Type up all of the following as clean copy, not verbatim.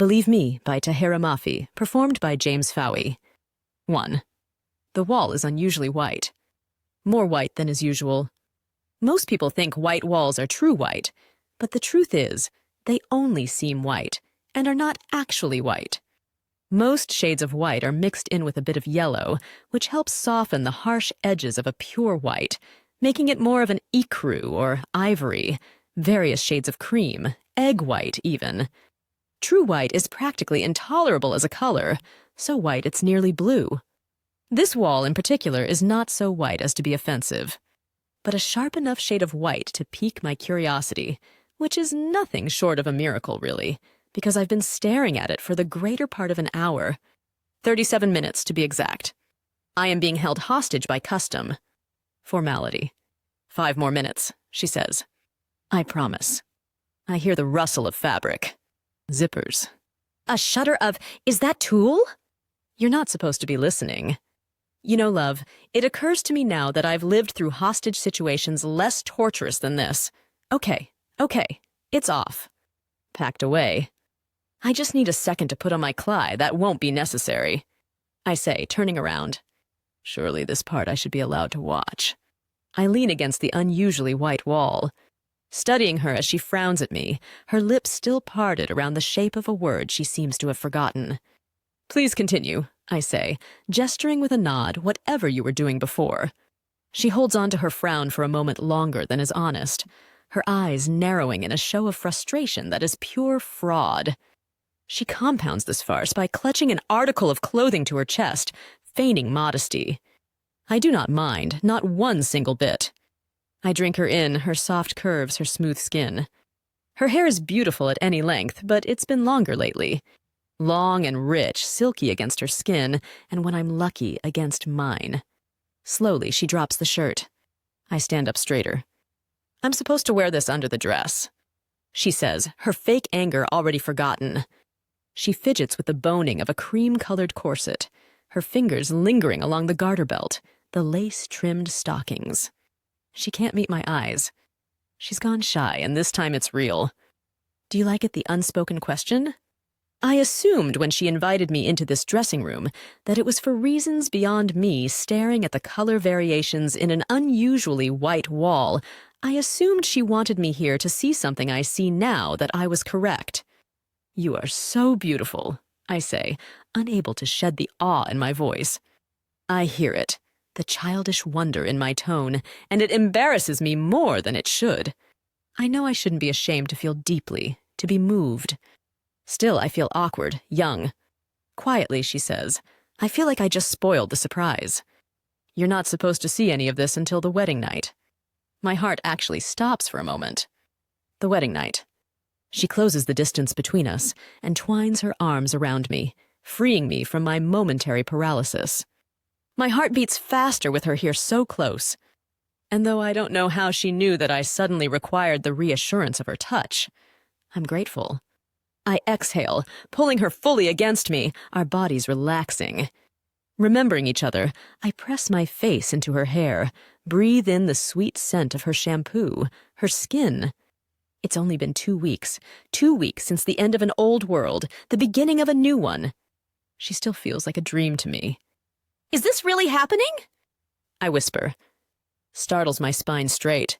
Believe Me by Tahereh Mafi, performed by James Fowey. 1. The wall is unusually white. More white than is usual. Most people think white walls are true white, but the truth is, they only seem white, and are not actually white. Most shades of white are mixed in with a bit of yellow, which helps soften the harsh edges of a pure white, making it more of an ecru or ivory, various shades of cream, egg white even. True white is practically intolerable as a color, so white it's nearly blue. This wall in particular is not so white as to be offensive, but a sharp enough shade of white to pique my curiosity, which is nothing short of a miracle, really, because I've been staring at it for the greater part of an hour. 37 minutes, to be exact. I am being held hostage by custom. Formality. 5 more minutes, she says. I promise. I hear the rustle of fabric. Zippers. A shudder of, is that tulle? You're not supposed to be listening. You know, love, it occurs to me now that I've lived through hostage situations less torturous than this. Okay, it's off. Packed away. I just need a second to put on my cly. That won't be necessary. I say, turning around. Surely this part I should be allowed to watch. I lean against the unusually white wall, studying her as she frowns at me, her lips still parted around the shape of a word she seems to have forgotten. Please continue, I say, gesturing with a nod whatever you were doing before. She holds on to her frown for a moment longer than is honest, her eyes narrowing in a show of frustration that is pure fraud. She compounds this farce by clutching an article of clothing to her chest, feigning modesty. I do not mind, not one single bit. I drink her in, her soft curves, her smooth skin. Her hair is beautiful at any length, but it's been longer lately. Long and rich, silky against her skin, and when I'm lucky, against mine. Slowly, she drops the shirt. I stand up straighter. I'm supposed to wear this under the dress, she says, her fake anger already forgotten. She fidgets with the boning of a cream-colored corset, her fingers lingering along the garter belt, the lace-trimmed stockings. She can't meet my eyes. She's gone shy, and this time it's real. Do you like it, the unspoken question? I assumed when she invited me into this dressing room that it was for reasons beyond me staring at the color variations in an unusually white wall. I assumed she wanted me here to see something I see now, that I was correct. You are so beautiful, I say, unable to shed the awe in my voice. I hear it, the childish wonder in my tone, and it embarrasses me more than it should. I know I shouldn't be ashamed to feel deeply, to be moved. Still, I feel awkward, young. Quietly, she says, I feel like I just spoiled the surprise. You're not supposed to see any of this until the wedding night. My heart actually stops for a moment. The wedding night. She closes the distance between us and twines her arms around me, freeing me from my momentary paralysis. My heart beats faster with her here so close. And though I don't know how she knew that I suddenly required the reassurance of her touch, I'm grateful. I exhale, pulling her fully against me, our bodies relaxing. Remembering each other, I press my face into her hair, breathe in the sweet scent of her shampoo, her skin. It's only been 2 weeks, 2 weeks since the end of an old world, the beginning of a new one. She still feels like a dream to me. Is this really happening? I whisper. Startles my spine straight.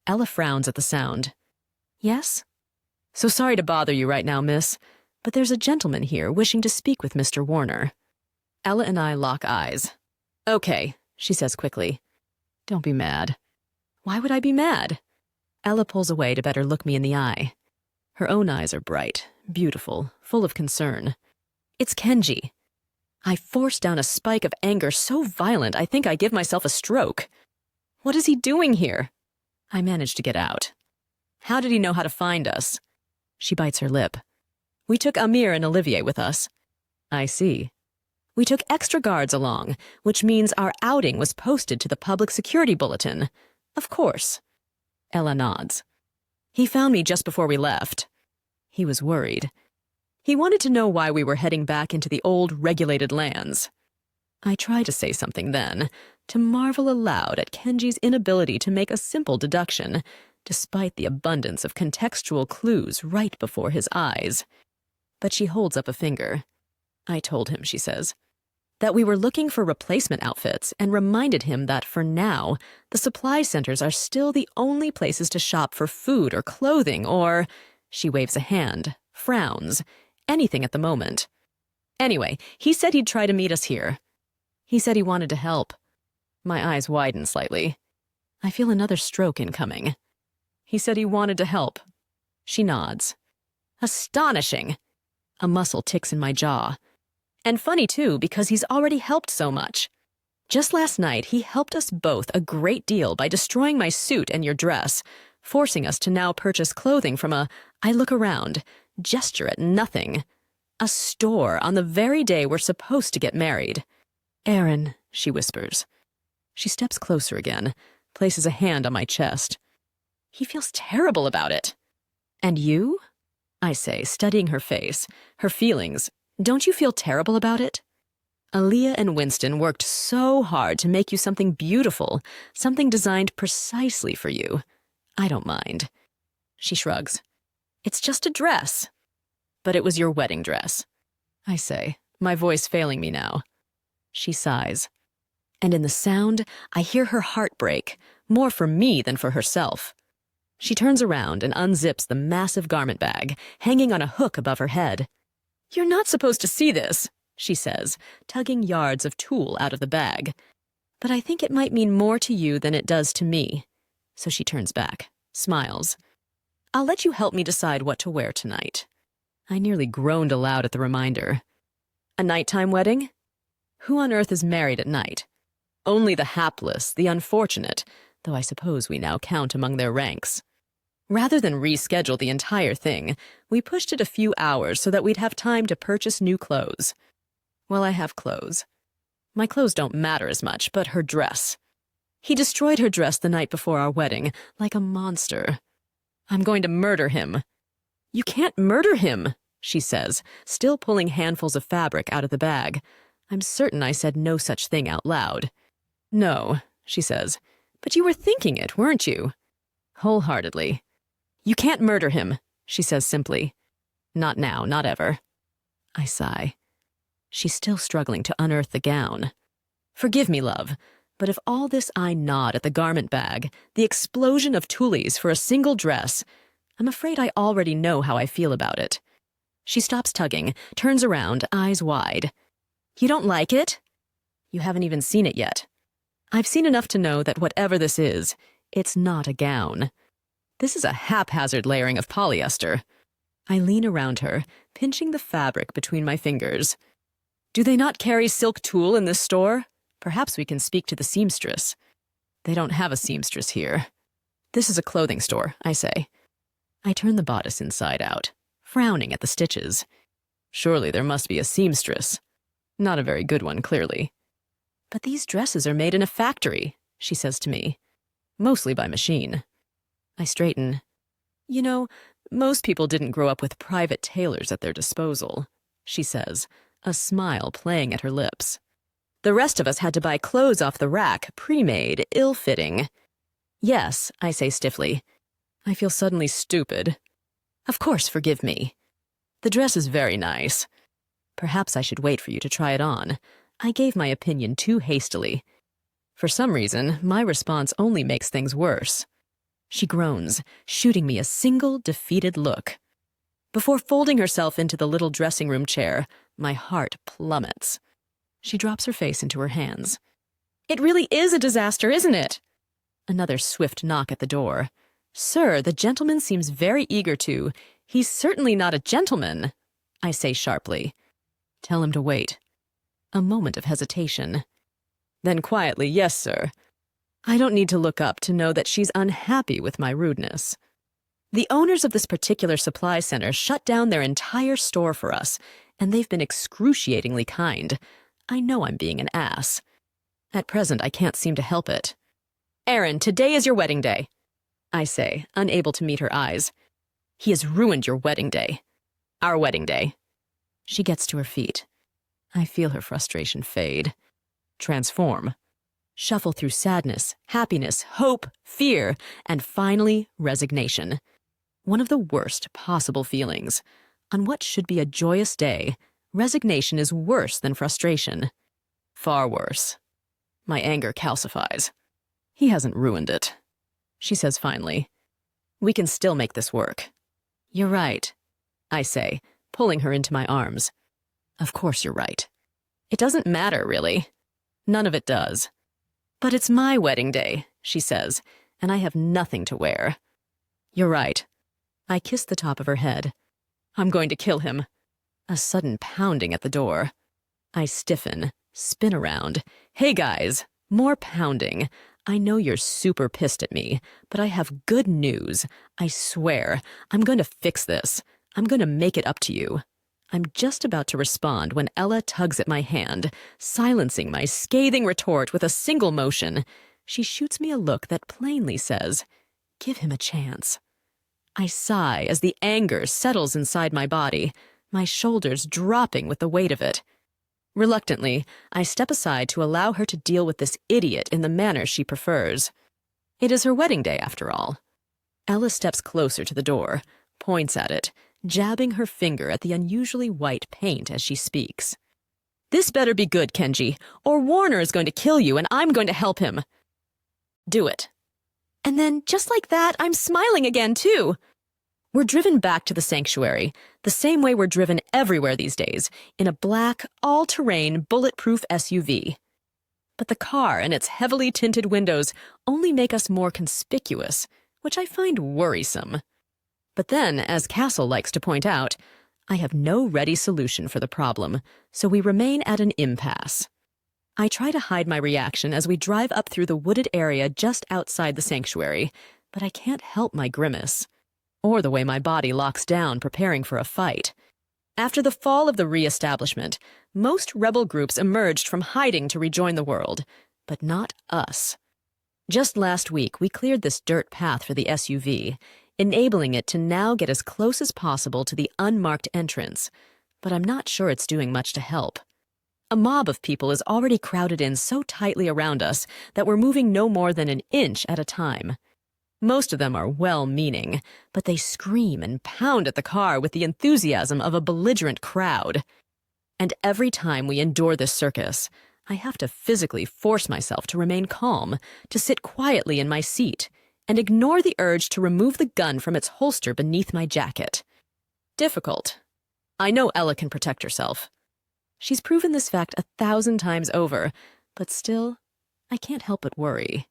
Ella frowns at the sound. Yes? So sorry to bother you right now, miss, but there's a gentleman here wishing to speak with Mr. Warner. Ella and I lock eyes. Okay, she says quickly. Don't be mad. Why would I be mad? Ella pulls away to better look me in the eye. Her own eyes are bright, beautiful, full of concern. It's Kenji. I force down a spike of anger so violent I think I give myself a stroke. What is he doing here? I manage to get out. How did he know how to find us? She bites her lip. We took Amir and Olivier with us. I see. We took extra guards along, which means our outing was posted to the public security bulletin. Of course. Ella nods. He found me just before we left. He was worried. He wanted to know why we were heading back into the old regulated lands. I try to say something then, to marvel aloud at Kenji's inability to make a simple deduction, despite the abundance of contextual clues right before his eyes. But she holds up a finger. I told him, she says, that we were looking for replacement outfits and reminded him that for now, the supply centers are still the only places to shop for food or clothing or, she waves a hand, frowns, anything at the moment. Anyway, he said he'd try to meet us here. He said he wanted to help. My eyes widen slightly. I feel another stroke incoming. He said he wanted to help. She nods. Astonishing! A muscle ticks in my jaw. And funny, too, because he's already helped so much. Just last night, he helped us both a great deal by destroying my suit and your dress, forcing us to now purchase clothing from I look around, gesture at nothing. A store on the very day we're supposed to get married. Aaron, she whispers. She steps closer again, places a hand on my chest. He feels terrible about it. And you? I say, studying her face, her feelings. Don't you feel terrible about it? Aaliyah and Winston worked so hard to make you something beautiful, something designed precisely for you. I don't mind. She shrugs. It's just a dress. But it was your wedding dress. I say, my voice failing me now. She sighs. And in the sound, I hear her heart break, more for me than for herself. She turns around and unzips the massive garment bag, hanging on a hook above her head. You're not supposed to see this, she says, tugging yards of tulle out of the bag. But I think it might mean more to you than it does to me. So she turns back, smiles. I'll let you help me decide what to wear tonight. I nearly groaned aloud at the reminder. A nighttime wedding? Who on earth is married at night? Only the hapless, the unfortunate, though I suppose we now count among their ranks. Rather than reschedule the entire thing, we pushed it a few hours so that we'd have time to purchase new clothes. Well, I have clothes. My clothes don't matter as much, but her dress. He destroyed her dress the night before our wedding, like a monster. I'm going to murder him. You can't murder him, she says, still pulling handfuls of fabric out of the bag. I'm certain I said no such thing out loud. No, she says, but you were thinking it, weren't you? Wholeheartedly. You can't murder him, she says simply. Not now, not ever. I sigh. She's still struggling to unearth the gown. Forgive me, love, but if all this I nod at the garment bag, the explosion of tules for a single dress, I'm afraid I already know how I feel about it. She stops tugging, turns around, eyes wide. You don't like it? You haven't even seen it yet. I've seen enough to know that whatever this is, it's not a gown. This is a haphazard layering of polyester. I lean around her, pinching the fabric between my fingers. Do they not carry silk tulle in this store? Perhaps we can speak to the seamstress. They don't have a seamstress here. This is a clothing store, I say. I turn the bodice inside out, frowning at the stitches. Surely there must be a seamstress. Not a very good one, clearly. But these dresses are made in a factory, she says to me. Mostly by machine. I straighten. You know, most people didn't grow up with private tailors at their disposal, she says, a smile playing at her lips. The rest of us had to buy clothes off the rack, pre-made, ill-fitting. Yes, I say stiffly. I feel suddenly stupid. Of course, forgive me. The dress is very nice. Perhaps I should wait for you to try it on. I gave my opinion too hastily. For some reason, my response only makes things worse. She groans, shooting me a single defeated look. Before folding herself into the little dressing room chair, my heart plummets. She drops her face into her hands. It really is a disaster, isn't it? Another swift knock at the door. Sir, the gentleman seems very eager to. He's certainly not a gentleman, I say sharply. Tell him to wait. A moment of hesitation. Then quietly, yes, sir. I don't need to look up to know that she's unhappy with my rudeness. The owners of this particular supply center shut down their entire store for us, and they've been excruciatingly kind. I know I'm being an ass. At present, I can't seem to help it. Aaron, today is your wedding day, I say, unable to meet her eyes. He has ruined your wedding day. Our wedding day. She gets to her feet. I feel her frustration fade. Transform. Shuffle through sadness, happiness, hope, fear, and finally, resignation. One of the worst possible feelings. On what should be a joyous day, resignation is worse than frustration. Far worse. My anger calcifies. He hasn't ruined it. She says finally, "We can still make this work." "You're right," I say, pulling her into my arms. "Of course you're right. It doesn't matter, really. None of it does. But it's my wedding day," she says, "and I have nothing to wear." "You're right." I kiss the top of her head. "I'm going to kill him." A sudden pounding at the door. I stiffen, spin around. "Hey guys, more pounding. I know you're super pissed at me, but I have good news. I swear, I'm going to fix this. I'm going to make it up to you." I'm just about to respond when Ella tugs at my hand, silencing my scathing retort with a single motion. She shoots me a look that plainly says, "Give him a chance." I sigh as the anger settles inside my body, my shoulders dropping with the weight of it. Reluctantly, I step aside to allow her to deal with this idiot in the manner she prefers. It is her wedding day, after all. Ella steps closer to the door, points at it, jabbing her finger at the unusually white paint as she speaks. "This better be good, Kenji, or Warner is going to kill you and I'm going to help him." "Do it." And then, just like that, I'm smiling again, too. We're driven back to the sanctuary, the same way we're driven everywhere these days, in a black, all-terrain, bulletproof SUV. But the car and its heavily tinted windows only make us more conspicuous, which I find worrisome. But then, as Castle likes to point out, I have no ready solution for the problem, so we remain at an impasse. I try to hide my reaction as we drive up through the wooded area just outside the sanctuary, but I can't help my grimace, or the way my body locks down preparing for a fight. After the fall of the Reestablishment, most rebel groups emerged from hiding to rejoin the world, but not us. Just last week, we cleared this dirt path for the SUV, enabling it to now get as close as possible to the unmarked entrance, but I'm not sure it's doing much to help. A mob of people is already crowded in so tightly around us that we're moving no more than an inch at a time. Most of them are well-meaning, but they scream and pound at the car with the enthusiasm of a belligerent crowd. And every time we endure this circus, I have to physically force myself to remain calm, to sit quietly in my seat, and ignore the urge to remove the gun from its holster beneath my jacket. Difficult. I know Ella can protect herself. She's proven this fact 1,000 times over, but still, I can't help but worry.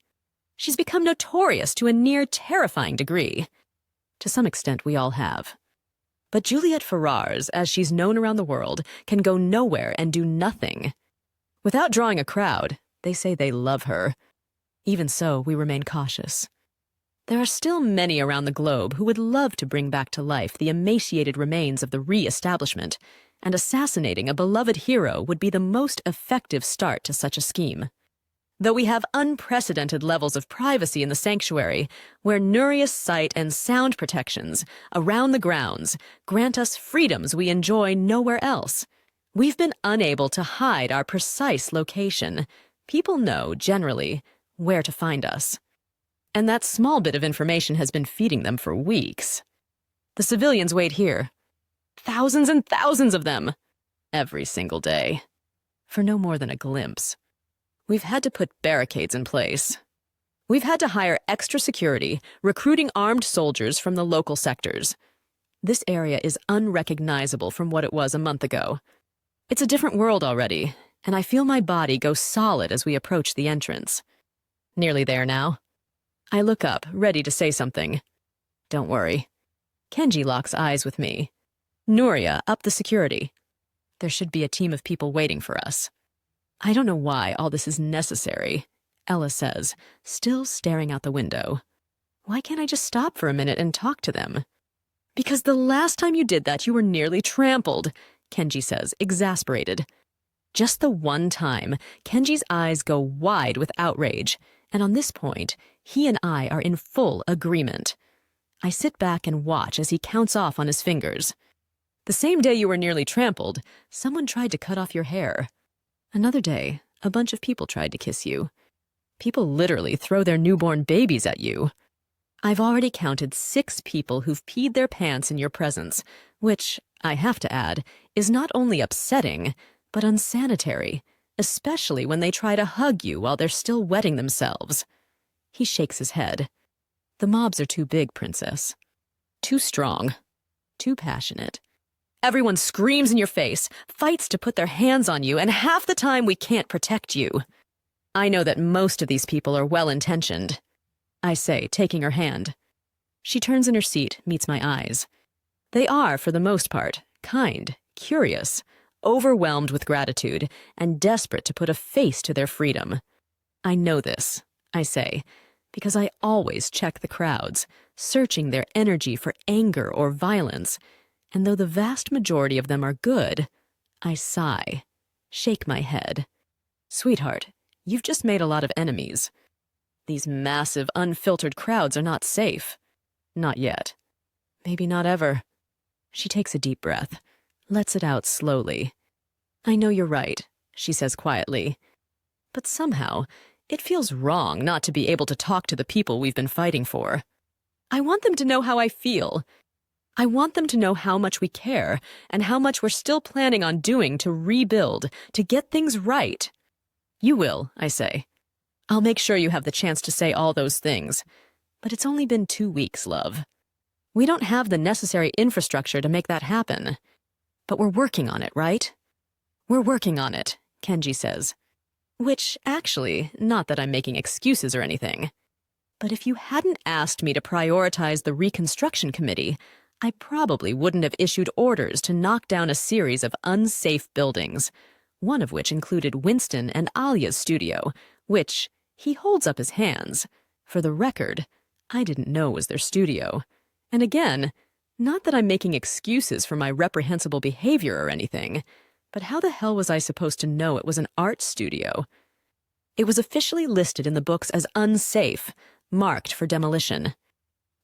She's become notorious to a near terrifying degree. To some extent, we all have. But Juliette Ferrars, as she's known around the world, can go nowhere and do nothing. Without drawing a crowd, they say they love her. Even so, we remain cautious. There are still many around the globe who would love to bring back to life the emaciated remains of the Reestablishment, and assassinating a beloved hero would be the most effective start to such a scheme. Though we have unprecedented levels of privacy in the sanctuary, where Nuria's sight and sound protections around the grounds grant us freedoms we enjoy nowhere else, we've been unable to hide our precise location. People know, generally, where to find us. And that small bit of information has been feeding them for weeks. The civilians wait here. Thousands and thousands of them, every single day, for no more than a glimpse. We've had to put barricades in place. We've had to hire extra security, recruiting armed soldiers from the local sectors. This area is unrecognizable from what it was a month ago. It's a different world already, and I feel my body go solid as we approach the entrance. Nearly there now. I look up, ready to say something. Don't worry. Kenji locks eyes with me. Nuria up the security. There should be a team of people waiting for us. I don't know why all this is necessary, Ella says, still staring out the window. Why can't I just stop for a minute and talk to them? Because the last time you did that, you were nearly trampled, Kenji says, exasperated. Just the one time, Kenji's eyes go wide with outrage, and on this point, he and I are in full agreement. I sit back and watch as he counts off on his fingers. The same day you were nearly trampled, someone tried to cut off your hair. Another day, a bunch of people tried to kiss you. People literally throw their newborn babies at you. I've already counted 6 people who've peed their pants in your presence, which, I have to add, is not only upsetting, but unsanitary, especially when they try to hug you while they're still wetting themselves. He shakes his head. The mobs are too big, Princess. Too strong. Too passionate. Everyone screams in your face, fights to put their hands on you, and half the time we can't protect you. I know that most of these people are well-intentioned, I say, taking her hand. She turns in her seat, meets my eyes. They are, for the most part, kind, curious, overwhelmed with gratitude, and desperate to put a face to their freedom. I know this, I say, because I always check the crowds, searching their energy for anger or violence, and though the vast majority of them are good, I sigh, shake my head. Sweetheart, you've just made a lot of enemies. These massive, unfiltered crowds are not safe. Not yet. Maybe not ever. She takes a deep breath, lets it out slowly. I know you're right, she says quietly. But somehow, it feels wrong not to be able to talk to the people we've been fighting for. I want them to know how I feel. I want them to know how much we care and how much we're still planning on doing to rebuild, to get things right. You will, I say. I'll make sure you have the chance to say all those things. But it's only been 2 weeks, love. We don't have the necessary infrastructure to make that happen. But we're working on it, right? We're working on it, Kenji says. Which, actually, not that I'm making excuses or anything. But if you hadn't asked me to prioritize the Reconstruction Committee, I probably wouldn't have issued orders to knock down a series of unsafe buildings, one of which included Winston and Alia's studio, which, he holds up his hands. For the record, I didn't know was their studio. And again, not that I'm making excuses for my reprehensible behavior or anything, but how the hell was I supposed to know it was an art studio? It was officially listed in the books as unsafe, marked for demolition.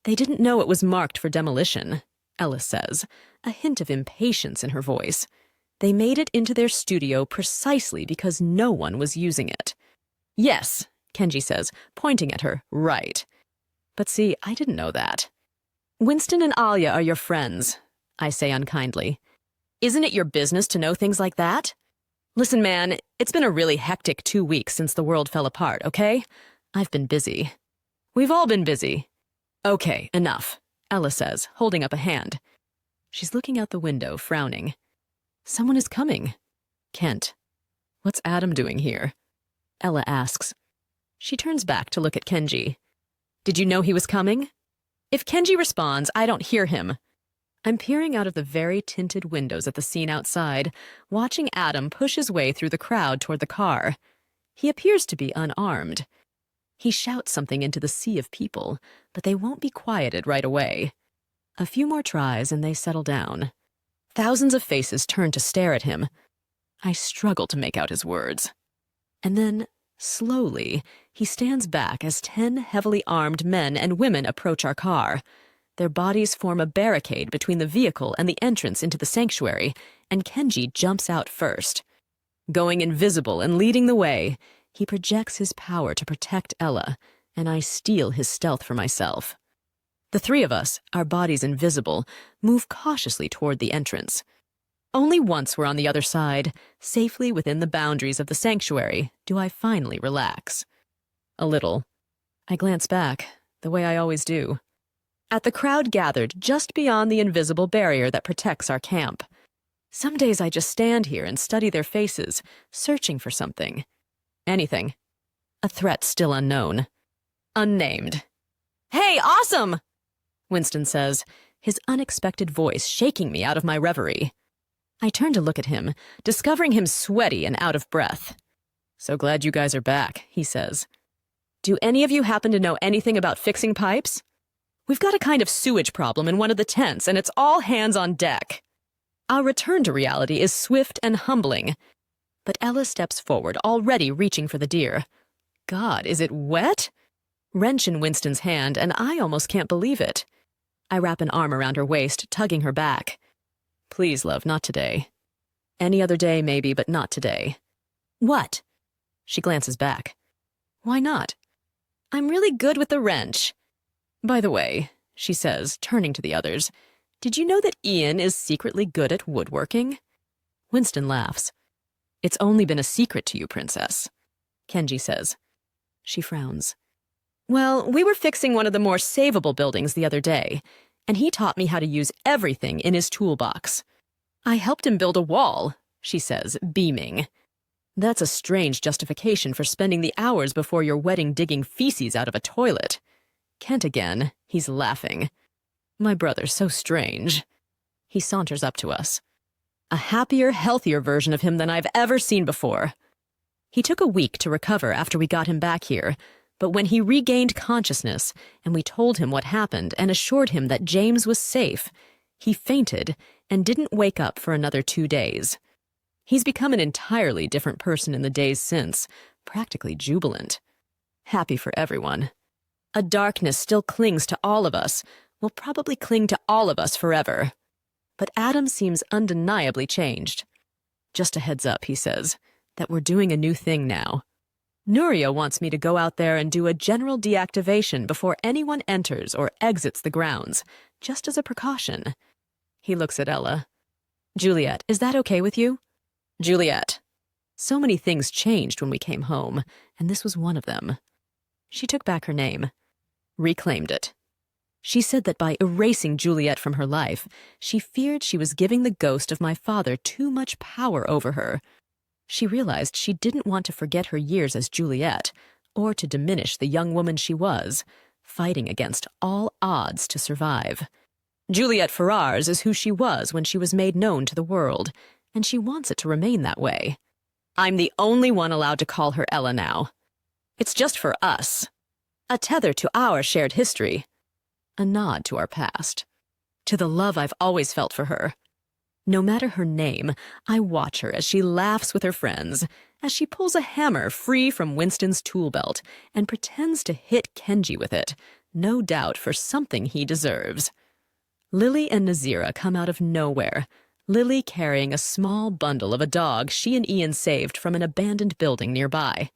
They didn't know it was marked for demolition, Ellis says, a hint of impatience in her voice. They made it into their studio precisely because no one was using it. Yes, Kenji says, pointing at her, right. But see, I didn't know that. Winston and Alia are your friends, I say unkindly. Isn't it your business to know things like that? Listen, man, it's been a really hectic 2 weeks since the world fell apart, okay? I've been busy. We've all been busy. Okay, enough, Ella says, holding up a hand. She's looking out the window, frowning. Someone is coming. Kent. What's Adam doing here? Ella asks. She turns back to look at Kenji. Did you know he was coming? If Kenji responds, I don't hear him. I'm peering out of the very tinted windows at the scene outside, watching Adam push his way through the crowd toward the car. He appears to be unarmed. He shouts something into the sea of people, but they won't be quieted right away. A few more tries and they settle down. Thousands of faces turn to stare at him. I struggle to make out his words. And then, slowly, he stands back as 10 heavily armed men and women approach our car. Their bodies form a barricade between the vehicle and the entrance into the sanctuary, and Kenji jumps out first. Going invisible and leading the way, he projects his power to protect Ella, and I steal his stealth for myself. The three of us, our bodies invisible, move cautiously toward the entrance. Only once we're on the other side, safely within the boundaries of the sanctuary, do I finally relax. A little. I glance back, the way I always do. At the crowd gathered just beyond the invisible barrier that protects our camp. Some days I just stand here and study their faces, searching for something. Anything. A threat still unknown. Unnamed. Hey, awesome! Winston says, his unexpected voice shaking me out of my reverie. I turn to look at him, discovering him sweaty and out of breath. So glad you guys are back, he says. Do any of you happen to know anything about fixing pipes? We've got a kind of sewage problem in one of the tents, and it's all hands on deck. Our return to reality is swift and humbling. But Ella steps forward, already reaching for the deer. God, is it wet? Wrench in Winston's hand, and I almost can't believe it. I wrap an arm around her waist, tugging her back. Please, love, not today. Any other day, maybe, but not today. What? She glances back. Why not? I'm really good with the wrench. By the way, she says, turning to the others, Did you know that Ian is secretly good at woodworking? Winston laughs. It's only been a secret to you, Princess, Kenji says. She frowns. Well, we were fixing one of the more savable buildings the other day, and he taught me how to use everything in his toolbox. I helped him build a wall, she says, beaming. That's a strange justification for spending the hours before your wedding digging feces out of a toilet. Kent again. He's laughing. My brother's so strange. He saunters up to us. A happier, healthier version of him than I've ever seen before. He took a week to recover after we got him back here, but when he regained consciousness and we told him what happened and assured him that James was safe, he fainted and didn't wake up for another 2 days. He's become an entirely different person in the days since, practically jubilant. Happy for everyone. A darkness still clings to all of us, will probably cling to all of us forever. But Adam seems undeniably changed. Just a heads up, he says, that we're doing a new thing now. Nuria wants me to go out there and do a general deactivation before anyone enters or exits the grounds, just as a precaution. He looks at Ella. Juliette, is that okay with you? Juliette. So many things changed when we came home, and this was one of them. She took back her name, reclaimed it. She said that by erasing Juliette from her life, she feared she was giving the ghost of my father too much power over her. She realized she didn't want to forget her years as Juliette, or to diminish the young woman she was, fighting against all odds to survive. Juliette Ferrars is who she was when she was made known to the world, and she wants it to remain that way. I'm the only one allowed to call her Ella now. It's just for us. A tether to our shared history. A nod to our past. To the love I've always felt for her. No matter her name, I watch her as she laughs with her friends, as she pulls a hammer free from Winston's tool belt and pretends to hit Kenji with it, no doubt for something he deserves. Lily and Nazira come out of nowhere, Lily carrying a small bundle of a dog she and Ian saved from an abandoned building nearby.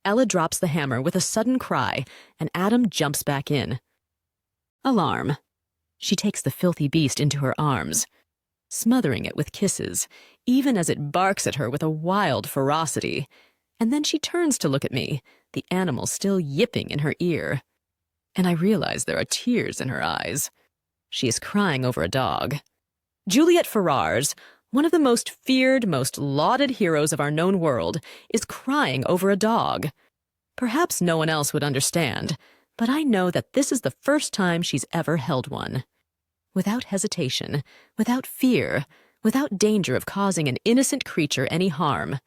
Ella drops the hammer with a sudden cry, and Adam jumps back in. Alarm. She takes the filthy beast into her arms, smothering it with kisses, even as it barks at her with a wild ferocity. And then she turns to look at me, the animal still yipping in her ear. And I realize there are tears in her eyes. She is crying over a dog. Juliette Ferrars, one of the most feared, most lauded heroes of our known world, is crying over a dog. Perhaps no one else would understand, but I know that this is the first time she's ever held one. Without hesitation, without fear, without danger of causing an innocent creature any harm.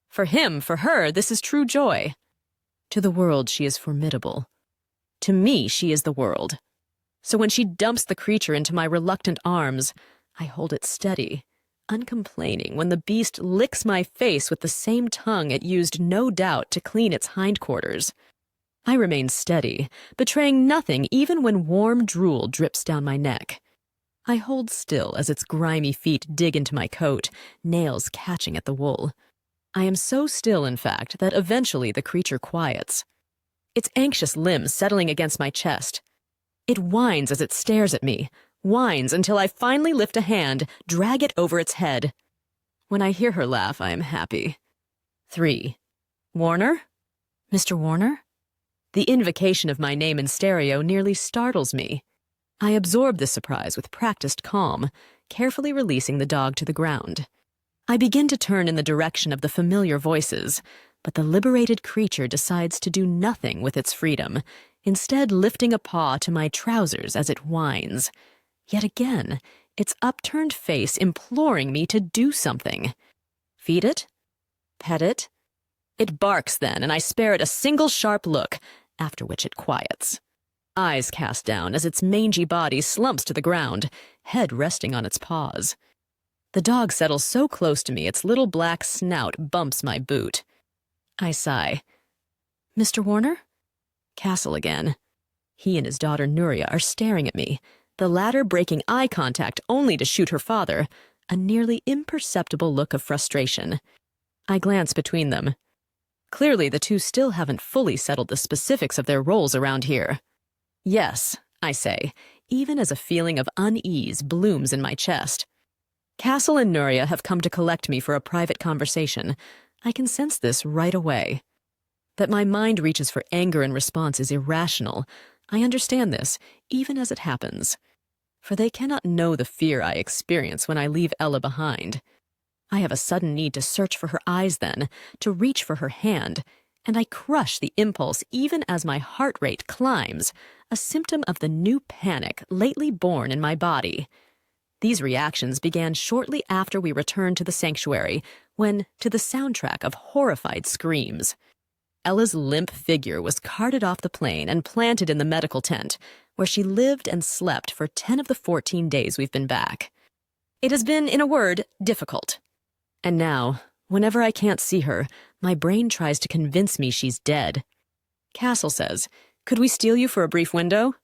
For him, for her, this is true joy. To the world, she is formidable. To me, she is the world. So when she dumps the creature into my reluctant arms, I hold it steady, uncomplaining when the beast licks my face with the same tongue it used no doubt to clean its hindquarters. I remain steady, betraying nothing even when warm drool drips down my neck. I hold still as its grimy feet dig into my coat, nails catching at the wool. I am so still, in fact, that eventually the creature quiets. Its anxious limbs settling against my chest. It whines as it stares at me, whines until I finally lift a hand, drag it over its head. When I hear her laugh, I am happy. 3. Warner? Mr. Warner? The invocation of my name in stereo nearly startles me. I absorb this surprise with practiced calm, carefully releasing the dog to the ground. I begin to turn in the direction of the familiar voices, but the liberated creature decides to do nothing with its freedom, instead lifting a paw to my trousers as it whines. Yet again, its upturned face imploring me to do something. Feed it? Pet it? It barks then, and I spare it a single sharp look, after which it quiets. Eyes cast down as its mangy body slumps to the ground, head resting on its paws. The dog settles so close to me its little black snout bumps my boot. I sigh. Mr. Warner? Castle again. He and his daughter Nuria are staring at me, the latter breaking eye contact only to shoot her father, a nearly imperceptible look of frustration. I glance between them. Clearly, the two still haven't fully settled the specifics of their roles around here. Yes, I say, even as a feeling of unease blooms in my chest. Castle and Nuria have come to collect me for a private conversation. I can sense this right away. That my mind reaches for anger in response is irrational. I understand this, even as it happens. For they cannot know the fear I experience when I leave Ella behind. I have a sudden need to search for her eyes then, to reach for her hand, and I crush the impulse even as my heart rate climbs, a symptom of the new panic lately born in my body. These reactions began shortly after we returned to the sanctuary, when, to the soundtrack of horrified screams, Ella's limp figure was carted off the plane and planted in the medical tent, where she lived and slept for 10 of the 14 days we've been back. It has been, in a word, difficult. And now, whenever I can't see her, my brain tries to convince me she's dead. Castle says, "Could we steal you for a brief window?"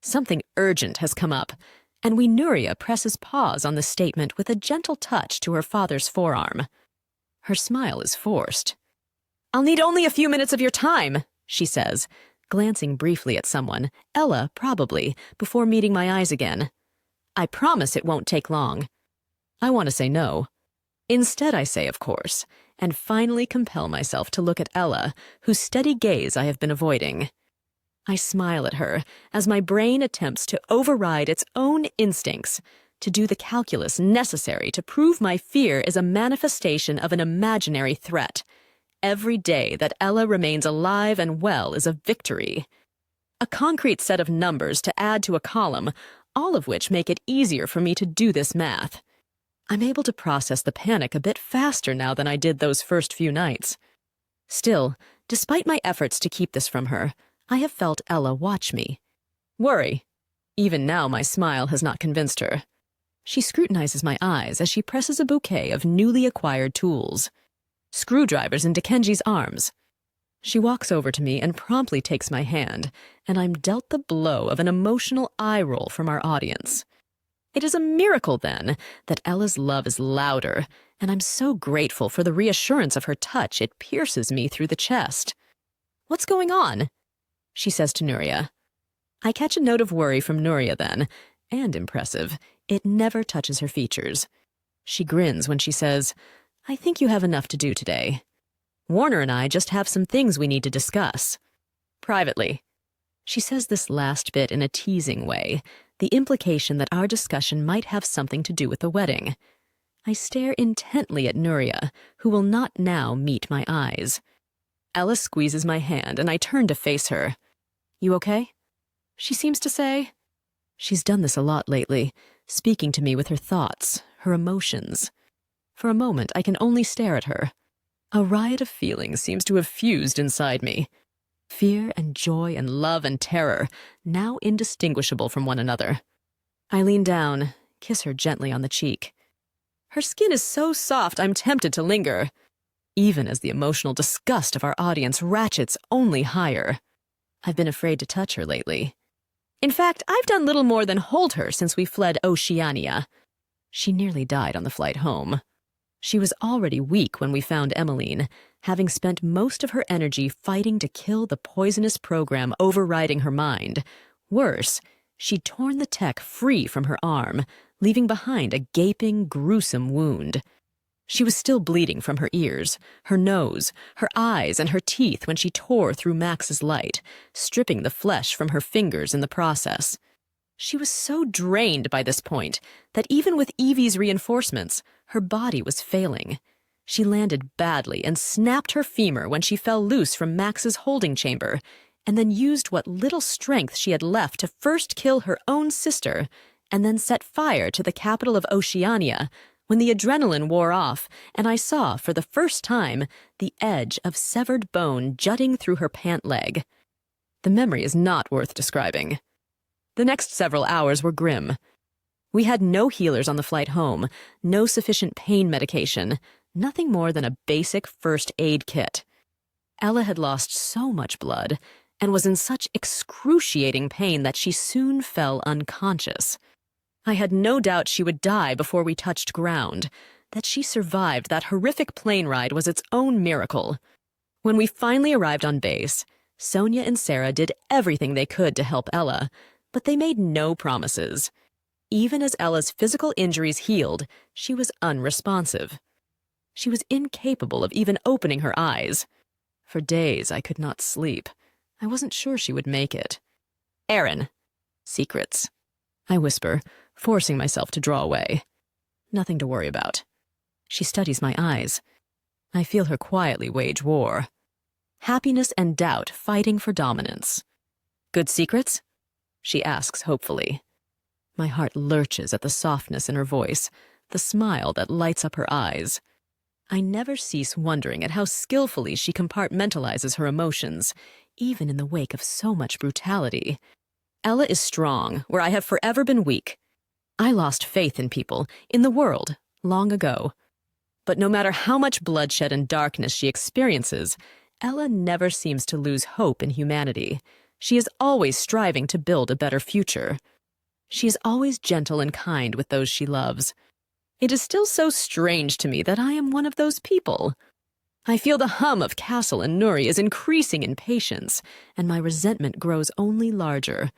Something urgent has come up, and Nuria presses pause on the statement with a gentle touch to her father's forearm. Her smile is forced. "I'll need only a few minutes of your time," she says, glancing briefly at someone, Ella probably, before meeting my eyes again. I promise it won't take long. I want to say no. Instead, I say, of course, and finally compel myself to look at Ella, whose steady gaze I have been avoiding. I smile at her as my brain attempts to override its own instincts, to do the calculus necessary to prove my fear is a manifestation of an imaginary threat. Every day that Ella remains alive and well is a victory. A concrete set of numbers to add to a column, all of which make it easier for me to do this math. I'm able to process the panic a bit faster now than I did those first few nights. Still, despite my efforts to keep this from her, I have felt Ella watch me. Worry. Even now my smile has not convinced her. She scrutinizes my eyes as she presses a bouquet of newly acquired tools. Screwdrivers in Dickenji's arms. She walks over to me and promptly takes my hand, and I'm dealt the blow of an emotional eye roll from our audience. It is a miracle, then, that Ella's love is louder, and I'm so grateful for the reassurance of her touch it pierces me through the chest. "What's going on?" she says to Nuria. I catch a note of worry from Nuria then, and impressive, it never touches her features. She grins when she says, "I think you have enough to do today. Warner and I just have some things we need to discuss. Privately." She says this last bit in a teasing way, the implication that our discussion might have something to do with the wedding. I stare intently at Nuria, who will not now meet my eyes. Ella squeezes my hand, and I turn to face her. "You okay?" she seems to say. She's done this a lot lately, speaking to me with her thoughts, her emotions. For a moment, I can only stare at her. A riot of feelings seems to have fused inside me. Fear and joy and love and terror, now indistinguishable from one another. I lean down, kiss her gently on the cheek. Her skin is so soft I'm tempted to linger, even as the emotional disgust of our audience ratchets only higher. I've been afraid to touch her lately. In fact, I've done little more than hold her since we fled Oceania. She nearly died on the flight home. She was already weak when we found Emmeline, having spent most of her energy fighting to kill the poisonous program overriding her mind. Worse, she'd torn the tech free from her arm, leaving behind a gaping, gruesome wound. She was still bleeding from her ears, her nose, her eyes, and her teeth when she tore through Max's light, stripping the flesh from her fingers in the process. She was so drained by this point that even with Evie's reinforcements, her body was failing. She landed badly and snapped her femur when she fell loose from Max's holding chamber, and then used what little strength she had left to first kill her own sister, and then set fire to the capital of Oceania, when the adrenaline wore off, and I saw, for the first time, the edge of severed bone jutting through her pant leg. The memory is not worth describing. The next several hours were grim. We had no healers on the flight home, no sufficient pain medication, nothing more than a basic first aid kit. Ella had lost so much blood, and was in such excruciating pain that she soon fell unconscious. I had no doubt she would die before we touched ground. That she survived that horrific plane ride was its own miracle. When we finally arrived on base, Sonia and Sarah did everything they could to help Ella, But they made no promises. Even as Ella's physical injuries healed, she was unresponsive. She was incapable of even opening her eyes. For days, I could not sleep. I wasn't sure she would make it. "Aaron." "Secrets," I whisper, forcing myself to draw away. "Nothing to worry about." She studies my eyes. I feel her quietly wage war. Happiness and doubt fighting for dominance. "Good secrets?" she asks hopefully. My heart lurches at the softness in her voice, the smile that lights up her eyes. I never cease wondering at how skillfully she compartmentalizes her emotions, even in the wake of so much brutality. Ella is strong, where I have forever been weak. I lost faith in people, in the world, long ago. But no matter how much bloodshed and darkness she experiences, Ella never seems to lose hope in humanity. She is always striving to build a better future. She is always gentle and kind with those she loves. It is still so strange to me that I am one of those people. I feel the hum of Castle and Nuri is increasing in patience, and my resentment grows only larger.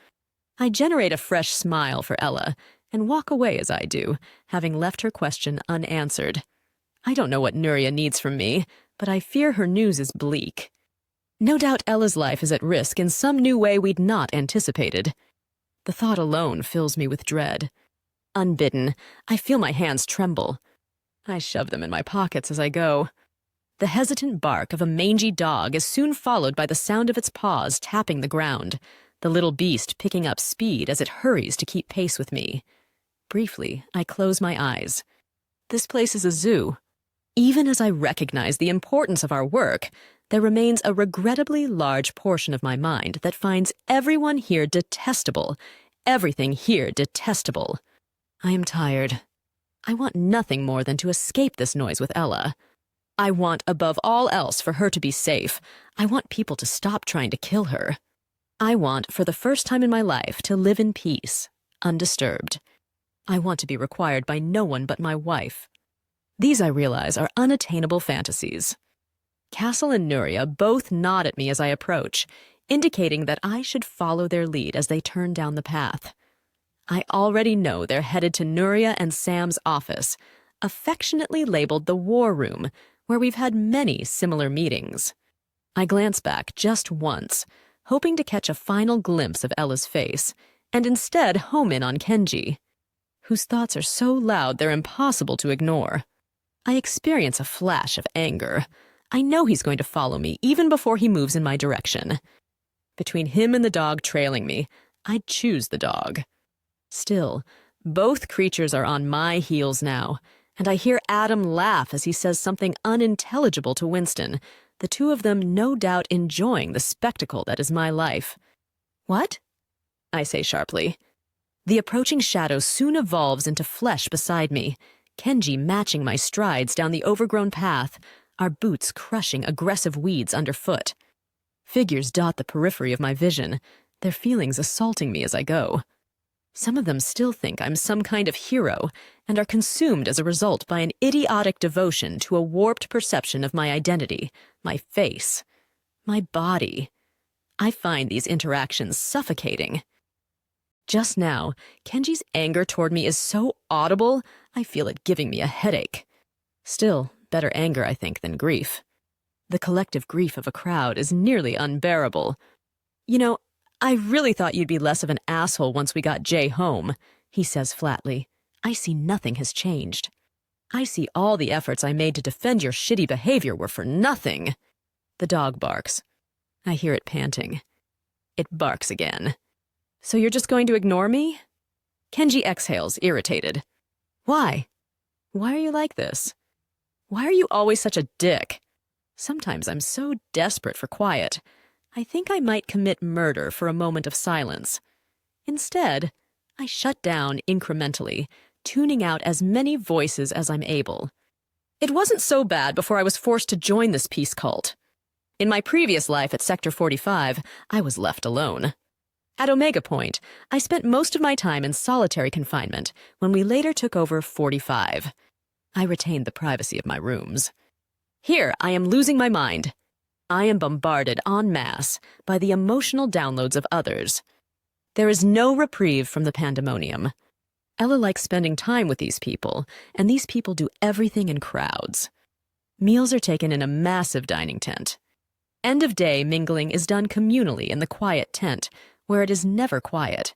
I generate a fresh smile for Ella, and walk away as I do, having left her question unanswered. I don't know what Nuria needs from me, but I fear her news is bleak. No doubt Ella's life is at risk in some new way we'd not anticipated. The thought alone fills me with dread. Unbidden, I feel my hands tremble. I shove them in my pockets as I go. The hesitant bark of a mangy dog is soon followed by the sound of its paws tapping the ground, the little beast picking up speed as it hurries to keep pace with me. Briefly, I close my eyes. This place is a zoo. Even as I recognize the importance of our work, there remains a regrettably large portion of my mind that finds everyone here detestable, everything here detestable. I am tired. I want nothing more than to escape this noise with Ella. I want, above all else, for her to be safe. I want people to stop trying to kill her. I want, for the first time in my life, to live in peace, undisturbed. I want to be required by no one but my wife. These, I realize, are unattainable fantasies. Castle and Nuria both nod at me as I approach, indicating that I should follow their lead as they turn down the path. I already know they're headed to Nuria and Sam's office, affectionately labeled the War Room, where we've had many similar meetings. I glance back just once, hoping to catch a final glimpse of Ella's face, and instead home in on Kenji, whose thoughts are so loud they're impossible to ignore. I experience a flash of anger. I know he's going to follow me even before he moves in my direction. Between him and the dog trailing me, I'd choose the dog. Still, both creatures are on my heels now, and I hear Adam laugh as he says something unintelligible to Winston, the two of them no doubt enjoying the spectacle that is my life. "What?" I say sharply. The approaching shadow soon evolves into flesh beside me, Kenji matching my strides down the overgrown path, our boots crushing aggressive weeds underfoot. Figures dot the periphery of my vision, their feelings assaulting me as I go. Some of them still think I'm some kind of hero and are consumed as a result by an idiotic devotion to a warped perception of my identity, my face, my body. I find these interactions suffocating. Just now, Kenji's anger toward me is so audible, I feel it giving me a headache. Still, better anger, I think, than grief. The collective grief of a crowd is nearly unbearable. "You know, I really thought you'd be less of an asshole once we got Jay home," he says flatly. "I see nothing has changed. I see all the efforts I made to defend your shitty behavior were for nothing." The dog barks. I hear it panting. It barks again. "So you're just going to ignore me?" Kenji exhales, irritated. "Why? Why are you like this? Why are you always such a dick? Sometimes I'm so desperate for quiet. I think I might commit murder for a moment of silence. Instead, I shut down incrementally, tuning out as many voices as I'm able. It wasn't so bad before I was forced to join this peace cult. In my previous life at Sector 45, I was left alone. At Omega Point, I spent most of my time in solitary confinement when we later took over 45. I retained the privacy of my rooms. Here, I am losing my mind. I am bombarded en masse by the emotional downloads of others. There is no reprieve from the pandemonium. Ella likes spending time with these people, and these people do everything in crowds. Meals are taken in a massive dining tent. End-of-day mingling is done communally in the quiet tent, where it is never quiet.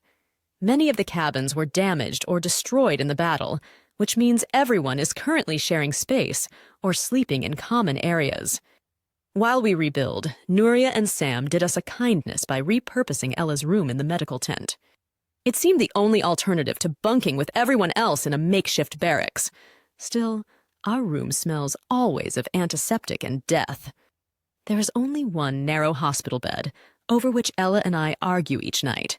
Many of the cabins were damaged or destroyed in the battle, which means everyone is currently sharing space or sleeping in common areas. While we rebuild, Nuria and Sam did us a kindness by repurposing Ella's room in the medical tent. It seemed the only alternative to bunking with everyone else in a makeshift barracks. Still, our room smells always of antiseptic and death. There is only one narrow hospital bed, over which Ella and I argue each night.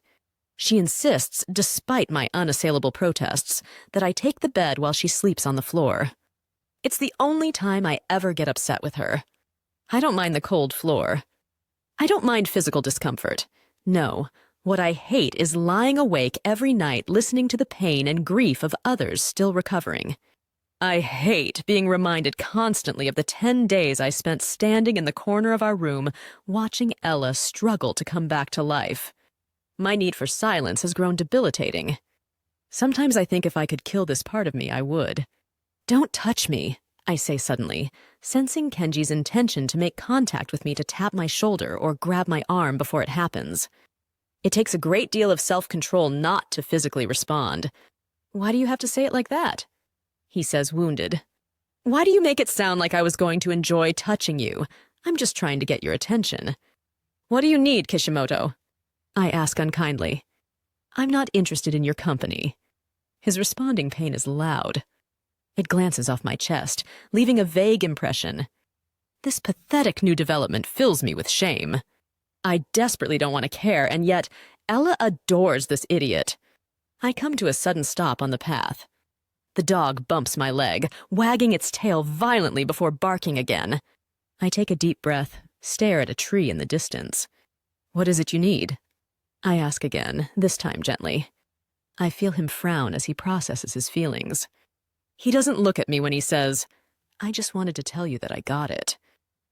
She insists, despite my unassailable protests, that I take the bed while she sleeps on the floor. It's the only time I ever get upset with her. I don't mind the cold floor. I don't mind physical discomfort. No, what I hate is lying awake every night listening to the pain and grief of others still recovering. I hate being reminded constantly of the 10 days I spent standing in the corner of our room watching Ella struggle to come back to life. My need for silence has grown debilitating. Sometimes I think if I could kill this part of me, I would. "Don't touch me," I say suddenly, sensing Kenji's intention to make contact with me to tap my shoulder or grab my arm before it happens. It takes a great deal of self-control not to physically respond. "Why do you have to say it like that?" he says, wounded. "Why do you make it sound like I was going to enjoy touching you? I'm just trying to get your attention." "What do you need, Kishimoto?" I ask unkindly. "I'm not interested in your company." His responding pain is loud. It glances off my chest, leaving a vague impression. This pathetic new development fills me with shame. I desperately don't want to care, and yet Ella adores this idiot. I come to a sudden stop on the path. The dog bumps my leg, wagging its tail violently before barking again. I take a deep breath, stare at a tree in the distance. "What is it you need?" I ask again, this time gently. I feel him frown as he processes his feelings. He doesn't look at me when he says, "I just wanted to tell you that I got it."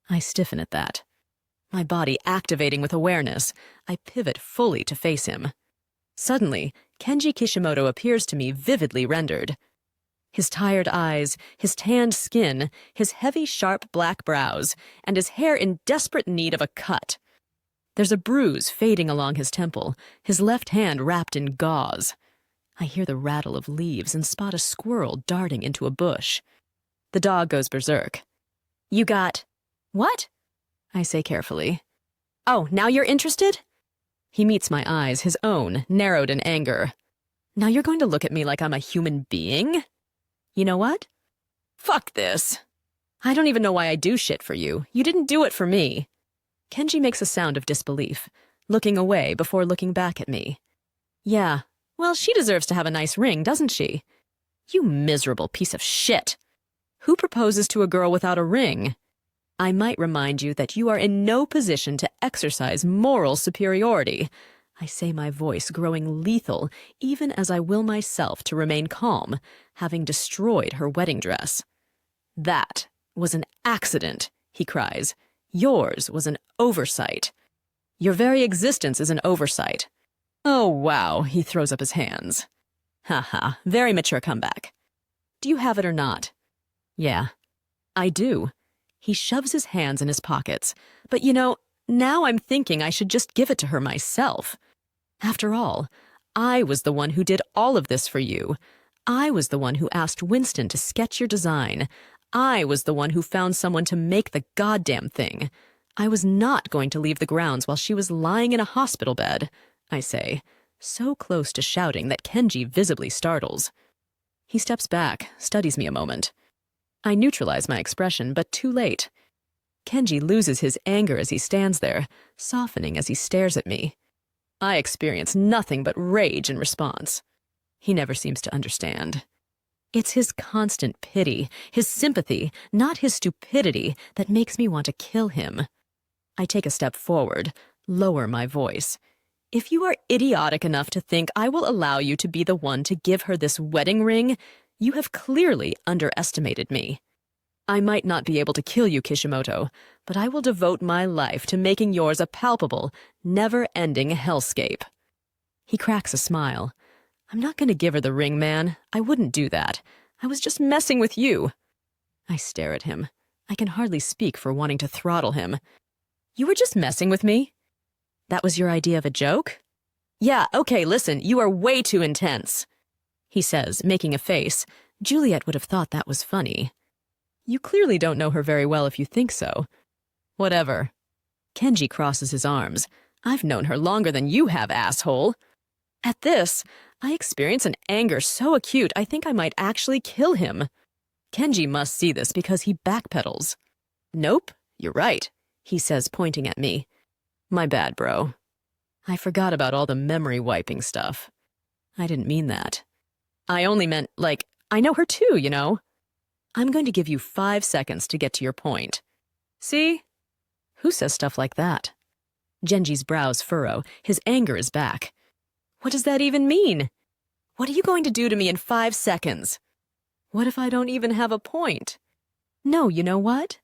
I stiffen at that. My body activating with awareness, I pivot fully to face him. Suddenly, Kenji Kishimoto appears to me vividly rendered. His tired eyes, his tanned skin, his heavy, sharp black brows, and his hair in desperate need of a cut. There's a bruise fading along his temple, his left hand wrapped in gauze. I hear the rattle of leaves and spot a squirrel darting into a bush. The dog goes berserk. "You got..." "What?" I say carefully. "Oh, now you're interested?" He meets my eyes, his own, narrowed in anger. "Now you're going to look at me like I'm a human being? You know what? Fuck this. I don't even know why I do shit for you. You didn't do it for me." Kenji makes a sound of disbelief, looking away before looking back at me. "Yeah, well, she deserves to have a nice ring, doesn't she? You miserable piece of shit. Who proposes to a girl without a ring? I might remind you that you are in no position to exercise moral superiority." I say, my voice growing lethal even as I will myself to remain calm, having destroyed her wedding dress. "That was an accident," he cries. "Yours was an oversight. Your very existence is an oversight." "Oh, wow," he throws up his hands. "Haha, very mature comeback. Do you have it or not?" "Yeah, I do." He shoves his hands in his pockets. "But now I'm thinking I should just give it to her myself. After all, I was the one who did all of this for you. I was the one who asked Winston to sketch your design. I was the one who found someone to make the goddamn thing. I was not going to leave the grounds while she was lying in a hospital bed," I say, so close to shouting that Kenji visibly startles. He steps back, studies me a moment. I neutralize my expression, but too late. Kenji loses his anger as he stands there, softening as he stares at me. I experience nothing but rage in response. He never seems to understand. It's his constant pity, his sympathy, not his stupidity, that makes me want to kill him. I take a step forward, lower my voice. "If you are idiotic enough to think I will allow you to be the one to give her this wedding ring, you have clearly underestimated me. I might not be able to kill you, Kishimoto, but I will devote my life to making yours a palpable, never-ending hellscape." He cracks a smile. I'm not going to give her the ring, man. I wouldn't do that. I was just messing with you. I stare at him. I can hardly speak for wanting to throttle him. You were just messing with me? That was your idea of a joke? Yeah, okay, listen, you are way too intense, he says, making a face. Juliette would have thought that was funny. You clearly don't know her very well if you think so. Whatever. Kenji crosses his arms. I've known her longer than you have, asshole. At this, I experience an anger so acute I think I might actually kill him. Kenji must see this because he backpedals. Nope, you're right, he says, pointing at me. My bad, bro. I forgot about all the memory wiping stuff. I didn't mean that. I only meant, like, I know her too, you know? I'm going to give you 5 seconds to get to your point. See? Who says stuff like that? Genji's brows furrow. His anger is back. What does that even mean? What are you going to do to me in 5 seconds? What if I don't even have a point? No, you know what?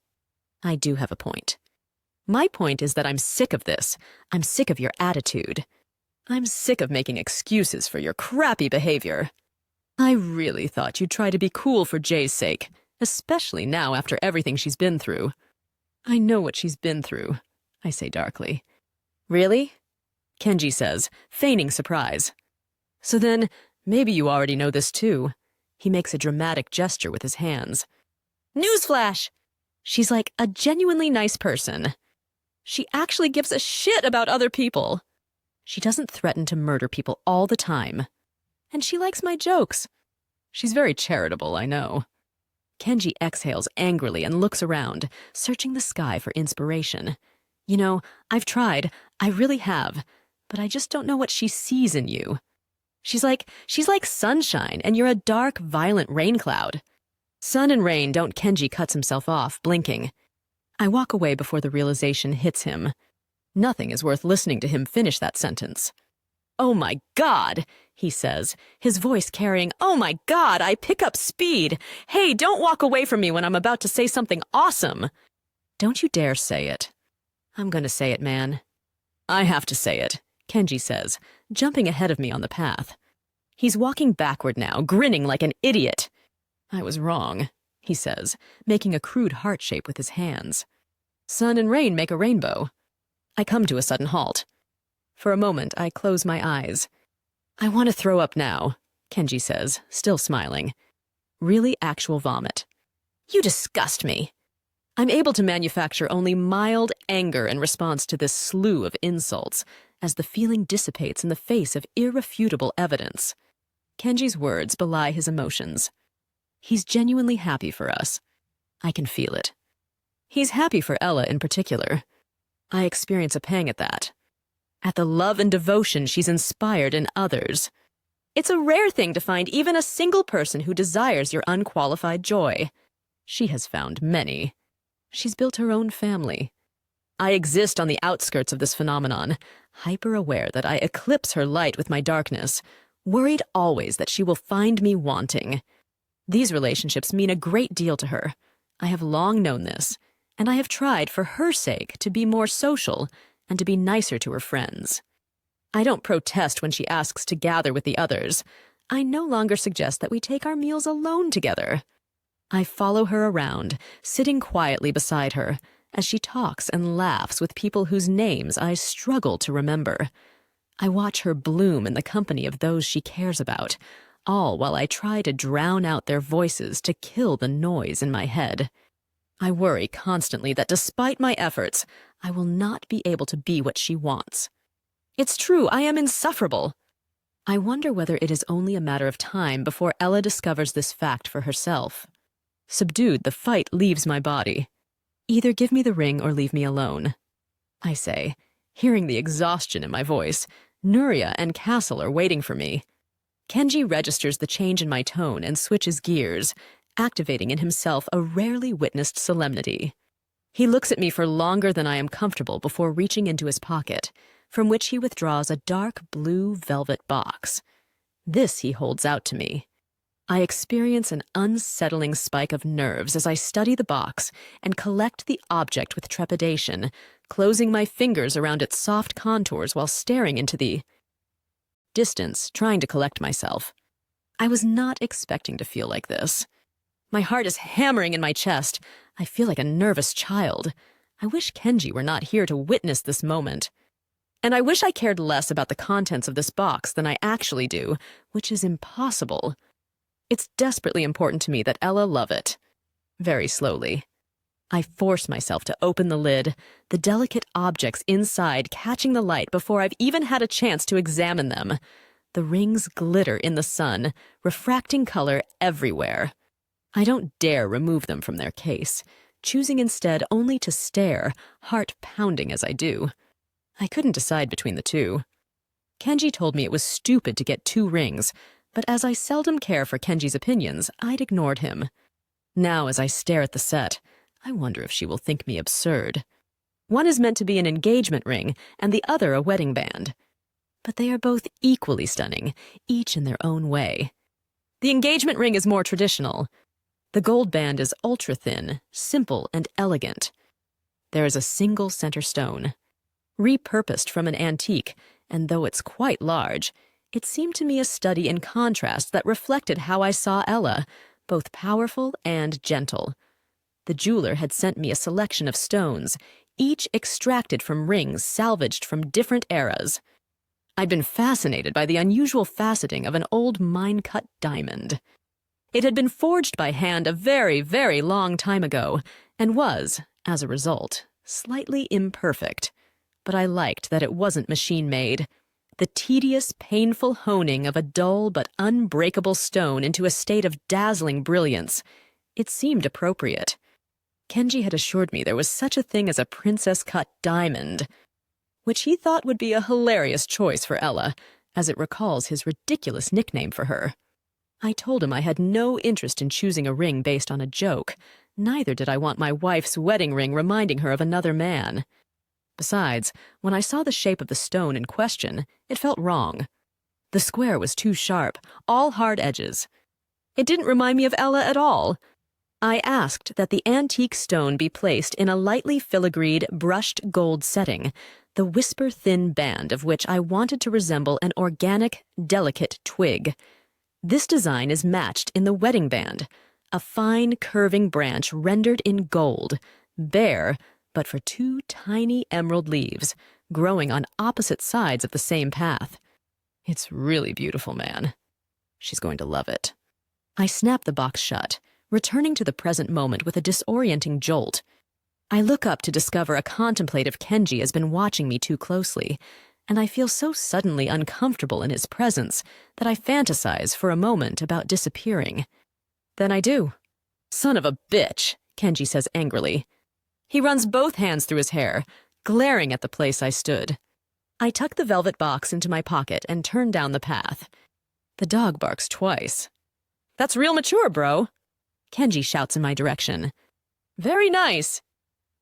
I do have a point. My point is that I'm sick of this. I'm sick of your attitude. I'm sick of making excuses for your crappy behavior. I really thought you'd try to be cool for Jay's sake, especially now after everything she's been through. I know what she's been through, I say darkly. Really? Kenji says, feigning surprise. So then, maybe you already know this too. He makes a dramatic gesture with his hands. Newsflash! She's like a genuinely nice person. She actually gives a shit about other people. She doesn't threaten to murder people all the time. And she likes my jokes. She's very charitable, I know. Kenji exhales angrily and looks around, searching the sky for inspiration. You know, I've tried, I really have, but I just don't know what she sees in you. She's like sunshine, and you're a dark, violent rain cloud. Sun and rain, don't. Kenji cuts himself off, blinking. I walk away before the realization hits him. Nothing is worth listening to him finish that sentence. Oh my God, he says, his voice carrying, oh my God, I pick up speed. Hey, don't walk away from me when I'm about to say something awesome. Don't you dare say it. I'm going to say it, man. I have to say it, Kenji says, jumping ahead of me on the path. He's walking backward now, grinning like an idiot. I was wrong, he says, making a crude heart shape with his hands. Sun and rain make a rainbow. I come to a sudden halt. For a moment, I close my eyes. I want to throw up now, Kenji says, still smiling. Really actual vomit. You disgust me. I'm able to manufacture only mild anger in response to this slew of insults, as the feeling dissipates in the face of irrefutable evidence. Kenji's words belie his emotions. He's genuinely happy for us. I can feel it. He's happy for Ella in particular. I experience a pang at that. At the love and devotion she's inspired in others. It's a rare thing to find even a single person who desires your unqualified joy. She has found many. She's built her own family. I exist on the outskirts of this phenomenon, hyper-aware that I eclipse her light with my darkness, worried always that she will find me wanting. These relationships mean a great deal to her. I have long known this, and I have tried for her sake to be more social and to be nicer to her friends. I don't protest when she asks to gather with the others. I no longer suggest that we take our meals alone together. I follow her around, sitting quietly beside her, as she talks and laughs with people whose names I struggle to remember. I watch her bloom in the company of those she cares about, all while I try to drown out their voices to kill the noise in my head. I worry constantly that despite my efforts, I will not be able to be what she wants. It's true, I am insufferable. I wonder whether it is only a matter of time before Ella discovers this fact for herself. Subdued, the fight leaves my body. Either give me the ring or leave me alone. I say, hearing the exhaustion in my voice. Nuria and Castle are waiting for me. Kenji registers the change in my tone and switches gears, activating in himself a rarely witnessed solemnity. He looks at me for longer than I am comfortable before reaching into his pocket, from which he withdraws a dark blue velvet box. This he holds out to me. I experience an unsettling spike of nerves as I study the box and collect the object with trepidation, closing my fingers around its soft contours while staring into the... distance, trying to collect myself. I was not expecting to feel like this. My heart is hammering in my chest. I feel like a nervous child. I wish Kenji were not here to witness this moment. And I wish I cared less about the contents of this box than I actually do, which is impossible. It's desperately important to me that Ella love it. Very slowly. I force myself to open the lid, the delicate objects inside catching the light before I've even had a chance to examine them. The rings glitter in the sun, refracting color everywhere. I don't dare remove them from their case, choosing instead only to stare, heart pounding as I do. I couldn't decide between the two. Kenji told me it was stupid to get 2 rings, but as I seldom care for Kenji's opinions, I'd ignored him. Now, as I stare at the set, I wonder if she will think me absurd. One is meant to be an engagement ring, and the other a wedding band. But they are both equally stunning, each in their own way. The engagement ring is more traditional. The gold band is ultra-thin, simple, and elegant. There is a single center stone. Repurposed from an antique, and though it's quite large, it seemed to me a study in contrast that reflected how I saw Ella, both powerful and gentle. The jeweler had sent me a selection of stones, each extracted from rings salvaged from different eras. I'd been fascinated by the unusual faceting of an old mine-cut diamond. It had been forged by hand a very, very long time ago, and was, as a result, slightly imperfect. But I liked that it wasn't machine-made. The tedious, painful honing of a dull but unbreakable stone into a state of dazzling brilliance. It seemed appropriate. Kenji had assured me there was such a thing as a princess-cut diamond, which he thought would be a hilarious choice for Ella, as it recalls his ridiculous nickname for her. I told him I had no interest in choosing a ring based on a joke. Neither did I want my wife's wedding ring reminding her of another man. Besides, when I saw the shape of the stone in question, it felt wrong. The square was too sharp, all hard edges. It didn't remind me of Ella at all. I asked that the antique stone be placed in a lightly filigreed, brushed gold setting, the whisper-thin band of which I wanted to resemble an organic, delicate twig. This design is matched in the wedding band, a fine, curving branch rendered in gold, bare, but for 2 tiny emerald leaves, growing on opposite sides of the same path. It's really beautiful, man. She's going to love it. I snap the box shut, returning to the present moment with a disorienting jolt. I look up to discover a contemplative Kenji has been watching me too closely, and I feel so suddenly uncomfortable in his presence that I fantasize for a moment about disappearing. Then I do. "Son of a bitch," Kenji says angrily. He runs both hands through his hair, glaring at the place I stood. I tuck the velvet box into my pocket and turn down the path. The dog barks twice. "That's real mature, bro," Kenji shouts in my direction. "Very nice."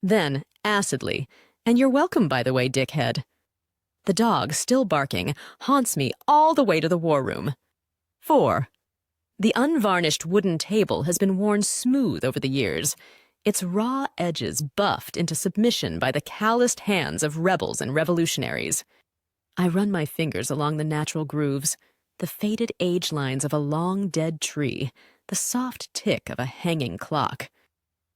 Then, acidly, "And you're welcome, by the way, dickhead." The dog, still barking, haunts me all the way to the war room. 4. The unvarnished wooden table has been worn smooth over the years, its raw edges buffed into submission by the calloused hands of rebels and revolutionaries. I run my fingers along the natural grooves, the faded age lines of a long dead tree, the soft tick of a hanging clock.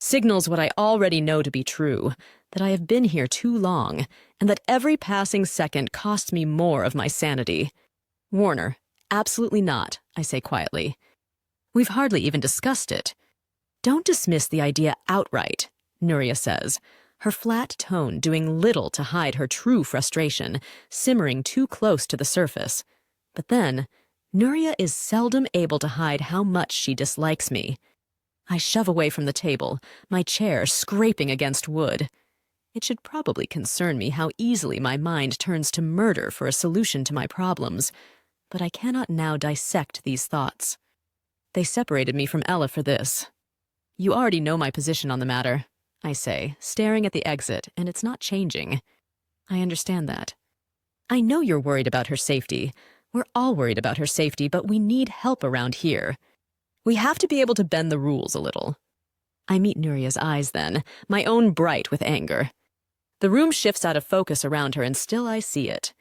Signals what I already know to be true, that I have been here too long, and that every passing second costs me more of my sanity. "Warner, absolutely not," I say quietly. "We've hardly even discussed it." "Don't dismiss the idea outright," Nuria says, her flat tone doing little to hide her true frustration, simmering too close to the surface. But then, Nuria is seldom able to hide how much she dislikes me. I shove away from the table, my chair scraping against wood. It should probably concern me how easily my mind turns to murder for a solution to my problems, but I cannot now dissect these thoughts. They separated me from Ella for this. "You already know my position on the matter," I say, staring at the exit, and it's not changing. "I understand that." "I know you're worried about her safety. We're all worried about her safety, but we need help around here. We have to be able to bend the rules a little." I meet Nuria's eyes then, my own bright with anger. The room shifts out of focus around her, and still I see it.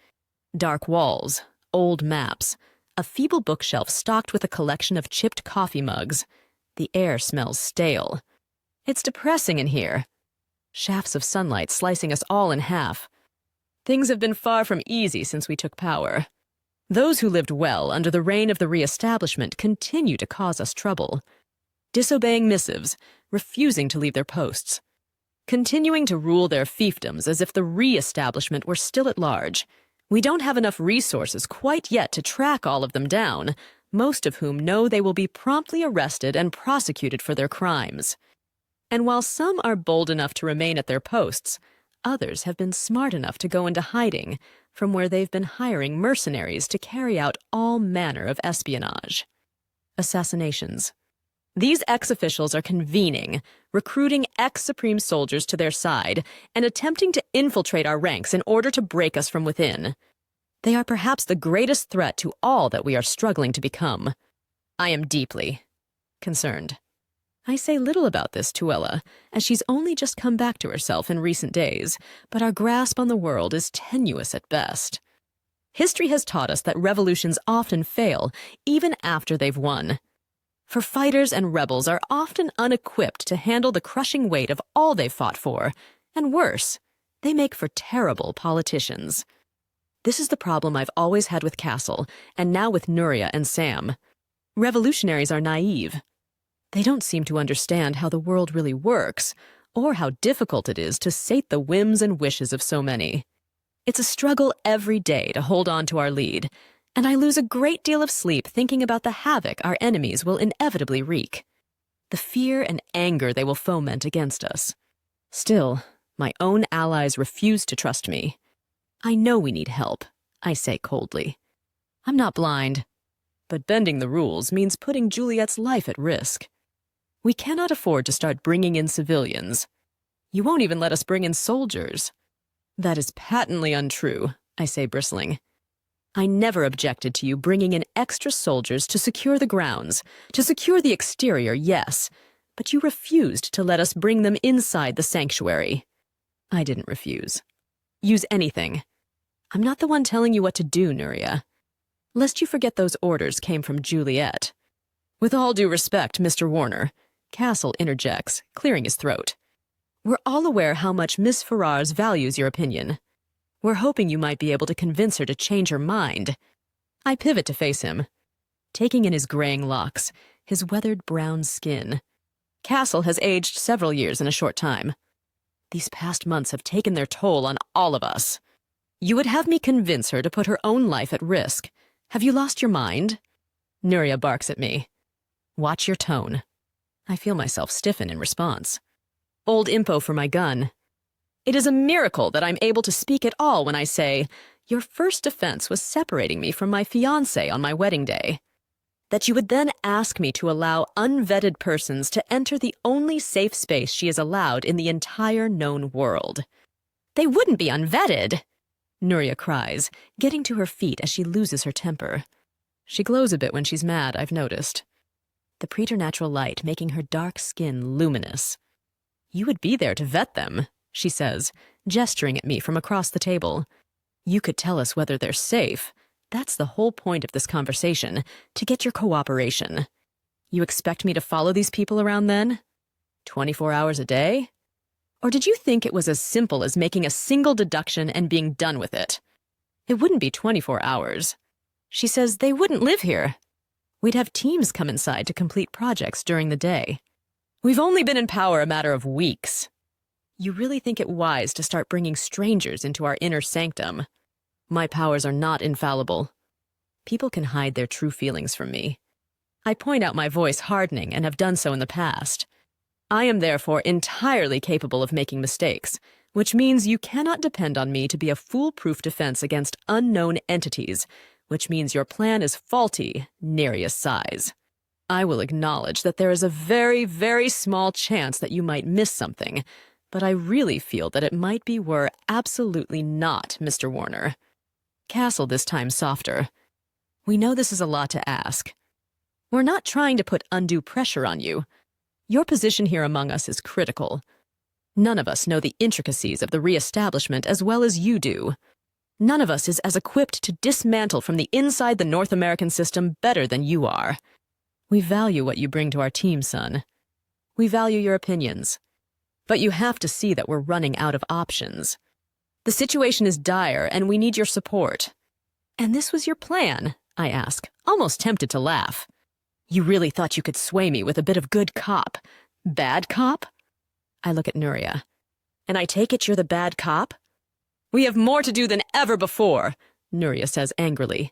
Dark walls, old maps, a feeble bookshelf stocked with a collection of chipped coffee mugs. The air smells stale. It's depressing in here. Shafts of sunlight slicing us all in half. Things have been far from easy since we took power. Those who lived well under the reign of the Reestablishment continue to cause us trouble. Disobeying missives, refusing to leave their posts. Continuing to rule their fiefdoms as if the Reestablishment were still at large. We don't have enough resources quite yet to track all of them down, most of whom know they will be promptly arrested and prosecuted for their crimes. And while some are bold enough to remain at their posts, others have been smart enough to go into hiding, from where they've been hiring mercenaries to carry out all manner of espionage. Assassinations. These ex-officials are convening, recruiting ex-Supreme soldiers to their side, and attempting to infiltrate our ranks in order to break us from within. They are perhaps the greatest threat to all that we are struggling to become. I am deeply concerned. I say little about this to Ella, as she's only just come back to herself in recent days, but our grasp on the world is tenuous at best. History has taught us that revolutions often fail, even after they've won. For fighters and rebels are often unequipped to handle the crushing weight of all they've fought for, and worse, they make for terrible politicians. This is the problem I've always had with Castle, and now with Nuria and Sam. Revolutionaries are naive. They don't seem to understand how the world really works, or how difficult it is to sate the whims and wishes of so many. It's a struggle every day to hold on to our lead, and I lose a great deal of sleep thinking about the havoc our enemies will inevitably wreak, the fear and anger they will foment against us. Still, my own allies refuse to trust me. I know we need help, I say coldly. I'm not blind, but bending the rules means putting Juliette's life at risk. We cannot afford to start bringing in civilians. You won't even let us bring in soldiers. That is patently untrue, I say, bristling. I never objected to you bringing in extra soldiers to secure the grounds, to secure the exterior, yes, but you refused to let us bring them inside the sanctuary. I didn't refuse. Use anything. I'm not the one telling you what to do, Nuria. Lest you forget those orders came from Juliette. With all due respect, Mr. Warner, Castle interjects, clearing his throat. We're all aware how much Miss Ferrars values your opinion. We're hoping you might be able to convince her to change her mind. I pivot to face him, taking in his graying locks, his weathered brown skin. Castle has aged several years in a short time. These past months have taken their toll on all of us. You would have me convince her to put her own life at risk. Have you lost your mind? Nuria barks at me. Watch your tone. I feel myself stiffen in response. Old impo for my gun. It is a miracle that I'm able to speak at all when I say, your first defense was separating me from my fiancé on my wedding day. That you would then ask me to allow unvetted persons to enter the only safe space she is allowed in the entire known world. They wouldn't be unvetted, Nuria cries, getting to her feet as she loses her temper. She glows a bit when she's mad, I've noticed. The preternatural light making her dark skin luminous. You would be there to vet them, she says, gesturing at me from across the table. You could tell us whether they're safe. That's the whole point of this conversation, to get your cooperation. You expect me to follow these people around then? 24 hours a day? Or did you think it was as simple as making a single deduction and being done with it? It wouldn't be 24 hours. She says they wouldn't live here. We'd have teams come inside to complete projects during the day. We've only been in power a matter of weeks. You really think it wise to start bringing strangers into our inner sanctum? My powers are not infallible. People can hide their true feelings from me. I point out my voice hardening and have done so in the past. I am therefore entirely capable of making mistakes, which means you cannot depend on me to be a foolproof defense against unknown entities, which means your plan is faulty, Nereus sighs. I will acknowledge that there is a very, very small chance that you might miss something, but I really feel that it might be were absolutely not, Mr. Warner. Castle this time softer. We know this is a lot to ask. We're not trying to put undue pressure on you. Your position here among us is critical. None of us know the intricacies of the Reestablishment as well as you do. None of us is as equipped to dismantle from the inside the North American system better than you are. We value what you bring to our team, son. We value your opinions. But you have to see that we're running out of options. The situation is dire, and we need your support. And this was your plan, I ask, almost tempted to laugh. You really thought you could sway me with a bit of good cop. Bad cop? I look at Nuria. And I take it you're the bad cop? We have more to do than ever before, Nuria says angrily.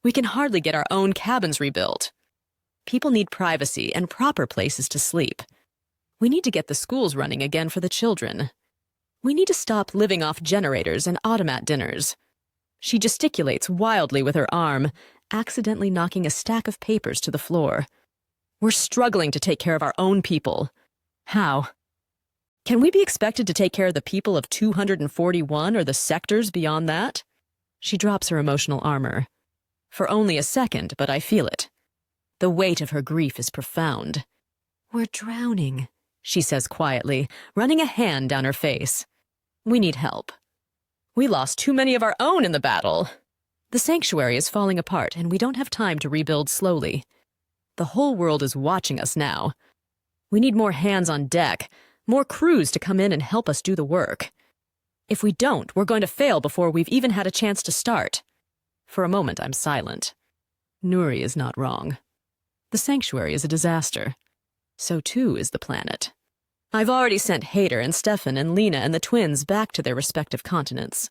We can hardly get our own cabins rebuilt. People need privacy and proper places to sleep. We need to get the schools running again for the children. We need to stop living off generators and automat dinners. She gesticulates wildly with her arm, accidentally knocking a stack of papers to the floor. We're struggling to take care of our own people. How? Can we be expected to take care of the people of 241 or the sectors beyond that? She drops her emotional armor. For only a second, but I feel it. The weight of her grief is profound. We're drowning, she says quietly, running a hand down her face. We need help. We lost too many of our own in the battle. The sanctuary is falling apart, and we don't have time to rebuild slowly. The whole world is watching us now. We need more hands on deck, more crews to come in and help us do the work. If we don't, we're going to fail before we've even had a chance to start. For a moment, I'm silent. Nuri is not wrong. The sanctuary is a disaster. So too is the planet. I've already sent Hader and Stefan and Lena and the twins back to their respective continents.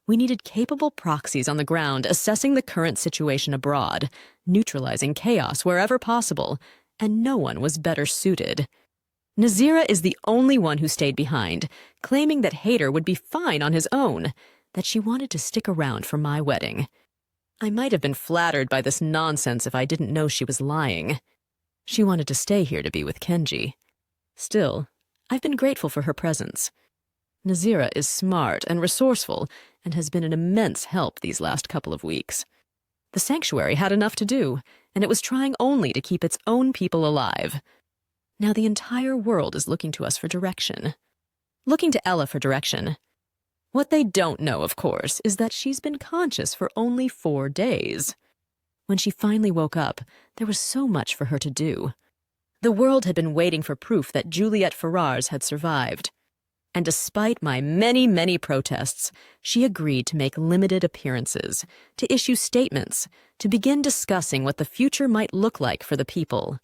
We needed capable proxies on the ground assessing the current situation abroad, neutralizing chaos wherever possible, and no one was better suited. Nazira is the only one who stayed behind, claiming that Hader would be fine on his own, that she wanted to stick around for my wedding. I might have been flattered by this nonsense if I didn't know she was lying. She wanted to stay here to be with Kenji. Still, I've been grateful for her presence. Nazira is smart and resourceful and has been an immense help these last couple of weeks. The sanctuary had enough to do, and it was trying only to keep its own people alive. Now the entire world is looking to us for direction. Looking to Ella for direction. What they don't know, of course, is that she's been conscious for only 4 days. When she finally woke up, there was so much for her to do. The world had been waiting for proof that Juliette Ferrars had survived. And despite my many, many protests, she agreed to make limited appearances, to issue statements, to begin discussing what the future might look like for the people.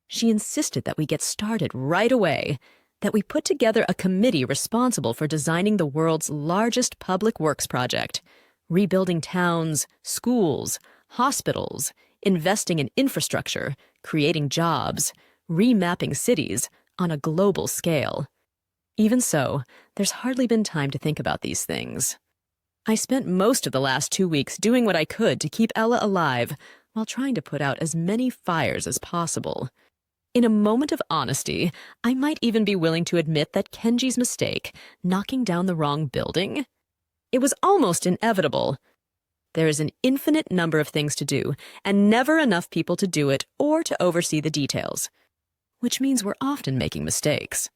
She insisted that we get started right away, that we put together a committee responsible for designing the world's largest public works project, rebuilding towns, schools, hospitals, investing in infrastructure, creating jobs, remapping cities on a global scale. Even so, there's hardly been time to think about these things. I spent most of the last 2 weeks doing what I could to keep Ella alive while trying to put out as many fires as possible. In a moment of honesty, I might even be willing to admit that Kenji's mistake, knocking down the wrong building, it was almost inevitable. There is an infinite number of things to do, and never enough people to do it or to oversee the details. Which means we're often making mistakes.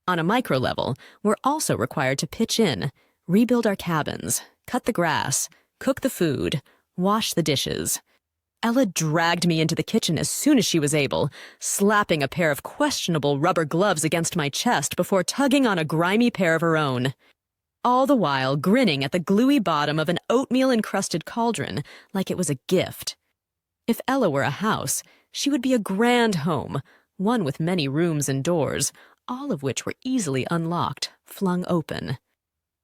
On a micro level, we're also required to pitch in, rebuild our cabins, cut the grass, cook the food, wash the dishes. Ella dragged me into the kitchen as soon as she was able, slapping a pair of questionable rubber gloves against my chest before tugging on a grimy pair of her own. All the while grinning at the gluey bottom of an oatmeal-encrusted cauldron like it was a gift. If Ella were a house, she would be a grand home, one with many rooms and doors, all of which were easily unlocked, flung open.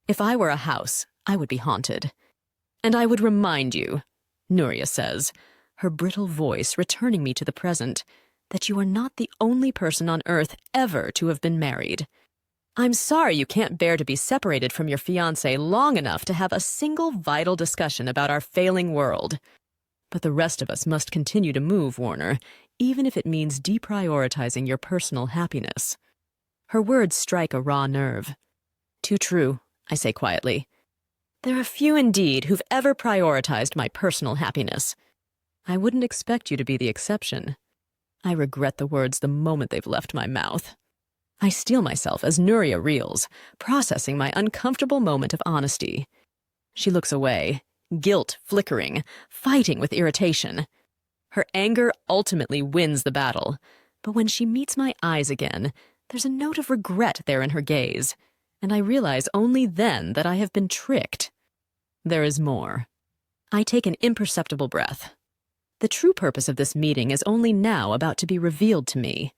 If I were a house, I would be haunted. And I would remind you, Nuria says, her brittle voice returning me to the present, that you are not the only person on earth ever to have been married. I'm sorry you can't bear to be separated from your fiancé long enough to have a single vital discussion about our failing world. But the rest of us must continue to move, Warner, even if it means deprioritizing your personal happiness. Her words strike a raw nerve. Too true, I say quietly. There are few indeed who've ever prioritized my personal happiness. I wouldn't expect you to be the exception. I regret the words the moment they've left my mouth. I steel myself as Nuria reels, processing my uncomfortable moment of honesty. She looks away, guilt flickering, fighting with irritation. Her anger ultimately wins the battle, but when she meets my eyes again, there's a note of regret there in her gaze, and I realize only then that I have been tricked. There is more. I take an imperceptible breath. The true purpose of this meeting is only now about to be revealed to me.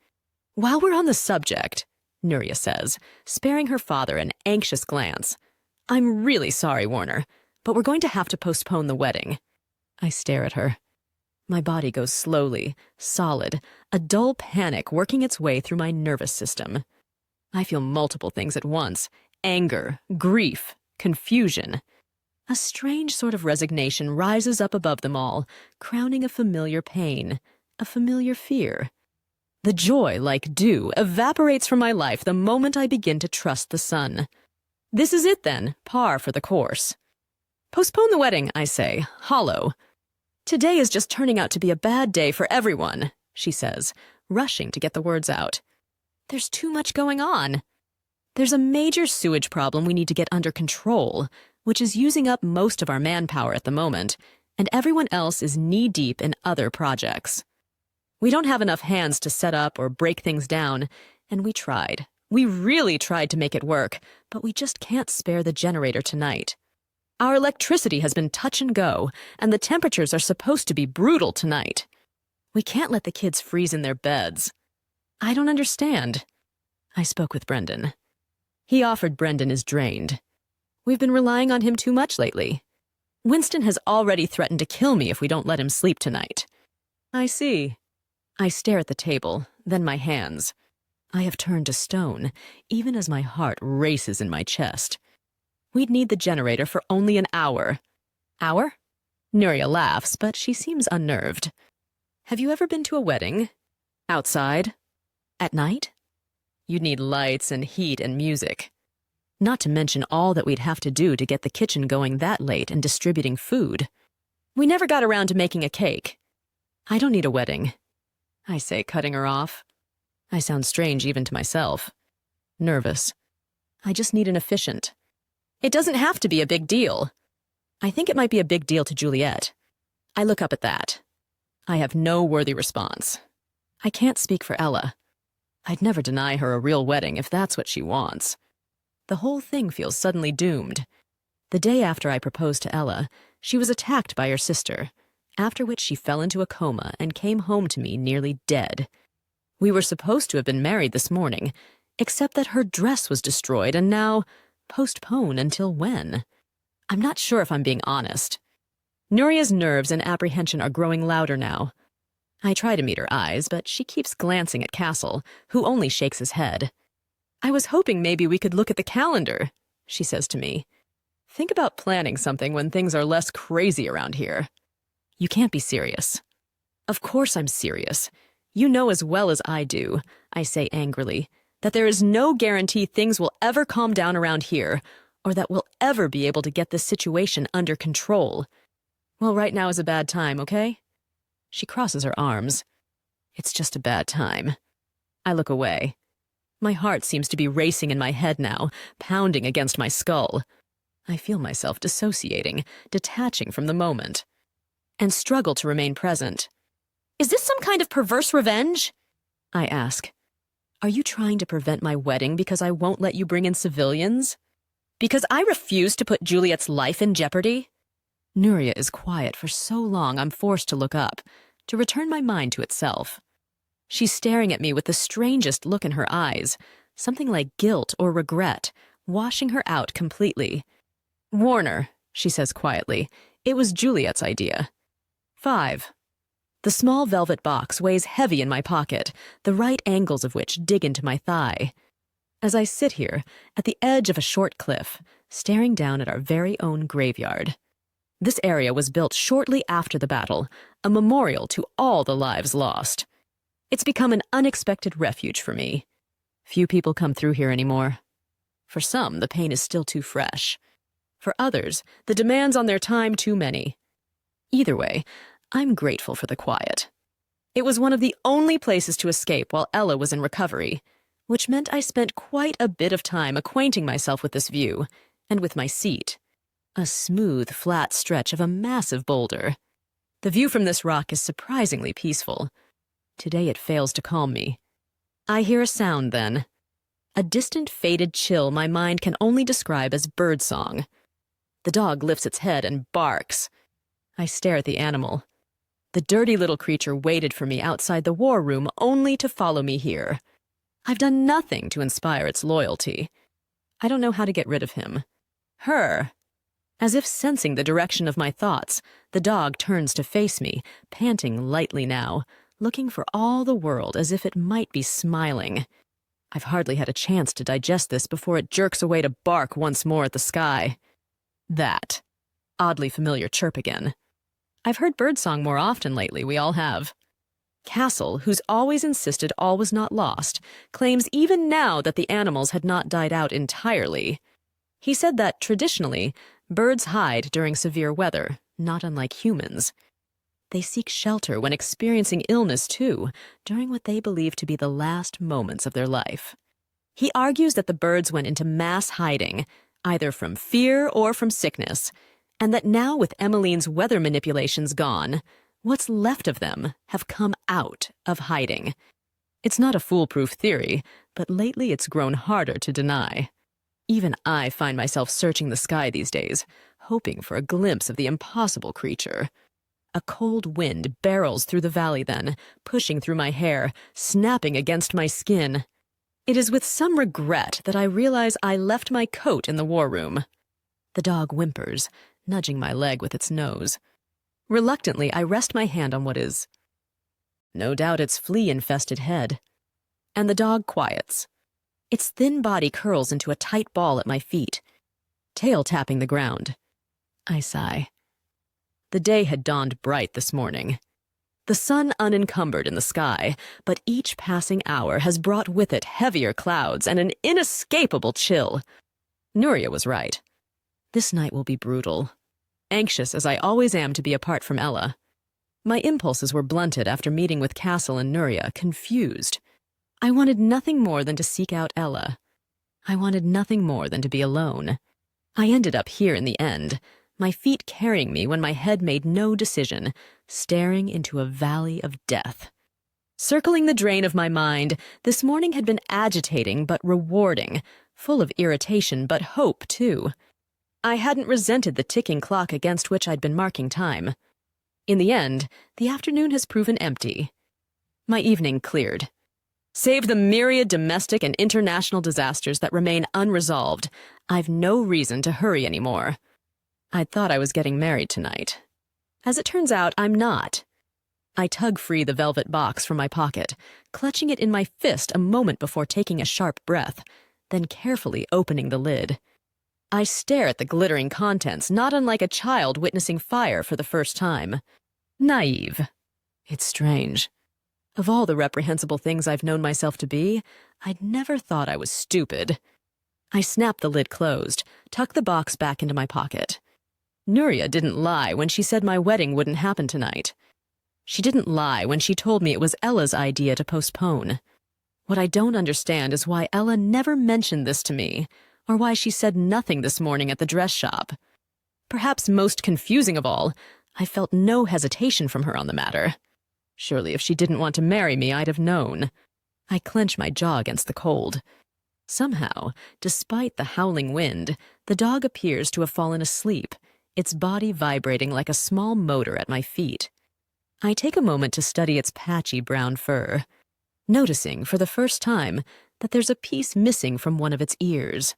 While we're on the subject, Nuria says, sparing her father an anxious glance, I'm really sorry, Warner, but we're going to have to postpone the wedding. I stare at her. My body goes slowly, solid, a dull panic working its way through my nervous system. I feel multiple things at once: anger, grief, confusion. A strange sort of resignation rises up above them all, crowning a familiar pain, a familiar fear. The joy, like dew, evaporates from my life the moment I begin to trust the sun. This is it then, par for the course. Postpone the wedding, I say, hollow. Today is just turning out to be a bad day for everyone, she says, rushing to get the words out. There's too much going on. There's a major sewage problem we need to get under control, which is using up most of our manpower at the moment, and everyone else is knee-deep in other projects. We don't have enough hands to set up or break things down, and we tried. We really tried to make it work, but we just can't spare the generator tonight. Our electricity has been touch and go, and the temperatures are supposed to be brutal tonight. We can't let the kids freeze in their beds. I don't understand. I spoke with Brendan. He offered Brendan is drained. We've been relying on him too much lately. Winston has already threatened to kill me if we don't let him sleep tonight. I see. I stare at the table, then my hands. I have turned to stone, even as my heart races in my chest. We'd need the generator for only an hour. Hour? Nuria laughs, but she seems unnerved. Have you ever been to a wedding? Outside? At night? You'd need lights and heat and music. Not to mention all that we'd have to do to get the kitchen going that late and distributing food. We never got around to making a cake. I don't need a wedding, I say, cutting her off. I sound strange even to myself. Nervous. I just need an efficient. It doesn't have to be a big deal. I think it might be a big deal to Juliette. I look up at that. I have no worthy response. I can't speak for Ella. I'd never deny her a real wedding if that's what she wants. The whole thing feels suddenly doomed. The day after I proposed to Ella, she was attacked by her sister, after which she fell into a coma and came home to me nearly dead. We were supposed to have been married this morning, except that her dress was destroyed and now postponed until when? I'm not sure if I'm being honest. Nuria's nerves and apprehension are growing louder now. I try to meet her eyes, but she keeps glancing at Castle, who only shakes his head. I was hoping maybe we could look at the calendar, she says to me. Think about planning something when things are less crazy around here. You can't be serious. Of course I'm serious. You know as well as I do, I say angrily, that there is no guarantee things will ever calm down around here, or that we'll ever be able to get this situation under control. Well, right now is a bad time, okay? She crosses her arms. It's just a bad time. I look away. My heart seems to be racing in my head now, pounding against my skull. I feel myself dissociating, detaching from the moment, and struggle to remain present. Is this some kind of perverse revenge? I ask. Are you trying to prevent my wedding because I won't let you bring in civilians? Because I refuse to put Juliette's life in jeopardy? Nuria is quiet for so long I'm forced to look up, to return my mind to itself. She's staring at me with the strangest look in her eyes, something like guilt or regret, washing her out completely. Warner, she says quietly, it was Juliette's idea. 5. The small velvet box weighs heavy in my pocket, the right angles of which dig into my thigh. As I sit here, at the edge of a short cliff, staring down at our very own graveyard. This area was built shortly after the battle, a memorial to all the lives lost. It's become an unexpected refuge for me. Few people come through here anymore. For some, the pain is still too fresh. For others, the demands on their time too many. Either way, I'm grateful for the quiet. It was one of the only places to escape while Ella was in recovery, which meant I spent quite a bit of time acquainting myself with this view, and with my seat. A smooth, flat stretch of a massive boulder. The view from this rock is surprisingly peaceful. Today it fails to calm me. I hear a sound then. A distant, faded chill my mind can only describe as birdsong. The dog lifts its head and barks. I stare at the animal. The dirty little creature waited for me outside the war room only to follow me here. I've done nothing to inspire its loyalty. I don't know how to get rid of him. Her. As if sensing the direction of my thoughts, the dog turns to face me, panting lightly now, looking for all the world as if it might be smiling. I've hardly had a chance to digest this before it jerks away to bark once more at the sky. That. Oddly familiar chirp again. I've heard birdsong more often lately, we all have. Castle, who's always insisted all was not lost, claims even now that the animals had not died out entirely. He said that, traditionally, birds hide during severe weather, not unlike humans. They seek shelter when experiencing illness, too, during what they believe to be the last moments of their life. He argues that the birds went into mass hiding, either from fear or from sickness, and that now with Emmeline's weather manipulations gone, what's left of them have come out of hiding. It's not a foolproof theory, but lately it's grown harder to deny. Even I find myself searching the sky these days, hoping for a glimpse of the impossible creature. A cold wind barrels through the valley then, pushing through my hair, snapping against my skin. It is with some regret that I realize I left my coat in the war room. The dog whimpers, nudging my leg with its nose. Reluctantly, I rest my hand on what is, no doubt, its flea-infested head. And the dog quiets. Its thin body curls into a tight ball at my feet, tail tapping the ground. I sigh. The day had dawned bright this morning. The sun unencumbered in the sky, but each passing hour has brought with it heavier clouds and an inescapable chill. Nuria was right. This night will be brutal. Anxious as I always am to be apart from Ella. My impulses were blunted after meeting with Castle and Nuria, confused. I wanted nothing more than to seek out Ella. I wanted nothing more than to be alone. I ended up here in the end, my feet carrying me when my head made no decision, staring into a valley of death. Circling the drain of my mind, this morning had been agitating but rewarding, full of irritation but hope, too. I hadn't resented the ticking clock against which I'd been marking time. In the end, the afternoon has proven empty. My evening cleared. Save the myriad domestic and international disasters that remain unresolved, I've no reason to hurry anymore. I'd thought I was getting married tonight. As it turns out, I'm not. I tug free the velvet box from my pocket, clutching it in my fist a moment before taking a sharp breath, then carefully opening the lid. I stare at the glittering contents, not unlike a child witnessing fire for the first time. Naive. It's strange. Of all the reprehensible things I've known myself to be, I'd never thought I was stupid. I snap the lid closed, tuck the box back into my pocket. Nuria didn't lie when she said my wedding wouldn't happen tonight. She didn't lie when she told me it was Ella's idea to postpone. What I don't understand is why Ella never mentioned this to me, or why she said nothing this morning at the dress shop. Perhaps most confusing of all, I felt no hesitation from her on the matter. Surely if she didn't want to marry me, I'd have known. I clench my jaw against the cold. Somehow, despite the howling wind, the dog appears to have fallen asleep, its body vibrating like a small motor at my feet. I take a moment to study its patchy brown fur, noticing for the first time that there's a piece missing from one of its ears.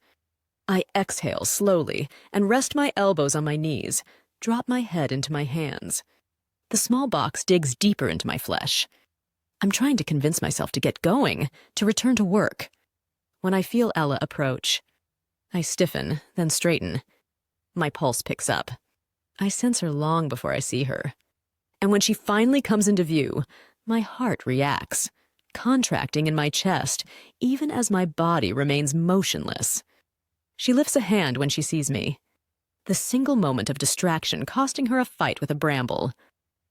I exhale slowly and rest my elbows on my knees, drop my head into my hands. The small box digs deeper into my flesh. I'm trying to convince myself to get going, to return to work. When I feel Ella approach, I stiffen, then straighten. My pulse picks up. I sense her long before I see her. And when she finally comes into view, my heart reacts, contracting in my chest, even as my body remains motionless. She lifts a hand when she sees me. The single moment of distraction costing her a fight with a bramble.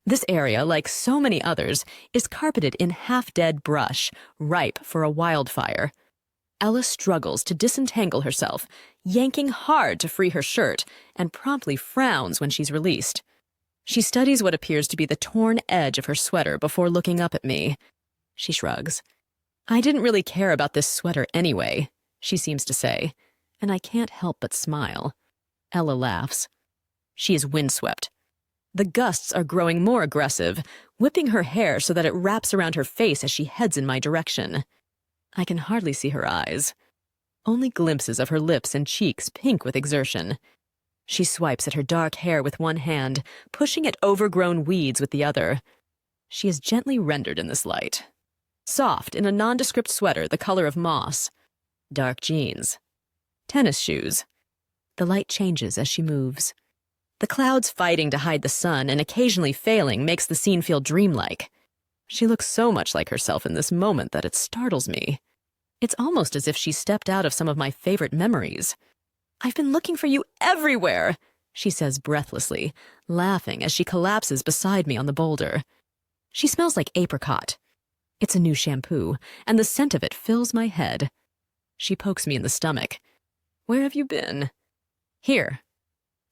This area, like so many others, is carpeted in half-dead brush, ripe for a wildfire. Ella struggles to disentangle herself, yanking hard to free her shirt, and promptly frowns when she's released. She studies what appears to be the torn edge of her sweater before looking up at me. She shrugs. I didn't really care about this sweater anyway, she seems to say, and I can't help but smile. Ella laughs. She is windswept. The gusts are growing more aggressive, whipping her hair so that it wraps around her face as she heads in my direction. I can hardly see her eyes. Only glimpses of her lips and cheeks pink with exertion. She swipes at her dark hair with one hand, pushing at overgrown weeds with the other. She is gently rendered in this light. Soft in a nondescript sweater the color of moss. Dark jeans. Tennis shoes. The light changes as she moves. The clouds fighting to hide the sun and occasionally failing makes the scene feel dreamlike. She looks so much like herself in this moment that it startles me. It's almost as if she stepped out of some of my favorite memories. I've been looking for you everywhere, she says breathlessly, laughing as she collapses beside me on the boulder. She smells like apricot. It's a new shampoo, and the scent of it fills my head. She pokes me in the stomach. Where have you been? Here.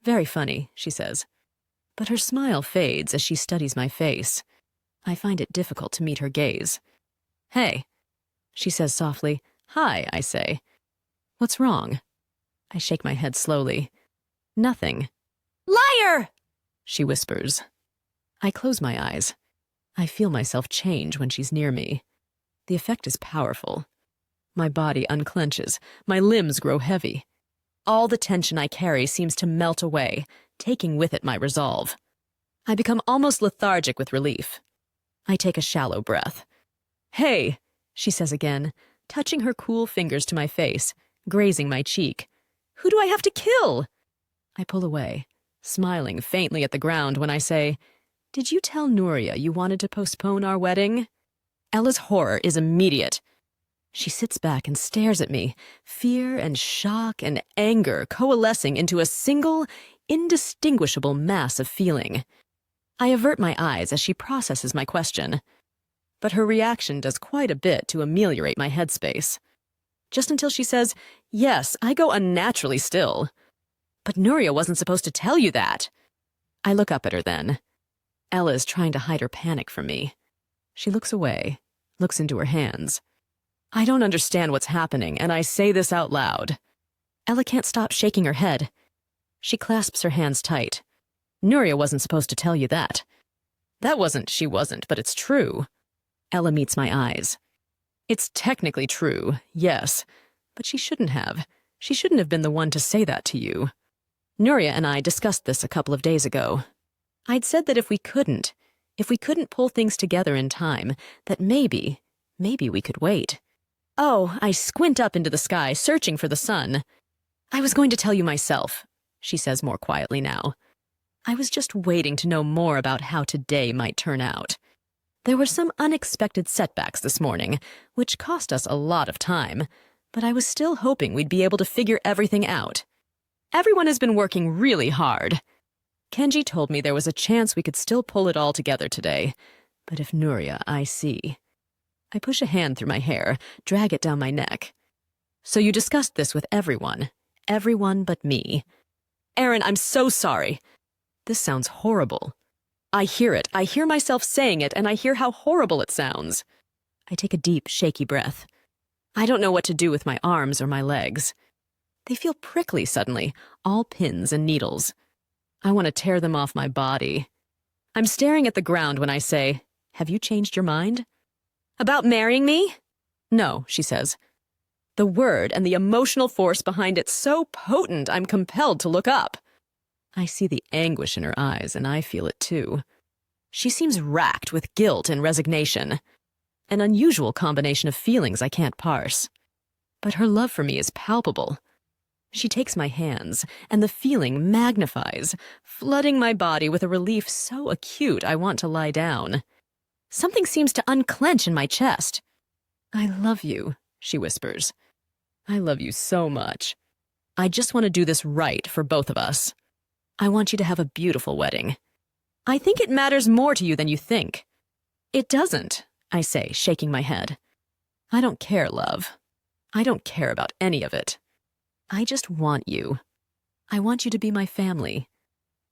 Very funny, she says. But her smile fades as she studies my face. I find it difficult to meet her gaze. Hey, she says softly. Hi, I say. What's wrong? I shake my head slowly. Nothing. Liar! She whispers. I close my eyes. I feel myself change when she's near me. The effect is powerful. My body unclenches, my limbs grow heavy. All the tension I carry seems to melt away, taking with it my resolve. I become almost lethargic with relief. I take a shallow breath. Hey, she says again, touching her cool fingers to my face, grazing my cheek. Who do I have to kill? I pull away, smiling faintly at the ground when I say, Did you tell Nuria you wanted to postpone our wedding? Ella's horror is immediate. She sits back and stares at me, fear and shock and anger coalescing into a single, indistinguishable mass of feeling. I avert my eyes as she processes my question. But her reaction does quite a bit to ameliorate my headspace. Just until she says, Yes, I go unnaturally still. But Nuria wasn't supposed to tell you that. I look up at her then. Ella is trying to hide her panic from me. She looks away, looks into her hands. I don't understand what's happening, and I say this out loud. Ella can't stop shaking her head. She clasps her hands tight. Nuria wasn't supposed to tell you that. She wasn't, but it's true. Ella meets my eyes. It's technically true, yes, but she shouldn't have. She shouldn't have been the one to say that to you. Nuria and I discussed this a couple of days ago. I'd said that if we couldn't pull things together in time, that maybe we could wait. Oh, I squint up into the sky, searching for the sun. I was going to tell you myself, she says more quietly now. I was just waiting to know more about how today might turn out. There were some unexpected setbacks this morning, which cost us a lot of time, but I was still hoping we'd be able to figure everything out. Everyone has been working really hard. Kenji told me there was a chance we could still pull it all together today, but if Nuria, I see. I push a hand through my hair, drag it down my neck. So you discussed this with everyone but me. Aaron, I'm so sorry. This sounds horrible. I hear it. I hear myself saying it, and I hear how horrible it sounds. I take a deep, shaky breath. I don't know what to do with my arms or my legs. They feel prickly suddenly, all pins and needles. I want to tear them off my body. I'm staring at the ground when I say, Have you changed your mind? About marrying me? No, she says. The word and the emotional force behind it so potent I'm compelled to look up. I see the anguish in her eyes, and I feel it too. She seems racked with guilt and resignation, an unusual combination of feelings I can't parse. But her love for me is palpable. She takes my hands, and the feeling magnifies, flooding my body with a relief so acute I want to lie down. Something seems to unclench in my chest. I love you, she whispers. I love you so much. I just want to do this right for both of us. I want you to have a beautiful wedding. I think it matters more to you than you think. It doesn't, I say, shaking my head. I don't care, love. I don't care about any of it. I just want you. I want you to be my family.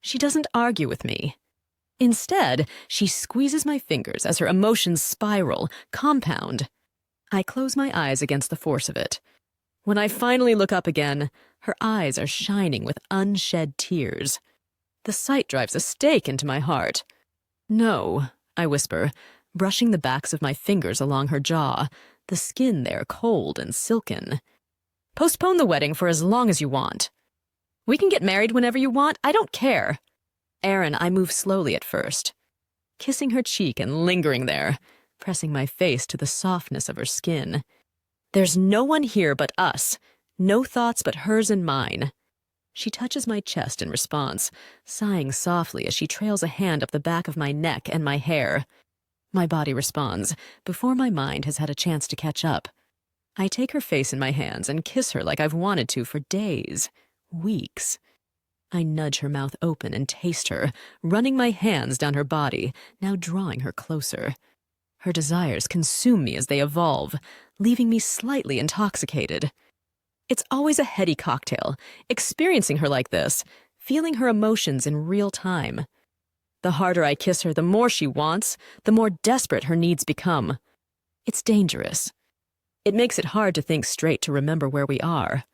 She doesn't argue with me. Instead, she squeezes my fingers as her emotions spiral, compound. I close my eyes against the force of it. When I finally look up again, her eyes are shining with unshed tears. The sight drives a stake into my heart. No, I whisper, brushing the backs of my fingers along her jaw, the skin there cold and silken. Postpone the wedding for as long as you want. We can get married whenever you want, I don't care. Aaron, I move slowly at first, kissing her cheek and lingering there, pressing my face to the softness of her skin. There's no one here but us, no thoughts but hers and mine. She touches my chest in response, sighing softly as she trails a hand up the back of my neck and my hair. My body responds, before my mind has had a chance to catch up. I take her face in my hands and kiss her like I've wanted to for days, weeks. I nudge her mouth open and taste her, running my hands down her body, now drawing her closer. Her desires consume me as they evolve, leaving me slightly intoxicated. It's always a heady cocktail, experiencing her like this, feeling her emotions in real time. The harder I kiss her, the more she wants, the more desperate her needs become. It's dangerous. It makes it hard to think straight to remember where we are.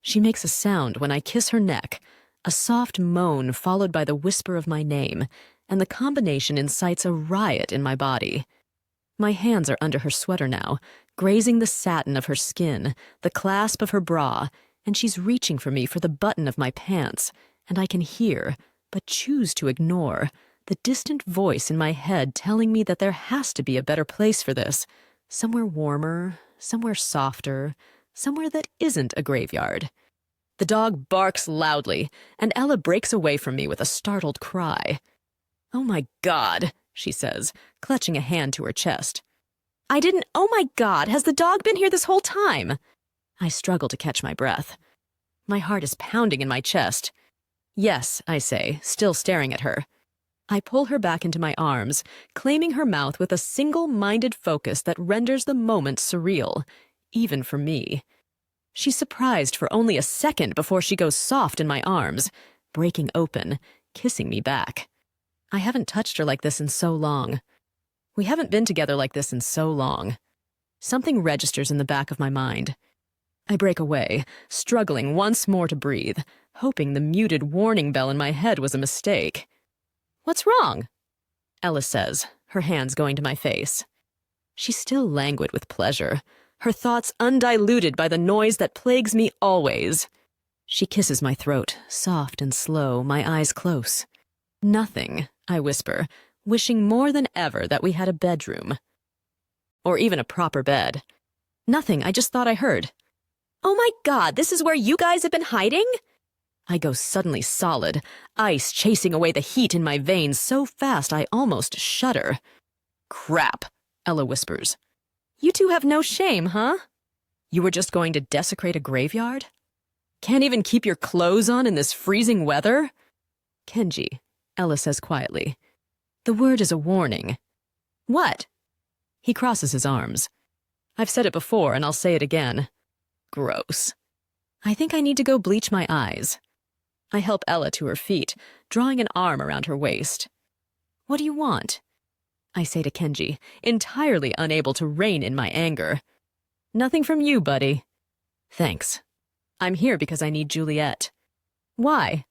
She makes a sound when I kiss her neck, a soft moan followed by the whisper of my name, and the combination incites a riot in my body. My hands are under her sweater now, grazing the satin of her skin, the clasp of her bra, and she's reaching for me for the button of my pants, and I can hear, but choose to ignore, the distant voice in my head telling me that there has to be a better place for this, somewhere warmer, somewhere softer, somewhere that isn't a graveyard. The dog barks loudly, and Ella breaks away from me with a startled cry. "Oh my God," she says, clutching a hand to her chest. Oh my God, has the dog been here this whole time?" I struggle to catch my breath. My heart is pounding in my chest. "Yes," I say, still staring at her. I pull her back into my arms, claiming her mouth with a single-minded focus that renders the moment surreal, even for me. She's surprised for only a second before she goes soft in my arms, breaking open, kissing me back. I haven't touched her like this in so long. We haven't been together like this in so long. Something registers in the back of my mind. I break away, struggling once more to breathe, hoping the muted warning bell in my head was a mistake. "What's wrong?" Ella says, her hands going to my face. She's still languid with pleasure, her thoughts undiluted by the noise that plagues me always. She kisses my throat, soft and slow, my eyes close. "Nothing," I whisper, wishing more than ever that we had a bedroom. Or even a proper bed. "Nothing, I just thought I heard." "Oh my God, this is where you guys have been hiding?" I go suddenly solid, ice chasing away the heat in my veins so fast I almost shudder. "Crap," Ella whispers. "You two have no shame, huh? You were just going to desecrate a graveyard? Can't even keep your clothes on in this freezing weather?" "Kenji," Ella says quietly. The word is a warning. "What?" He crosses his arms. "I've said it before and I'll say it again. Gross. I think I need to go bleach my eyes." I help Ella to her feet, drawing an arm around her waist. "What do you want?" I say to Kenji, entirely unable to rein in my anger. "Nothing from you, buddy." "Thanks. I'm here because I need Juliette." "Why?"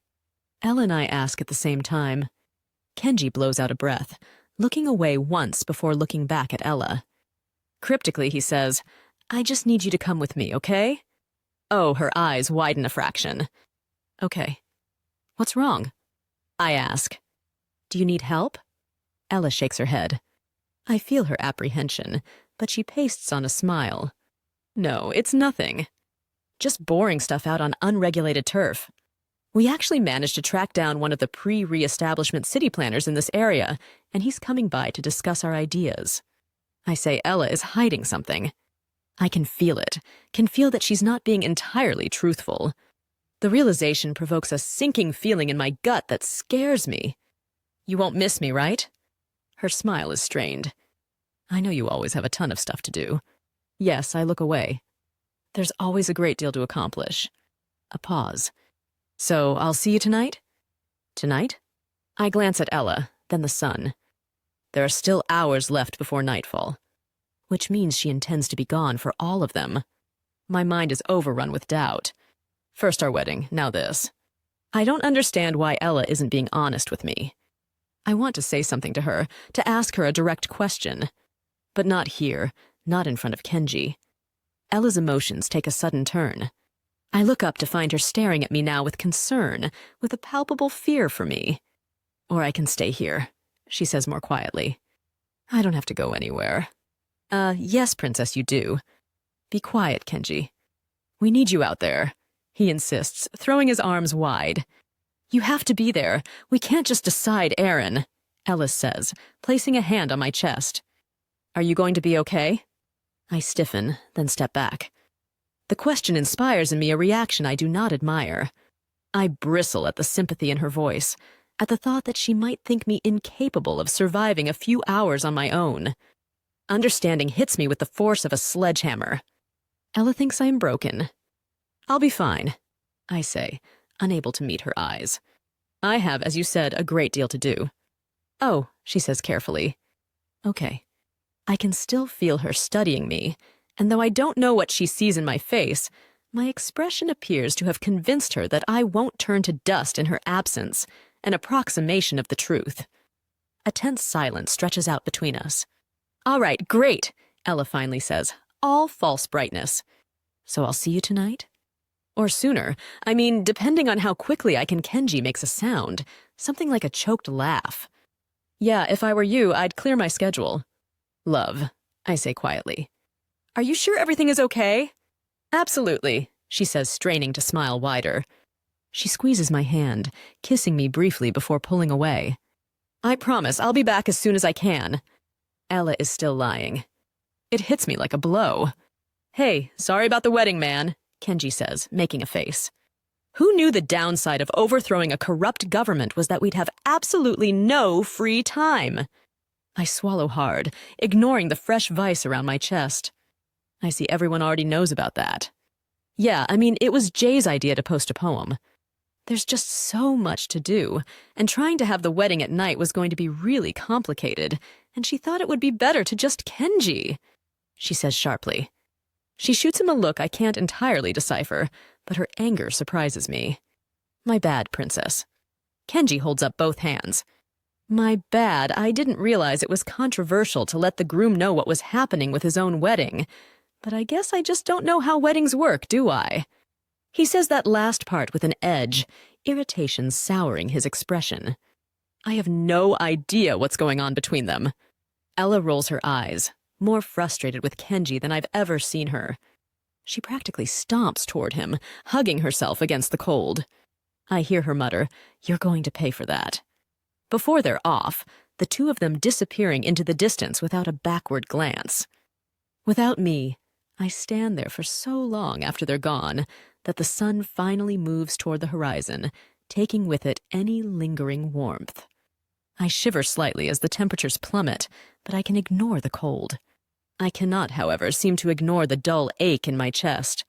Ella and I ask at the same time. Kenji blows out a breath, looking away once before looking back at Ella. Cryptically, he says, "I just need you to come with me, okay?" Oh, her eyes widen a fraction. "Okay. What's wrong?" I ask. "Do you need help?" Ella shakes her head. I feel her apprehension, but she pastes on a smile. "No, it's nothing. Just boring stuff out on unregulated turf. We actually managed to track down one of the pre-Reestablishment city planners in this area, and he's coming by to discuss our ideas." I say Ella is hiding something. I can feel it, can feel that she's not being entirely truthful. The realization provokes a sinking feeling in my gut that scares me. "You won't miss me, right?" Her smile is strained. "I know you always have a ton of stuff to do." Yes, I look away. There's always a great deal to accomplish. A pause. So I'll see you tonight? Tonight? I glance at Ella, then the sun. There are still hours left before nightfall, which means she intends to be gone for all of them. My mind is overrun with doubt. First our wedding, now this. I don't understand why Ella isn't being honest with me. I want to say something to her, to ask her a direct question. But not here, not in front of Kenji. Ella's emotions take a sudden turn. I look up to find her staring at me now with concern, with a palpable fear for me. Or I can stay here, she says more quietly. I don't have to go anywhere. Yes, Princess, you do. Be quiet, Kenji. We need you out there, he insists, throwing his arms wide. You have to be there. We can't just decide Aaron, Ellis says, placing a hand on my chest. Are you going to be okay? I stiffen, then step back. The question inspires in me a reaction I do not admire. I bristle at the sympathy in her voice, at the thought that she might think me incapable of surviving a few hours on my own. Understanding hits me with the force of a sledgehammer. Ella thinks I am broken. I'll be fine, I say, unable to meet her eyes. I have, as you said, a great deal to do. Oh, she says carefully. Okay. I can still feel her studying me, and though I don't know what she sees in my face, my expression appears to have convinced her that I won't turn to dust in her absence, an approximation of the truth. A tense silence stretches out between us. All right, great, Ella finally says, all false brightness. So I'll see you tonight? Or sooner. I mean, depending on how quickly Kenji makes a sound, something like a choked laugh. Yeah, if I were you, I'd clear my schedule. Love, I say quietly. Are you sure everything is okay? Absolutely, she says, straining to smile wider. She squeezes my hand, kissing me briefly before pulling away. I promise I'll be back as soon as I can. Ella is still lying. It hits me like a blow. Hey, sorry about the wedding, man, Kenji says, making a face. Who knew the downside of overthrowing a corrupt government was that we'd have absolutely no free time? I swallow hard, ignoring the fresh vice around my chest. I see everyone already knows about that. Yeah, I mean, it was Jay's idea to post a poem. There's just so much to do, and trying to have the wedding at night was going to be really complicated, and she thought it would be better to just Kenji, she says sharply. She shoots him a look I can't entirely decipher, but her anger surprises me. My bad, Princess. Kenji holds up both hands. My bad, I didn't realize it was controversial to let the groom know what was happening with his own wedding. But I guess I just don't know how weddings work, do I? He says that last part with an edge, irritation souring his expression. I have no idea what's going on between them. Ella rolls her eyes, more frustrated with Kenji than I've ever seen her. She practically stomps toward him, hugging herself against the cold. I hear her mutter, "You're going to pay for that." Before they're off, the two of them disappearing into the distance without a backward glance. Without me, I stand there for so long after they're gone that the sun finally moves toward the horizon, taking with it any lingering warmth. I shiver slightly as the temperatures plummet, but I can ignore the cold. I cannot, however, seem to ignore the dull ache in my chest.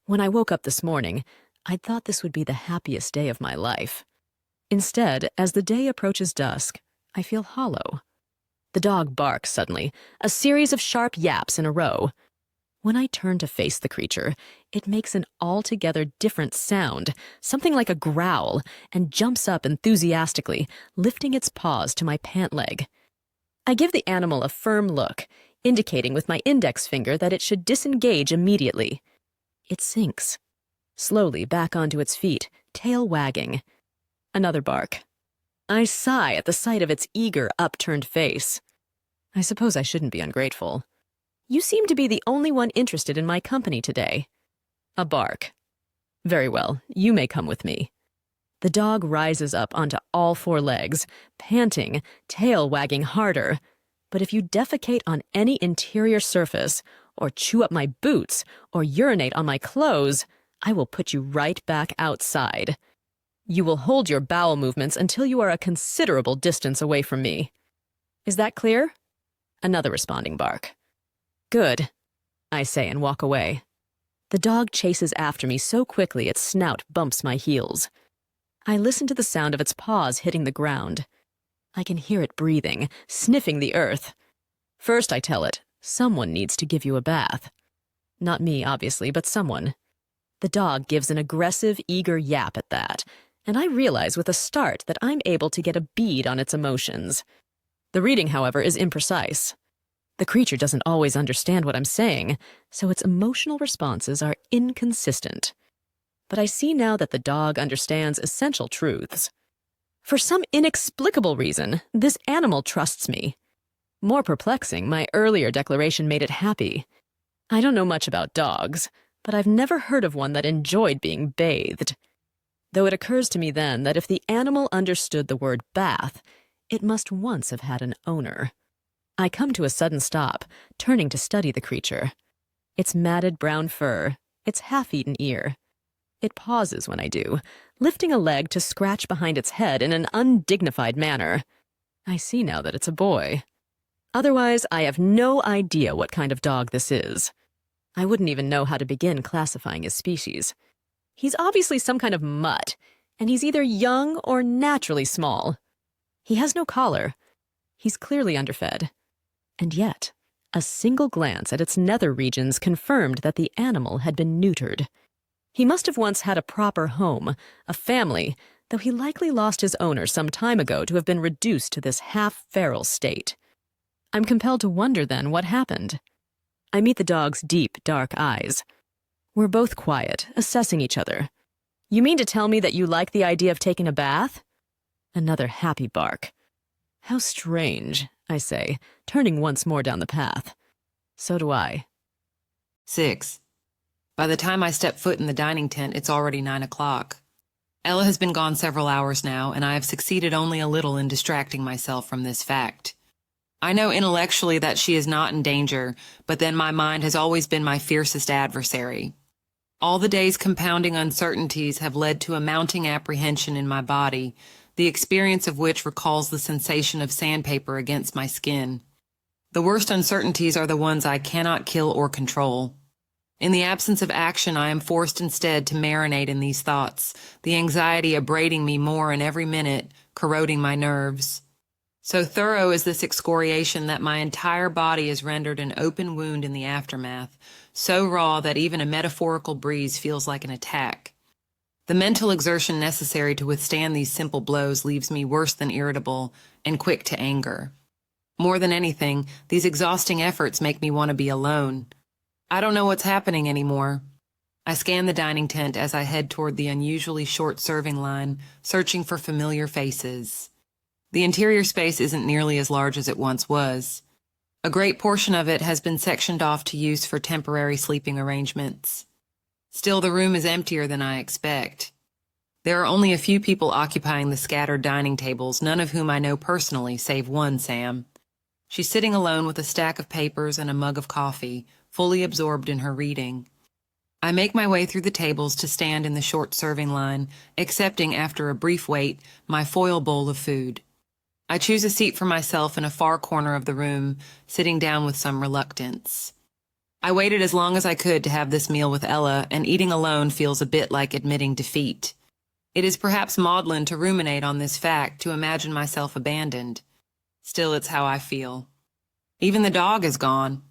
When I woke up this morning, I'd thought this would be the happiest day of my life. Instead, as the day approaches dusk, I feel hollow. The dog barks suddenly, a series of sharp yaps in a row. When I turn to face the creature, it makes an altogether different sound, something like a growl, and jumps up enthusiastically, lifting its paws to my pant leg. I give the animal a firm look, indicating with my index finger that it should disengage immediately. It sinks, slowly back onto its feet, tail wagging. Another bark. I sigh at the sight of its eager, upturned face. I suppose I shouldn't be ungrateful. You seem to be the only one interested in my company today. A bark. Very well, you may come with me. The dog rises up onto all four legs, panting, tail wagging harder. But if you defecate on any interior surface, or chew up my boots, or urinate on my clothes, I will put you right back outside. You will hold your bowel movements until you are a considerable distance away from me. Is that clear? Another responding bark. Good, I say and walk away. The dog chases after me so quickly its snout bumps my heels. I listen to the sound of its paws hitting the ground. I can hear it breathing, sniffing the earth. First, I tell it, someone needs to give you a bath. Not me, obviously, but someone. The dog gives an aggressive, eager yap at that, and I realize with a start that I'm able to get a bead on its emotions. The reading, however, is imprecise. The creature doesn't always understand what I'm saying, so its emotional responses are inconsistent. But I see now that the dog understands essential truths. For some inexplicable reason, this animal trusts me. More perplexing, my earlier declaration made it happy. I don't know much about dogs, but I've never heard of one that enjoyed being bathed. Though it occurs to me then that if the animal understood the word bath, it must once have had an owner. I come to a sudden stop, turning to study the creature. Its matted brown fur, its half-eaten ear. It pauses when I do, lifting a leg to scratch behind its head in an undignified manner. I see now that it's a boy. Otherwise, I have no idea what kind of dog this is. I wouldn't even know how to begin classifying his species. He's obviously some kind of mutt, and he's either young or naturally small. He has no collar. He's clearly underfed. And yet, a single glance at its nether regions confirmed that the animal had been neutered. He must have once had a proper home, a family, though he likely lost his owner some time ago to have been reduced to this half-feral state. I'm compelled to wonder, then, what happened. I meet the dog's deep, dark eyes. We're both quiet, assessing each other. You mean to tell me that you like the idea of taking a bath? Another happy bark. How strange, I say, turning once more down the path. So do I. 6. By the time I step foot in the dining tent, it's already 9 o'clock. Ella has been gone several hours now, and I have succeeded only a little in distracting myself from this fact. I know intellectually that she is not in danger, but then my mind has always been my fiercest adversary. All the day's compounding uncertainties have led to a mounting apprehension in my body, the experience of which recalls the sensation of sandpaper against my skin. The worst uncertainties are the ones I cannot kill or control. In the absence of action, I am forced instead to marinate in these thoughts, the anxiety abrading me more in every minute, corroding my nerves. So thorough is this excoriation that my entire body is rendered an open wound in the aftermath, so raw that even a metaphorical breeze feels like an attack. The mental exertion necessary to withstand these simple blows leaves me worse than irritable and quick to anger. More than anything, these exhausting efforts make me want to be alone. I don't know what's happening anymore. I scan the dining tent as I head toward the unusually short serving line, searching for familiar faces. The interior space isn't nearly as large as it once was. A great portion of it has been sectioned off to use for temporary sleeping arrangements. Still, the room is emptier than I expect. There are only a few people occupying the scattered dining tables, none of whom I know personally, save one, Sam. She's sitting alone with a stack of papers and a mug of coffee, fully absorbed in her reading. I make my way through the tables to stand in the short serving line, accepting, after a brief wait, my foil bowl of food. I choose a seat for myself in a far corner of the room, sitting down with some reluctance. I waited as long as I could to have this meal with Ella, and eating alone feels a bit like admitting defeat. It is perhaps maudlin to ruminate on this fact, to imagine myself abandoned. Still, it's how I feel. Even the dog is gone.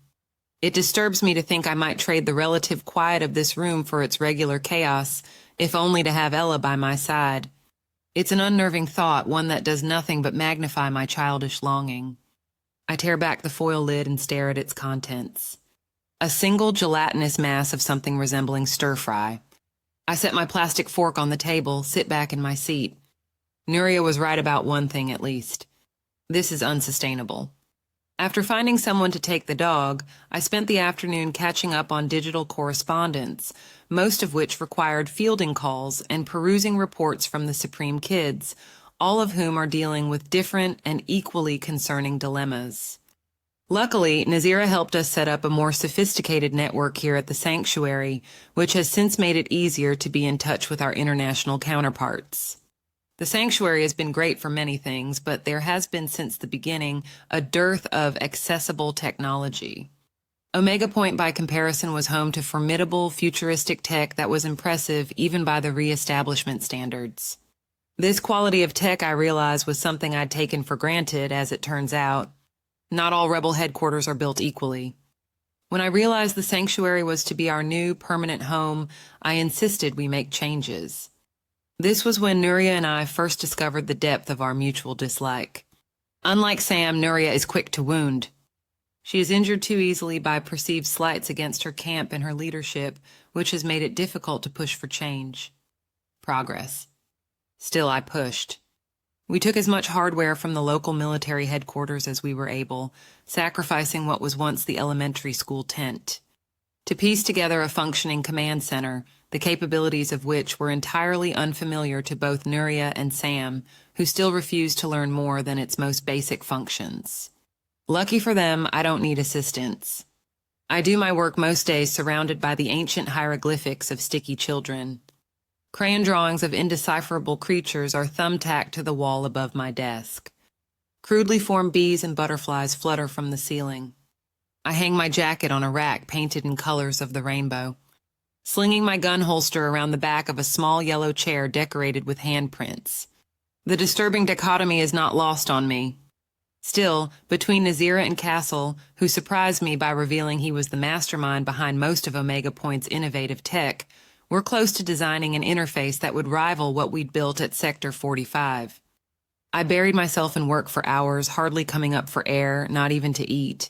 It disturbs me to think I might trade the relative quiet of this room for its regular chaos, if only to have Ella by my side. It's an unnerving thought, one that does nothing but magnify my childish longing. I tear back the foil lid and stare at its contents. A single gelatinous mass of something resembling stir-fry. I set my plastic fork on the table, sit back in my seat. Nuria was right about one thing at least. This is unsustainable. After finding someone to take the dog, I spent the afternoon catching up on digital correspondence, most of which required fielding calls and perusing reports from the Supreme Kids, all of whom are dealing with different and equally concerning dilemmas. Luckily, Nazira helped us set up a more sophisticated network here at the sanctuary, which has since made it easier to be in touch with our international counterparts. The sanctuary has been great for many things, but there has been since the beginning a dearth of accessible technology. Omega Point, by comparison, was home to formidable, futuristic tech that was impressive even by the Reestablishment standards. This quality of tech, I realized, was something I'd taken for granted, as it turns out. Not all rebel headquarters are built equally. When I realized the sanctuary was to be our new permanent home, I insisted we make changes. This was when Nuria and I first discovered the depth of our mutual dislike. Unlike Sam, Nuria is quick to wound. She is injured too easily by perceived slights against her camp and her leadership, which has made it difficult to push for change. Progress. Still, I pushed. We took as much hardware from the local military headquarters as we were able, sacrificing what was once the elementary school tent, to piece together a functioning command center, the capabilities of which were entirely unfamiliar to both Nuria and Sam, who still refused to learn more than its most basic functions. Lucky for them, I don't need assistance. I do my work most days surrounded by the ancient hieroglyphics of sticky children. Crayon drawings of indecipherable creatures are thumbtacked to the wall above my desk. Crudely formed bees and butterflies flutter from the ceiling. I hang my jacket on a rack painted in colors of the rainbow, slinging my gun holster around the back of a small yellow chair decorated with handprints. The disturbing dichotomy is not lost on me. Still, between Nazira and Castle, who surprised me by revealing he was the mastermind behind most of Omega Point's innovative tech, we're close to designing an interface that would rival what we'd built at Sector 45. I buried myself in work for hours, hardly coming up for air, not even to eat.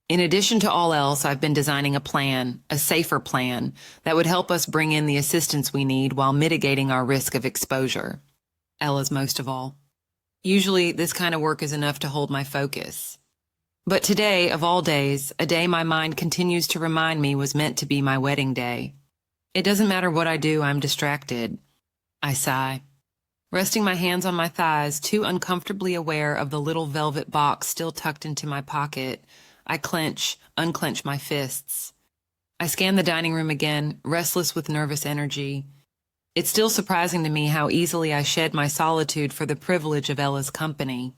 In addition to all else, I've been designing a plan, a safer plan, that would help us bring in the assistance we need while mitigating our risk of exposure. Ella's most of all. Usually, this kind of work is enough to hold my focus. But today, of all days, a day my mind continues to remind me was meant to be my wedding day. It doesn't matter what I do, I'm distracted. I sigh. Resting my hands on my thighs, too uncomfortably aware of the little velvet box still tucked into my pocket, I unclench my fists. I scan the dining room again, restless with nervous energy. It's still surprising to me how easily I shed my solitude for the privilege of Ella's company.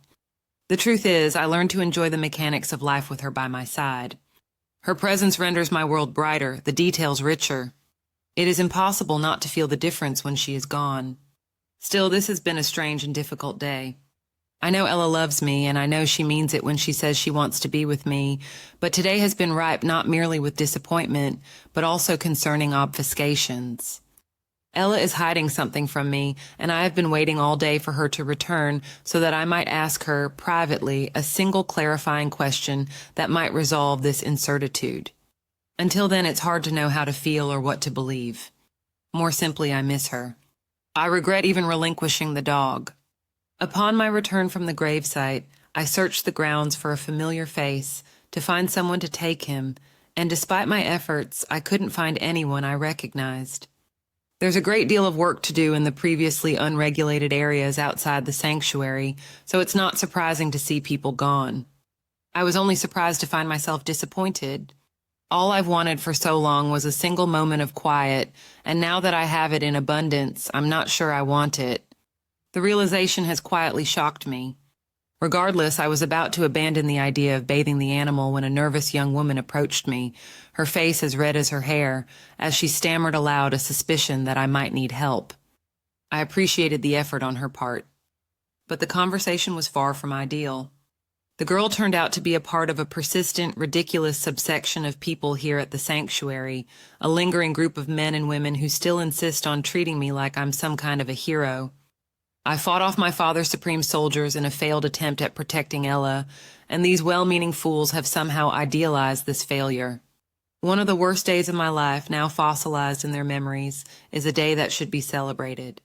The truth is, I learned to enjoy the mechanics of life with her by my side. Her presence renders my world brighter, the details richer. It is impossible not to feel the difference when she is gone. Still, this has been a strange and difficult day. I know Ella loves me, and I know she means it when she says she wants to be with me, but today has been ripe not merely with disappointment, but also concerning obfuscations. Ella is hiding something from me, and I have been waiting all day for her to return so that I might ask her, privately, a single clarifying question that might resolve this incertitude. Until then, it's hard to know how to feel or what to believe. More simply, I miss her. I regret even relinquishing the dog. Upon my return from the gravesite, I searched the grounds for a familiar face, to find someone to take him, and despite my efforts, I couldn't find anyone I recognized. There's a great deal of work to do in the previously unregulated areas outside the sanctuary, so it's not surprising to see people gone. I was only surprised to find myself disappointed. All I've wanted for so long was a single moment of quiet, and now that I have it in abundance, I'm not sure I want it. The realization has quietly shocked me. Regardless, I was about to abandon the idea of bathing the animal when a nervous young woman approached me, her face as red as her hair, as she stammered aloud a suspicion that I might need help. I appreciated the effort on her part. But the conversation was far from ideal. The girl turned out to be a part of a persistent, ridiculous subsection of people here at the sanctuary, a lingering group of men and women who still insist on treating me like I'm some kind of a hero. I fought off my father's supreme soldiers in a failed attempt at protecting Ella, and these well-meaning fools have somehow idealized this failure. One of the worst days of my life, now fossilized in their memories, is a day that should be celebrated.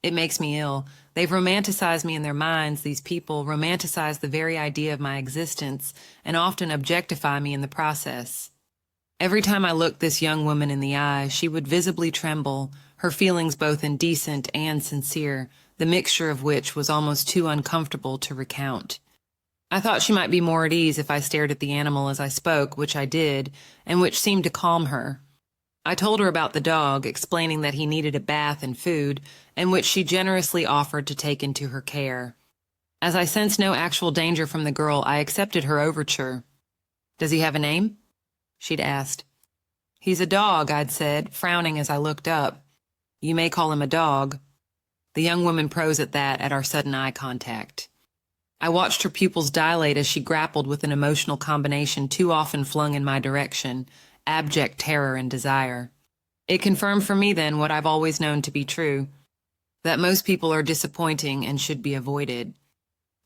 It makes me ill. They've romanticized me in their minds. These people romanticize the very idea of my existence and often objectify me in the process. Every time I looked this young woman in the eye, she would visibly tremble, her feelings both indecent and sincere, the mixture of which was almost too uncomfortable to recount. I thought she might be more at ease if I stared at the animal as I spoke, which I did, and which seemed to calm her. I told her about the dog, explaining that he needed a bath and food, and which she generously offered to take into her care. As I sensed no actual danger from the girl, I accepted her overture. "Does he have a name?" she'd asked. He's a dog, I'd said, frowning as I looked up. You may call him a dog. The young woman froze at that, at our sudden eye contact. I watched her pupils dilate as she grappled with an emotional combination too often flung in my direction, abject terror and desire. It confirmed for me then what I've always known to be true, that most people are disappointing and should be avoided.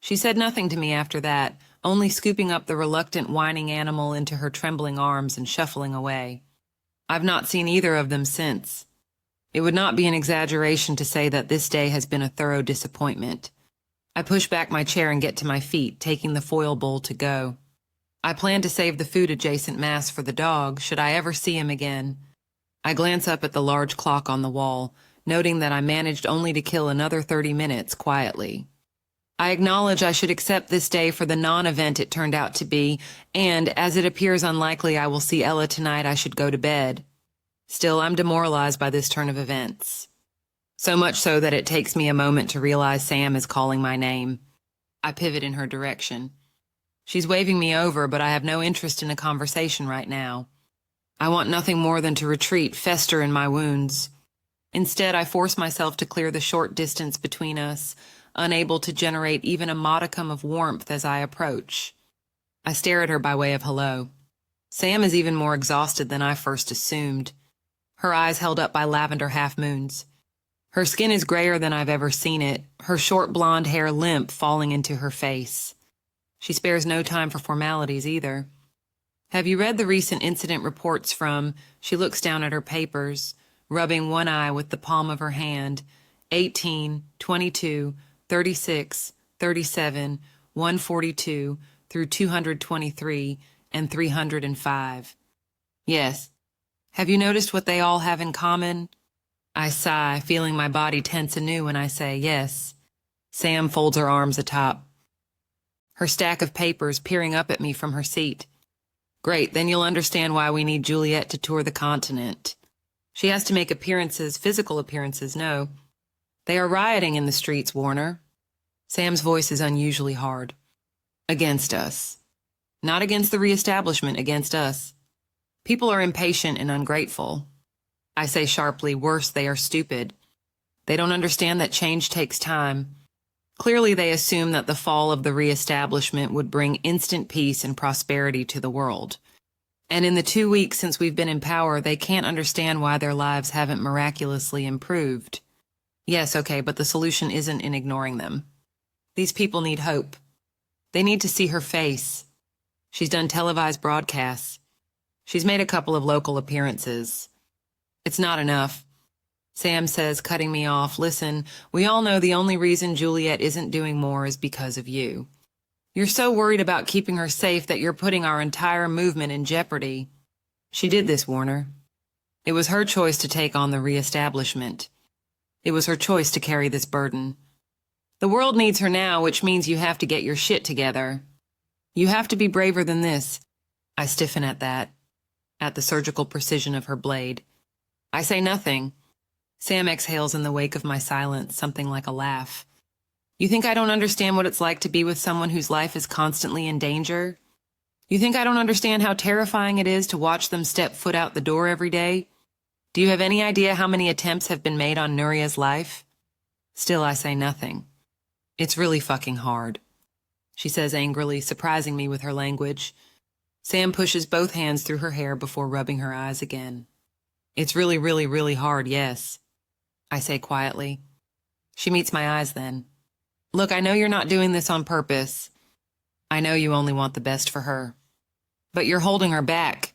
She said nothing to me after that, only scooping up the reluctant, whining animal into her trembling arms and shuffling away. I've not seen either of them since. It would not be an exaggeration to say that this day has been a thorough disappointment. I push back my chair and get to my feet, taking the foil bowl to go. I plan to save the food-adjacent mass for the dog, should I ever see him again. I glance up at the large clock on the wall, noting that I managed only to kill another 30 minutes quietly. I acknowledge I should accept this day for the non-event it turned out to be, and, as it appears unlikely I will see Ella tonight, I should go to bed. Still, I'm demoralized by this turn of events. So much so that it takes me a moment to realize Sam is calling my name. I pivot in her direction. She's waving me over, but I have no interest in a conversation right now. I want nothing more than to retreat, fester in my wounds. Instead, I force myself to clear the short distance between us, unable to generate even a modicum of warmth as I approach. I stare at her by way of hello. Sam is even more exhausted than I first assumed. Her eyes held up by lavender half-moons. Her skin is grayer than I've ever seen it, her short blonde hair limp falling into her face. She spares no time for formalities either. Have you read the recent incident reports from, she looks down at her papers, rubbing one eye with the palm of her hand, 18, 22, 36, 37, 142, through 223, and 305. Yes. Have you noticed what they all have in common? I sigh, feeling my body tense anew when I say yes. Sam folds her arms atop her stack of papers, peering up at me from her seat. Great, then you'll understand why we need Juliette to tour the continent. She has to make appearances, physical appearances, no. They are rioting in the streets, Warner. Sam's voice is unusually hard. Against us. Not against the Reestablishment, against us. People are impatient and ungrateful. I say sharply, worse, they are stupid. They don't understand that change takes time. Clearly, they assume that the fall of the Reestablishment would bring instant peace and prosperity to the world. And in the 2 weeks since we've been in power, they can't understand why their lives haven't miraculously improved. Yes, okay, but the solution isn't in ignoring them. These people need hope. They need to see her face. She's done televised broadcasts. She's made a couple of local appearances. It's not enough. Sam says, cutting me off, listen, we all know the only reason Juliette isn't doing more is because of you. You're so worried about keeping her safe that you're putting our entire movement in jeopardy. She did this, Warner. It was her choice to take on the Reestablishment. It was her choice to carry this burden. The world needs her now, which means you have to get your shit together. You have to be braver than this. I stiffen at that, at the surgical precision of her blade. I say nothing. Sam exhales in the wake of my silence, something like a laugh. You think I don't understand what it's like to be with someone whose life is constantly in danger? You think I don't understand how terrifying it is to watch them step foot out the door every day? Do you have any idea how many attempts have been made on Nuria's life? Still, I say nothing. It's really fucking hard, she says angrily, surprising me with her language. Sam pushes both hands through her hair before rubbing her eyes again. It's really, really, really hard, yes, I say quietly. She meets my eyes then. Look, I know you're not doing this on purpose. I know you only want the best for her. But you're holding her back.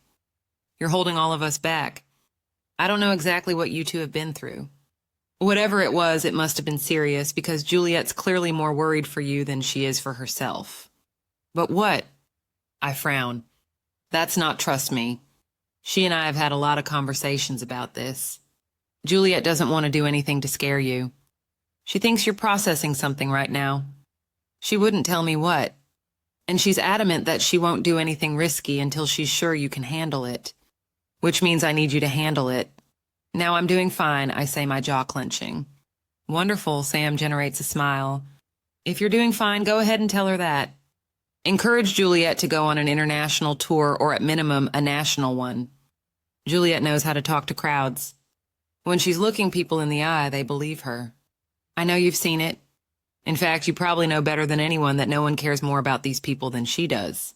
You're holding all of us back. I don't know exactly what you two have been through. Whatever it was, it must have been serious, because Juliette's clearly more worried for you than she is for herself. But what? I frown. That's not trust me. She and I have had a lot of conversations about this. Juliette doesn't want to do anything to scare you. She thinks you're processing something right now. She wouldn't tell me what. And she's adamant that she won't do anything risky until she's sure you can handle it. Which means I need you to handle it. Now I'm doing fine, I say, my jaw clenching. Wonderful, Sam generates a smile. If you're doing fine, go ahead and tell her that. Encourage Juliette to go on an international tour or at minimum a national one. Juliette knows how to talk to crowds. When she's looking people in the eye, they believe her. I know you've seen it. In fact, you probably know better than anyone that no one cares more about these people than she does.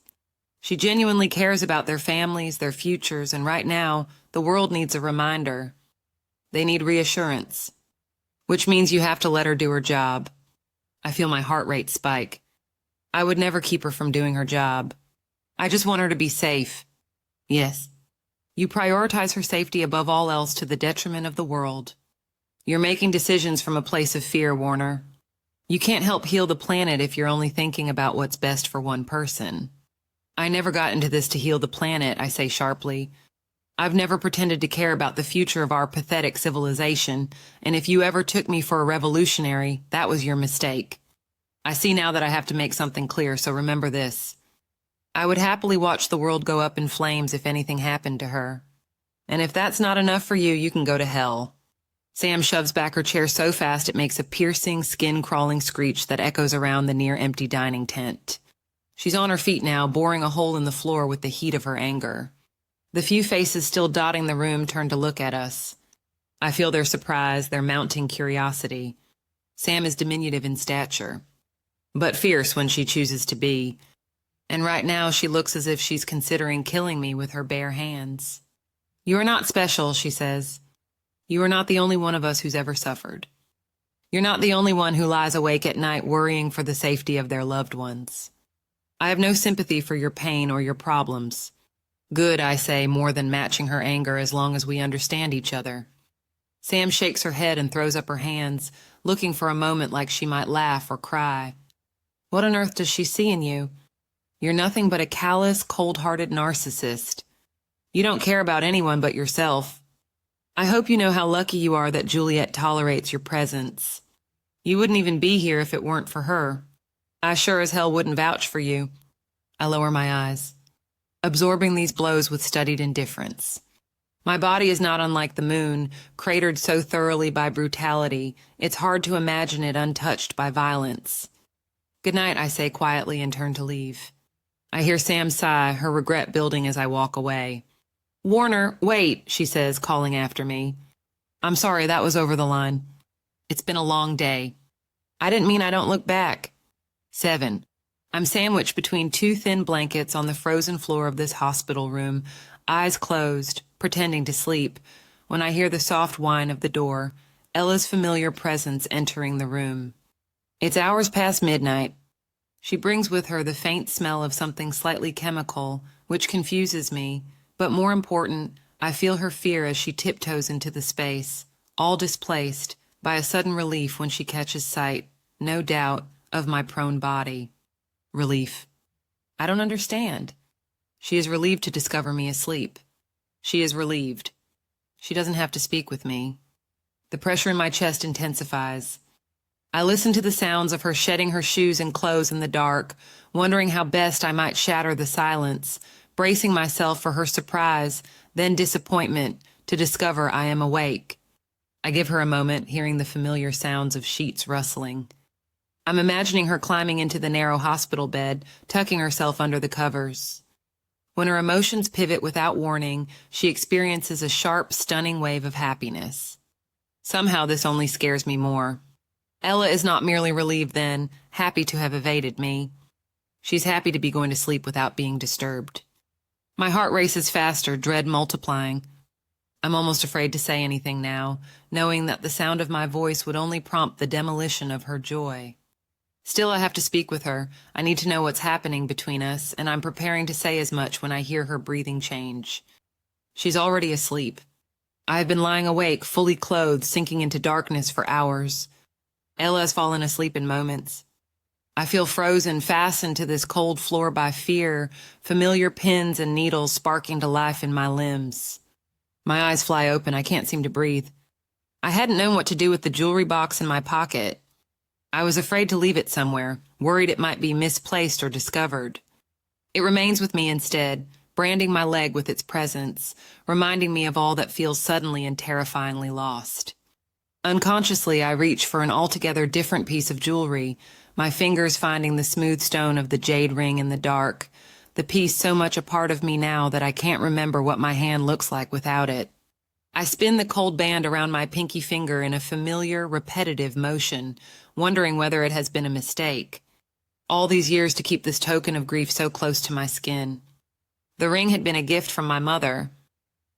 She genuinely cares about their families, their futures, and right now, the world needs a reminder. They need reassurance, which means you have to let her do her job. I feel my heart rate spike. I would never keep her from doing her job. I just want her to be safe. Yes. You prioritize her safety above all else to the detriment of the world. You're making decisions from a place of fear, Warner. You can't help heal the planet if you're only thinking about what's best for one person. I never got into this to heal the planet, I say sharply. I've never pretended to care about the future of our pathetic civilization, and if you ever took me for a revolutionary, that was your mistake. I see now that I have to make something clear, so remember this. I would happily watch the world go up in flames if anything happened to her. And if that's not enough for you, you can go to hell. Sam shoves back her chair so fast it makes a piercing, skin-crawling screech that echoes around the near-empty dining tent. She's on her feet now, boring a hole in the floor with the heat of her anger. The few faces still dotting the room turn to look at us. I feel their surprise, their mounting curiosity. Sam is diminutive in stature, but fierce when she chooses to be. And right now she looks as if she's considering killing me with her bare hands. You are not special, she says. You are not the only one of us who's ever suffered. You're not the only one who lies awake at night worrying for the safety of their loved ones. I have no sympathy for your pain or your problems. Good, I say, more than matching her anger as long as we understand each other. Sam shakes her head and throws up her hands, looking for a moment like she might laugh or cry. What on earth does she see in you? You're nothing but a callous, cold-hearted narcissist. You don't care about anyone but yourself. I hope you know how lucky you are that Juliette tolerates your presence. You wouldn't even be here if it weren't for her. I sure as hell wouldn't vouch for you. I lower my eyes, absorbing these blows with studied indifference. My body is not unlike the moon, cratered so thoroughly by brutality, it's hard to imagine it untouched by violence. Good night, I say quietly and turn to leave. I hear Sam sigh, her regret building as I walk away. Warner, wait, she says, calling after me. I'm sorry, that was over the line. It's been a long day. I didn't mean I don't look back. 7. I'm sandwiched between two thin blankets on the frozen floor of this hospital room, eyes closed, pretending to sleep, when I hear the soft whine of the door, Ella's familiar presence entering the room. It's hours past midnight. She brings with her the faint smell of something slightly chemical, which confuses me, but more important, I feel her fear as she tiptoes into the space, all displaced by a sudden relief when she catches sight, no doubt, of my prone body. Relief. I don't understand. She is relieved to discover me asleep. She is relieved. She doesn't have to speak with me. The pressure in my chest intensifies. I listen to the sounds of her shedding her shoes and clothes in the dark, wondering how best I might shatter the silence, bracing myself for her surprise, then disappointment, to discover I am awake. I give her a moment, hearing the familiar sounds of sheets rustling. I'm imagining her climbing into the narrow hospital bed, tucking herself under the covers. When her emotions pivot without warning, she experiences a sharp, stunning wave of happiness. Somehow this only scares me more. Ella is not merely relieved then, happy to have evaded me. She's happy to be going to sleep without being disturbed. My heart races faster, dread multiplying. I'm almost afraid to say anything now, knowing that the sound of my voice would only prompt the demolition of her joy. Still, I have to speak with her. I need to know what's happening between us, and I'm preparing to say as much when I hear her breathing change. She's already asleep. I have been lying awake, fully clothed, sinking into darkness for hours. Ella has fallen asleep in moments. I feel frozen, fastened to this cold floor by fear, familiar pins and needles sparking to life in my limbs. My eyes fly open. I can't seem to breathe. I hadn't known what to do with the jewelry box in my pocket. I was afraid to leave it somewhere, worried it might be misplaced or discovered. It remains with me instead, branding my leg with its presence, reminding me of all that feels suddenly and terrifyingly lost. Unconsciously, I reach for an altogether different piece of jewelry, my fingers finding the smooth stone of the jade ring in the dark, the piece so much a part of me now that I can't remember what my hand looks like without it. I spin the cold band around my pinky finger in a familiar, repetitive motion, wondering whether it has been a mistake. All these years to keep this token of grief so close to my skin. The ring had been a gift from my mother.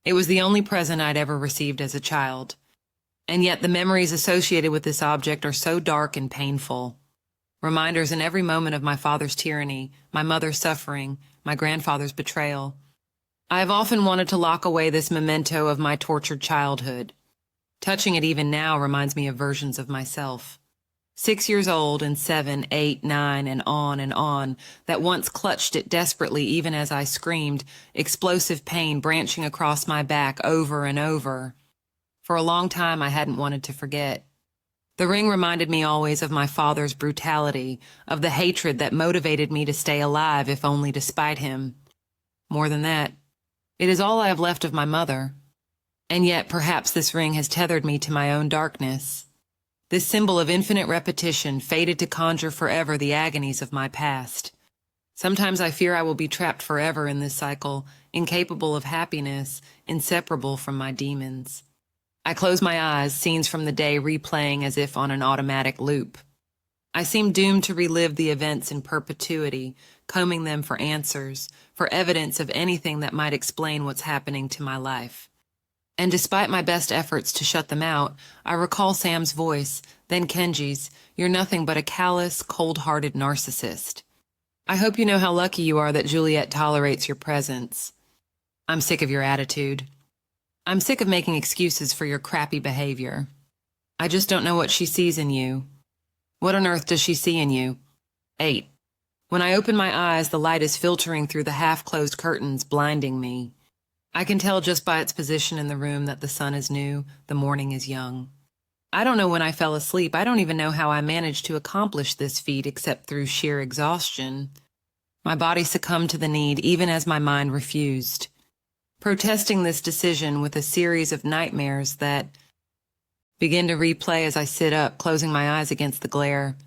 It was the only present I'd ever received as a child. And yet the memories associated with this object are so dark and painful. Reminders in every moment of my father's tyranny, my mother's suffering, my grandfather's betrayal. I have often wanted to lock away this memento of my tortured childhood. Touching it even now reminds me of versions of myself. 6 years old and 7, 8, 9, and on, that once clutched it desperately even as I screamed, explosive pain branching across my back over and over. For a long time I hadn't wanted to forget. The ring reminded me always of my father's brutality, of the hatred that motivated me to stay alive if only to spite him. More than that, it is all I have left of my mother. And yet perhaps this ring has tethered me to my own darkness. This symbol of infinite repetition fated to conjure forever the agonies of my past. Sometimes I fear I will be trapped forever in this cycle, incapable of happiness, inseparable from my demons. I close my eyes, scenes from the day replaying as if on an automatic loop. I seem doomed to relive the events in perpetuity, combing them for answers, for evidence of anything that might explain what's happening to my life. And despite my best efforts to shut them out, I recall Sam's voice, then Kenji's, "You're nothing but a callous, cold-hearted narcissist." I hope you know how lucky you are that Juliette tolerates your presence. I'm sick of your attitude. I'm sick of making excuses for your crappy behavior. I just don't know what she sees in you. What on earth does she see in you? 8. When I open my eyes, the light is filtering through the half-closed curtains, blinding me. I can tell just by its position in the room that the sun is new, the morning is young. I don't know when I fell asleep. I don't even know how I managed to accomplish this feat except through sheer exhaustion. My body succumbed to the need even as my mind refused. Protesting this decision with a series of nightmares that begin to replay as I sit up, closing my eyes against the glare.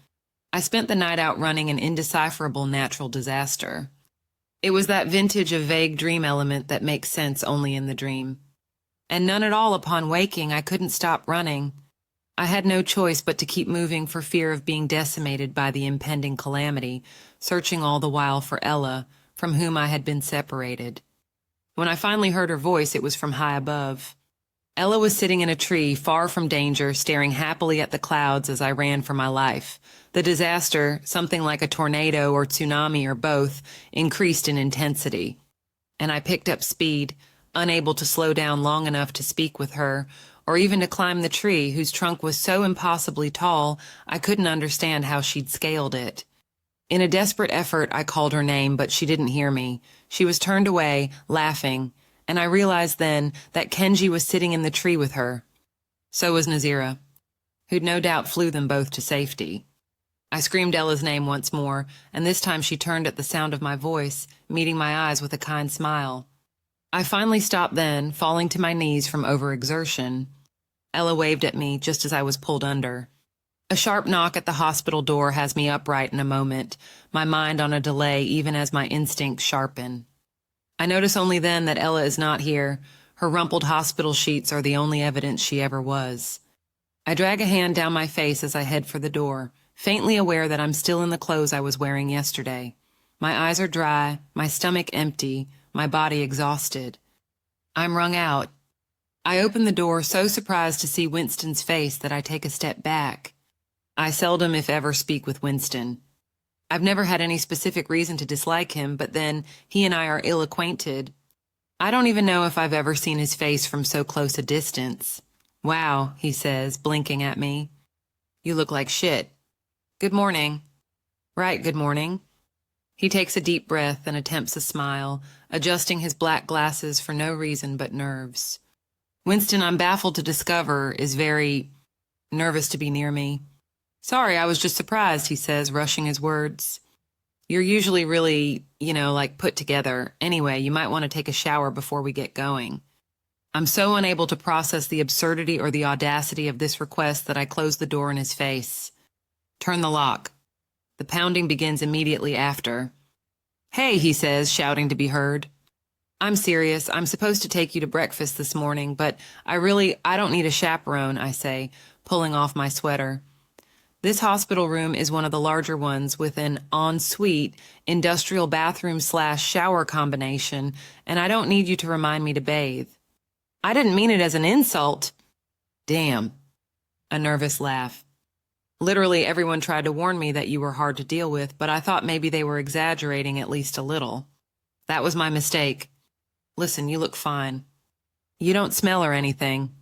I spent the night out running an indecipherable natural disaster. It was that vintage of vague dream element that makes sense only in the dream. And none at all upon waking. I couldn't stop running. I had no choice but to keep moving for fear of being decimated by the impending calamity, searching all the while for Ella, from whom I had been separated. When I finally heard her voice, it was from high above. Ella was sitting in a tree, far from danger, staring happily at the clouds as I ran for my life. The disaster, something like a tornado or tsunami or both, increased in intensity. And I picked up speed, unable to slow down long enough to speak with her, or even to climb the tree whose trunk was so impossibly tall I couldn't understand how she'd scaled it. In a desperate effort, I called her name, but she didn't hear me. She was turned away, laughing, and I realized then that Kenji was sitting in the tree with her. So was Nazira, who'd no doubt flew them both to safety. I screamed Ella's name once more, and this time she turned at the sound of my voice, meeting my eyes with a kind smile. I finally stopped then, falling to my knees from overexertion. Ella waved at me just as I was pulled under. A sharp knock at the hospital door has me upright in a moment, my mind on a delay even as my instincts sharpen. I notice only then that Ella is not here. Her rumpled hospital sheets are the only evidence she ever was. I drag a hand down my face as I head for the door, faintly aware that I'm still in the clothes I was wearing yesterday. My eyes are dry, my stomach empty, my body exhausted. I'm wrung out. I open the door, so surprised to see Winston's face that I take a step back. I seldom, if ever, speak with Winston. I've never had any specific reason to dislike him, but then he and I are ill-acquainted. I don't even know if I've ever seen his face from so close a distance. "Wow," he says, blinking at me. "You look like shit." "Good morning." "Right, good morning." He takes a deep breath and attempts a smile, adjusting his black glasses for no reason but nerves. Winston, I'm baffled to discover, is very nervous to be near me. "Sorry, I was just surprised," he says, rushing his words. "You're usually really, like put together. Anyway, you might want to take a shower before we get going." I'm so unable to process the absurdity or the audacity of this request that I close the door in his face. Turn the lock. The pounding begins immediately after. Hey, he says, shouting to be heard. I'm serious. I'm supposed to take you to breakfast this morning, but I don't need a chaperone, I say, pulling off my sweater. This hospital room is one of the larger ones with an ensuite industrial bathroom/shower combination, and I don't need you to remind me to bathe. I didn't mean it as an insult. Damn. A nervous laugh. Literally everyone tried to warn me that you were hard to deal with, but I thought maybe they were exaggerating at least a little. That was my mistake. Listen, you look fine. You don't smell or anything.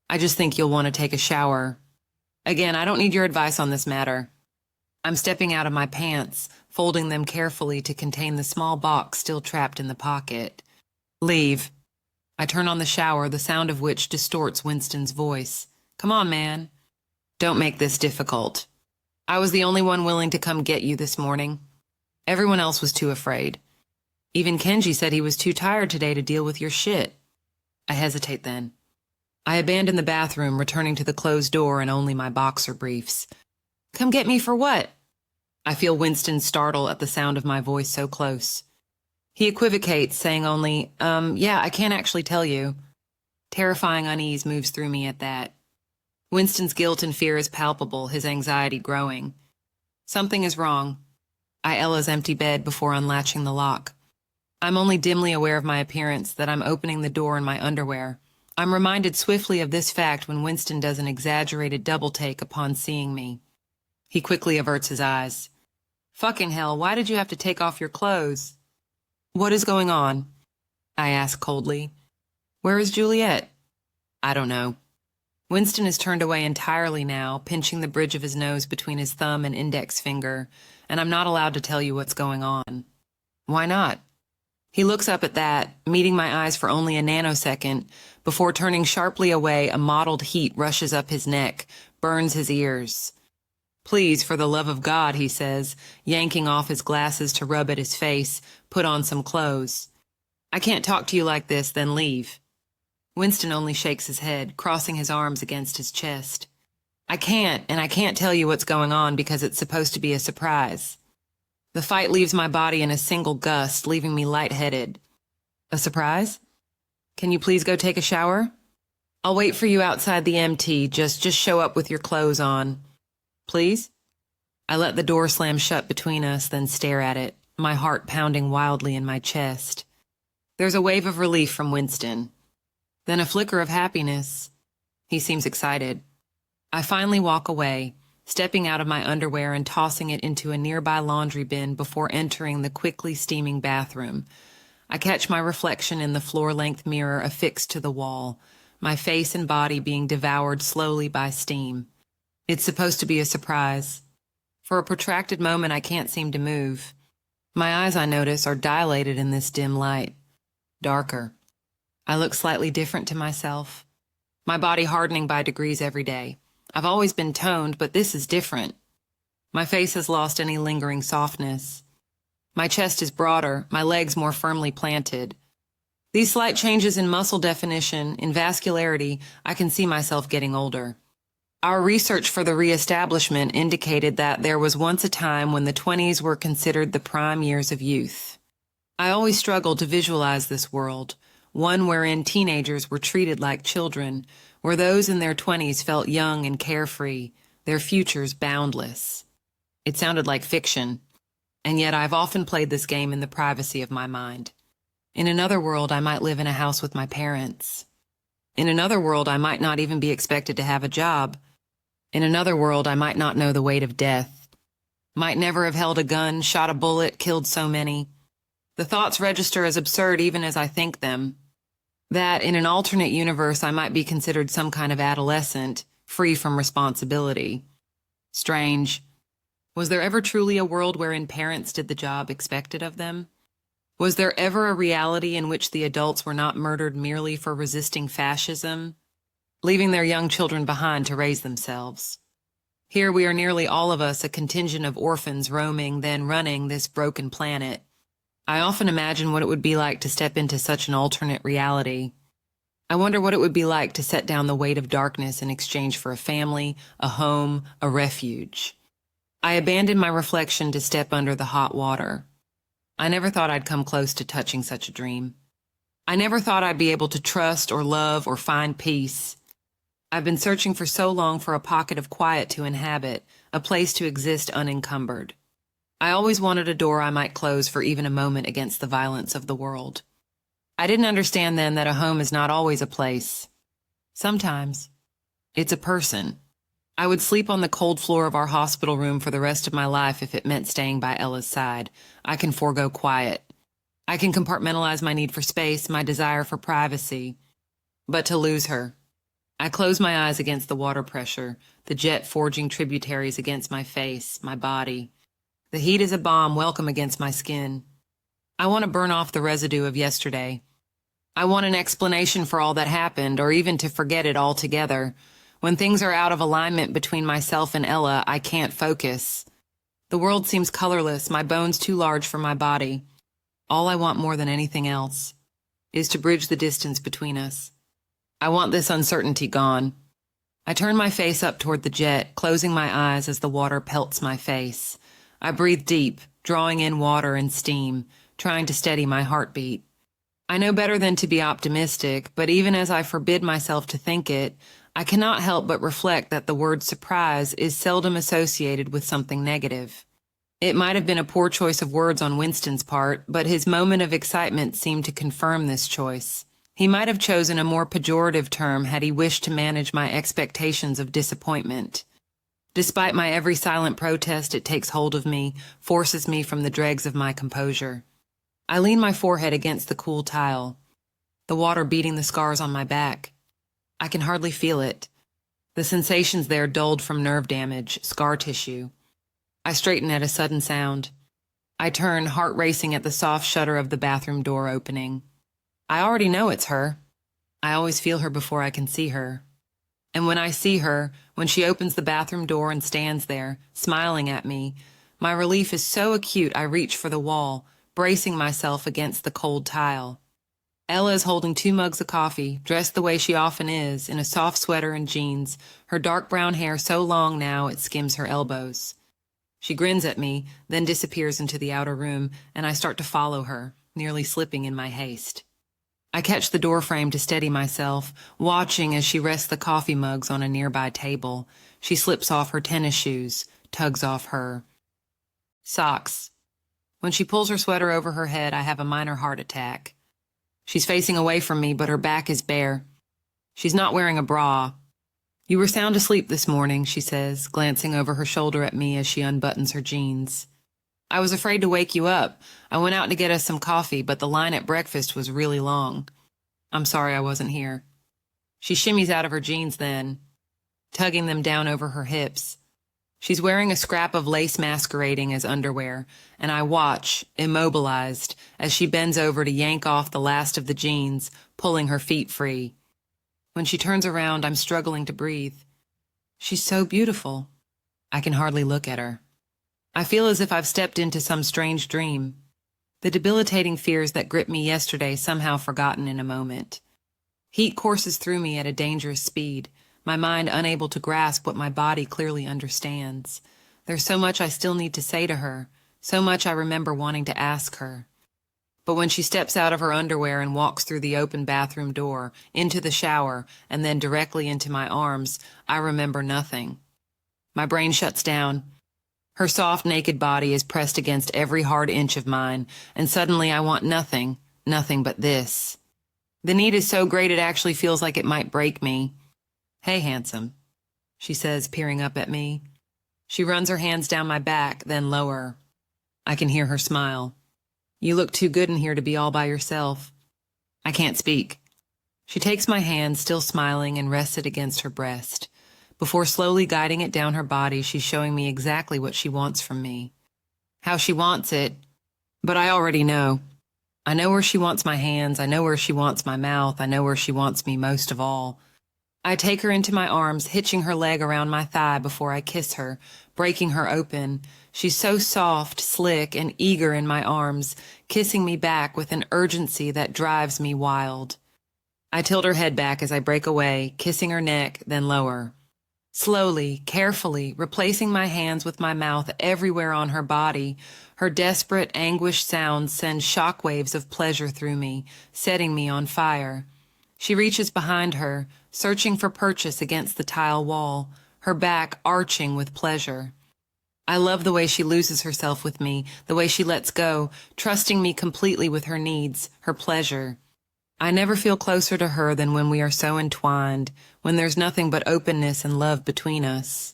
I just think you'll want to take a shower. Again, I don't need your advice on this matter. I'm stepping out of my pants, folding them carefully to contain the small box still trapped in the pocket. Leave. I turn on the shower, the sound of which distorts Winston's voice. Come on, man. Don't make this difficult. I was the only one willing to come get you this morning. Everyone else was too afraid. Even Kenji said he was too tired today to deal with your shit. I hesitate then. I abandon the bathroom, returning to the closed door and only my boxer briefs. Come get me for what? I feel Winston startle at the sound of my voice so close. He equivocates, saying only, yeah, I can't actually tell you. Terrifying unease moves through me at that. Winston's guilt and fear is palpable, his anxiety growing. Something is wrong. I Ella's empty bed before unlatching the lock. I'm only dimly aware of my appearance, that I'm opening the door in my underwear. I'm reminded swiftly of this fact when Winston does an exaggerated double-take upon seeing me. He quickly averts his eyes. Fucking hell, why did you have to take off your clothes? What is going on? I ask coldly. Where is Juliette? I don't know. Winston is turned away entirely now, pinching the bridge of his nose between his thumb and index finger, and I'm not allowed to tell you what's going on. Why not? He looks up at that, meeting my eyes for only a nanosecond, before turning sharply away. A mottled heat rushes up his neck, burns his ears. Please, for the love of God, he says, yanking off his glasses to rub at his face, put on some clothes. I can't talk to you like this, then leave. Winston only shakes his head, crossing his arms against his chest. I can't tell you what's going on because it's supposed to be a surprise. The fight leaves my body in a single gust, leaving me lightheaded. A surprise? Can you please go take a shower? I'll wait for you outside the MT. Just show up with your clothes on. Please? I let the door slam shut between us, then stare at it, my heart pounding wildly in my chest. There's a wave of relief from Winston. Then a flicker of happiness. He seems excited. I finally walk away, stepping out of my underwear and tossing it into a nearby laundry bin before entering the quickly steaming bathroom. I catch my reflection in the floor-length mirror affixed to the wall, my face and body being devoured slowly by steam. It's supposed to be a surprise. For a protracted moment, I can't seem to move. My eyes, I notice, are dilated in this dim light. Darker. I look slightly different to myself. My body hardening by degrees every day. I've always been toned, but this is different. My face has lost any lingering softness. My chest is broader, my legs more firmly planted. These slight changes in muscle definition, in vascularity, I can see myself getting older. Our research for the Reestablishment indicated that there was once a time when the 20s were considered the prime years of youth. I always struggled to visualize this world, one wherein teenagers were treated like children, where those in their 20s felt young and carefree, their futures boundless. It sounded like fiction, and yet I've often played this game in the privacy of my mind. In another world, I might live in a house with my parents. In another world, I might not even be expected to have a job. In another world, I might not know the weight of death. Might never have held a gun, shot a bullet, killed so many. The thoughts register as absurd even as I think them. That in an alternate universe I might be considered some kind of adolescent, free from responsibility. Strange. Was there ever truly a world wherein parents did the job expected of them? Was there ever a reality in which the adults were not murdered merely for resisting fascism, leaving their young children behind to raise themselves? Here we are, nearly all of us, a contingent of orphans roaming, then running this broken planet. I often imagine what it would be like to step into such an alternate reality. I wonder what it would be like to set down the weight of darkness in exchange for a family, a home, a refuge. I abandoned my reflection to step under the hot water. I never thought I'd come close to touching such a dream. I never thought I'd be able to trust or love or find peace. I've been searching for so long for a pocket of quiet to inhabit, a place to exist unencumbered. I always wanted a door I might close for even a moment against the violence of the world. I didn't understand then that a home is not always a place. Sometimes it's a person. I would sleep on the cold floor of our hospital room for the rest of my life if it meant staying by Ella's side. I can forego quiet. I can compartmentalize my need for space, my desire for privacy. But to lose her. I close my eyes against the water pressure, the jet forging tributaries against my face, my body. The heat is a bomb welcome against my skin. I want to burn off the residue of yesterday. I want an explanation for all that happened, or even to forget it altogether. When things are out of alignment between myself and Ella, I can't focus. The world seems colorless, my bones too large for my body. All I want more than anything else is to bridge the distance between us. I want this uncertainty gone. I turn my face up toward the jet, closing my eyes as the water pelts my face. I breathe deep, drawing in water and steam, trying to steady my heartbeat. I know better than to be optimistic, but even as I forbid myself to think it, I cannot help but reflect that the word surprise is seldom associated with something negative. It might have been a poor choice of words on Winston's part, but his moment of excitement seemed to confirm this choice. He might have chosen a more pejorative term had he wished to manage my expectations of disappointment. Despite my every silent protest, it takes hold of me, forces me from the dregs of my composure. I lean my forehead against the cool tile, the water beating the scars on my back. I can hardly feel it. The sensations there dulled from nerve damage, scar tissue. I straighten at a sudden sound. I turn, heart racing at the soft shutter of the bathroom door opening. I already know it's her. I always feel her before I can see her. And when I see her, when she opens the bathroom door and stands there, smiling at me, my relief is so acute I reach for the wall, bracing myself against the cold tile. Ella is holding 2 mugs of coffee, dressed the way she often is, in a soft sweater and jeans, her dark brown hair so long now it skims her elbows. She grins at me, then disappears into the outer room, and I start to follow her, nearly slipping in my haste. I catch the doorframe to steady myself, watching as she rests the coffee mugs on a nearby table. She slips off her tennis shoes, tugs off her socks. When she pulls her sweater over her head, I have a minor heart attack. She's facing away from me, but her back is bare. She's not wearing a bra. "You were sound asleep this morning," she says, glancing over her shoulder at me as she unbuttons her jeans. "I was afraid to wake you up. I went out to get us some coffee, but the line at breakfast was really long. I'm sorry I wasn't here." She shimmies out of her jeans then, tugging them down over her hips. She's wearing a scrap of lace masquerading as underwear, and I watch, immobilized, as she bends over to yank off the last of the jeans, pulling her feet free. When she turns around, I'm struggling to breathe. She's so beautiful. I can hardly look at her. I feel as if I've stepped into some strange dream. The debilitating fears that gripped me yesterday somehow forgotten in a moment. Heat courses through me at a dangerous speed, my mind unable to grasp what my body clearly understands. There's so much I still need to say to her, so much I remember wanting to ask her. But when she steps out of her underwear and walks through the open bathroom door, into the shower, and then directly into my arms, I remember nothing. My brain shuts down. Her soft, naked body is pressed against every hard inch of mine, and suddenly I want nothing, nothing but this. The need is so great it actually feels like it might break me. "Hey, handsome," she says, peering up at me. She runs her hands down my back, then lower. I can hear her smile. "You look too good in here to be all by yourself." I can't speak. She takes my hand, still smiling, and rests it against her breast. Before slowly guiding it down her body, she's showing me exactly what she wants from me. How she wants it, but I already know. I know where she wants my hands, I know where she wants my mouth, I know where she wants me most of all. I take her into my arms, hitching her leg around my thigh before I kiss her, breaking her open. She's so soft, slick, and eager in my arms, kissing me back with an urgency that drives me wild. I tilt her head back as I break away, kissing her neck, then lower. Slowly, carefully, replacing my hands with my mouth everywhere on her body, her desperate, anguished sounds send shockwaves of pleasure through me, setting me on fire. She reaches behind her, searching for purchase against the tile wall, her back arching with pleasure. I love the way she loses herself with me, the way she lets go, trusting me completely with her needs, her pleasure. I never feel closer to her than when we are so entwined, when there's nothing but openness and love between us.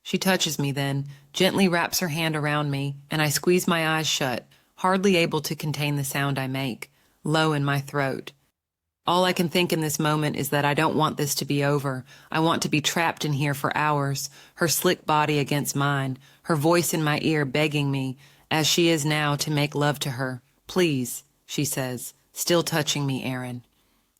She touches me then, gently wraps her hand around me, and I squeeze my eyes shut, hardly able to contain the sound I make, low in my throat. All I can think in this moment is that I don't want this to be over. I want to be trapped in here for hours, her slick body against mine, her voice in my ear begging me, as she is now, to make love to her. Please, she says, still touching me, Aaron.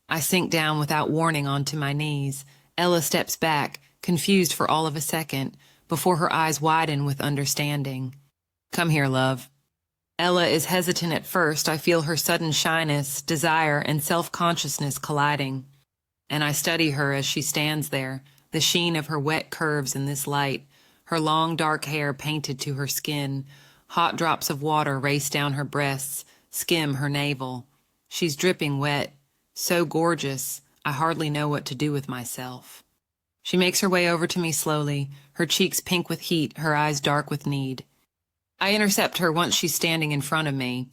I sink down without warning onto my knees. Ella steps back, confused for all of a second, before her eyes widen with understanding. Come here, love. Ella is hesitant at first. I feel her sudden shyness, desire, and self-consciousness colliding. And I study her as she stands there, the sheen of her wet curves in this light, her long dark hair painted to her skin. Hot drops of water race down her breasts, skim her navel. She's dripping wet, so gorgeous, I hardly know what to do with myself. She makes her way over to me slowly, her cheeks pink with heat, her eyes dark with need. I intercept her once she's standing in front of me.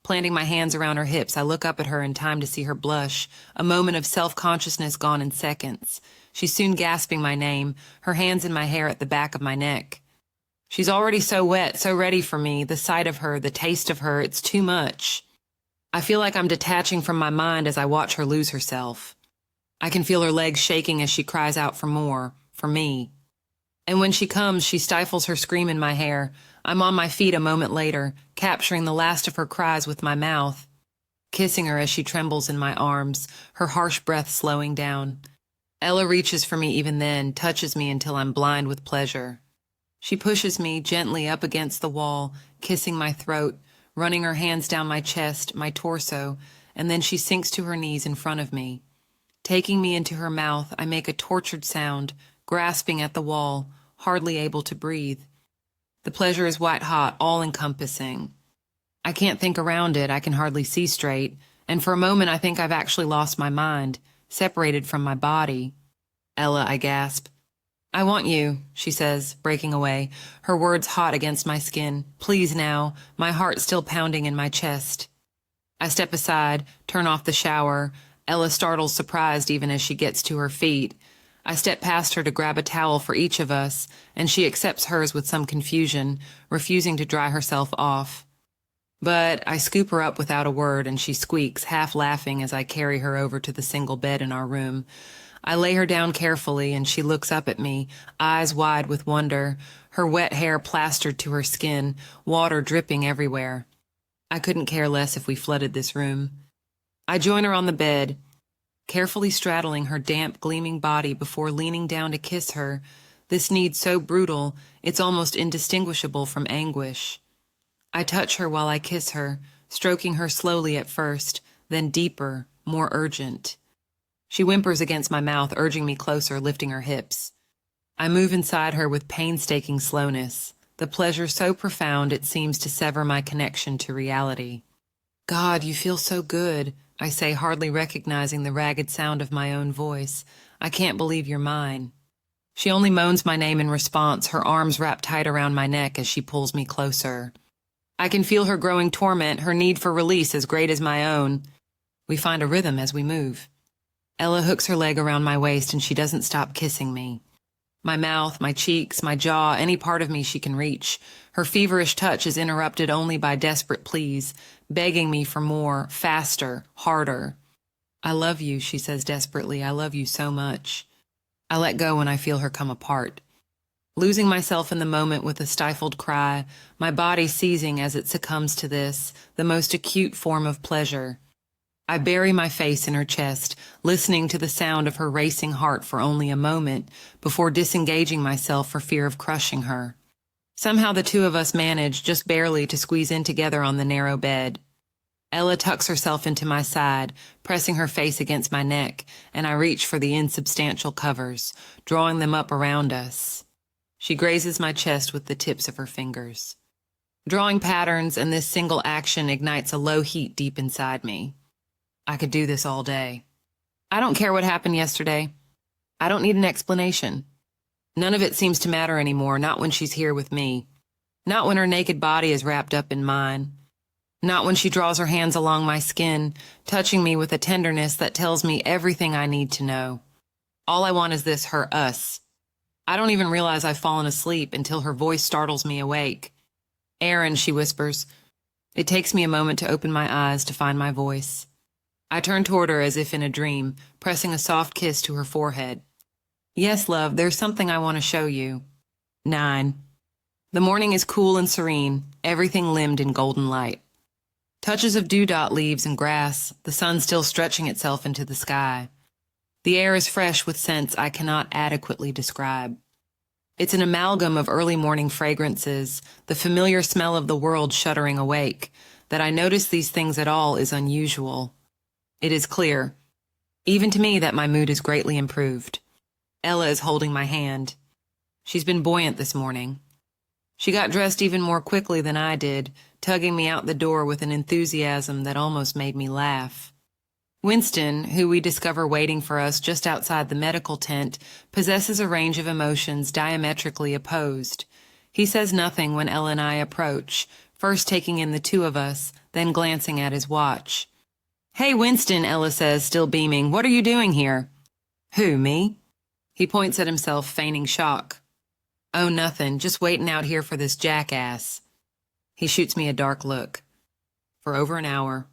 Planting my hands around her hips, I look up at her in time to see her blush, a moment of self-consciousness gone in seconds. She's soon gasping my name, her hands in my hair at the back of my neck. She's already so wet, so ready for me, the sight of her, the taste of her, it's too much. I feel like I'm detaching from my mind as I watch her lose herself. I can feel her legs shaking as she cries out for more, for me. And when she comes, she stifles her scream in my hair. I'm on my feet a moment later, capturing the last of her cries with my mouth, kissing her as she trembles in my arms, her harsh breath slowing down. Ella reaches for me even then, touches me until I'm blind with pleasure. She pushes me gently up against the wall, kissing my throat, running her hands down my chest, my torso, and then she sinks to her knees in front of me. Taking me into her mouth, I make a tortured sound, grasping at the wall, hardly able to breathe. The pleasure is white-hot, all-encompassing. I can't think around it, I can hardly see straight, and for a moment I think I've actually lost my mind, separated from my body. Ella, I gasp. I want you, she says, breaking away, her words hot against my skin. Please now, my heart still pounding in my chest. I step aside, turn off the shower. Ella startles surprised even as she gets to her feet. I step past her to grab a towel for each of us, and she accepts hers with some confusion, refusing to dry herself off. But I scoop her up without a word, and she squeaks, half laughing as I carry her over to the single bed in our room. I lay her down carefully, and she looks up at me, eyes wide with wonder, her wet hair plastered to her skin, water dripping everywhere. I couldn't care less if we flooded this room. I join her on the bed, carefully straddling her damp, gleaming body before leaning down to kiss her, this need so brutal, it's almost indistinguishable from anguish. I touch her while I kiss her, stroking her slowly at first, then deeper, more urgent. She whimpers against my mouth, urging me closer, lifting her hips. I move inside her with painstaking slowness, the pleasure so profound it seems to sever my connection to reality. God, you feel so good, I say, hardly recognizing the ragged sound of my own voice. I can't believe you're mine. She only moans my name in response, her arms wrapped tight around my neck as she pulls me closer. I can feel her growing torment, her need for release as great as my own. We find a rhythm as we move. Ella hooks her leg around my waist and she doesn't stop kissing me. My mouth, my cheeks, my jaw, any part of me she can reach. Her feverish touch is interrupted only by desperate pleas, begging me for more, faster, harder. I love you, she says desperately. I love you so much. I let go when I feel her come apart. Losing myself in the moment with a stifled cry, my body seizing as it succumbs to this, the most acute form of pleasure. I bury my face in her chest, listening to the sound of her racing heart for only a moment, before disengaging myself for fear of crushing her. Somehow the two of us manage, just barely, to squeeze in together on the narrow bed. Ella tucks herself into my side, pressing her face against my neck, and I reach for the insubstantial covers, drawing them up around us. She grazes my chest with the tips of her fingers. Drawing patterns and this single action ignites a low heat deep inside me. I could do this all day. I don't care what happened yesterday. I don't need an explanation. None of it seems to matter anymore, not when she's here with me. Not when her naked body is wrapped up in mine. Not when she draws her hands along my skin, touching me with a tenderness that tells me everything I need to know. All I want is this, her us. I don't even realize I've fallen asleep until her voice startles me awake. Aaron, she whispers. It takes me a moment to open my eyes to find my voice. I turn toward her as if in a dream, pressing a soft kiss to her forehead. Yes, love, there's something I want to show you. 9. The morning is cool and serene, everything limned in golden light. Touches of dewdrop leaves and grass, the sun still stretching itself into the sky. The air is fresh with scents I cannot adequately describe. It's an amalgam of early morning fragrances, the familiar smell of the world shuddering awake. That I notice these things at all is unusual. It is clear, even to me, that my mood is greatly improved. Ella is holding my hand. She's been buoyant this morning. She got dressed even more quickly than I did, tugging me out the door with an enthusiasm that almost made me laugh. Winston, who we discover waiting for us just outside the medical tent, possesses a range of emotions diametrically opposed. He says nothing when Ella and I approach, first taking in the two of us, then glancing at his watch. Hey, Winston, Ella says, still beaming. What are you doing here? Who, me? He points at himself, feigning shock. Oh, nothing. Just waiting out here for this jackass. He shoots me a dark look. For over an hour.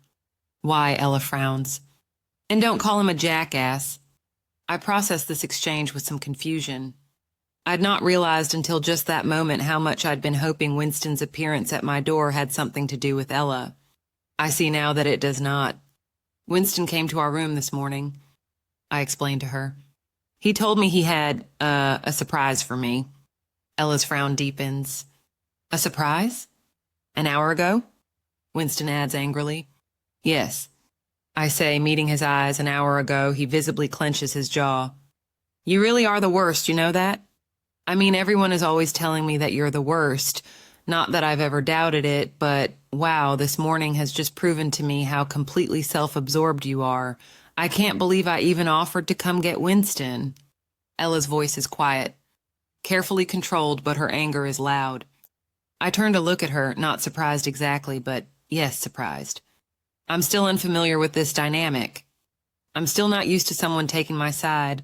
Why, Ella frowns. And don't call him a jackass. I processed this exchange with some confusion. I'd not realized until just that moment how much I'd been hoping Winston's appearance at my door had something to do with Ella. I see now that it does not. Winston came to our room this morning. I explained to her. He told me he had, a surprise for me. Ella's frown deepens. A surprise? An hour ago? Winston adds angrily. Yes. I say, meeting his eyes. An hour ago, he visibly clenches his jaw. You really are the worst, you know that? I mean, everyone is always telling me that you're the worst. Not that I've ever doubted it, but wow, this morning has just proven to me how completely self-absorbed you are. I can't believe I even offered to come get Winston. Ella's voice is quiet, carefully controlled, but her anger is loud. I turn to look at her, not surprised exactly, but yes, surprised. I'm still unfamiliar with this dynamic. I'm still not used to someone taking my side.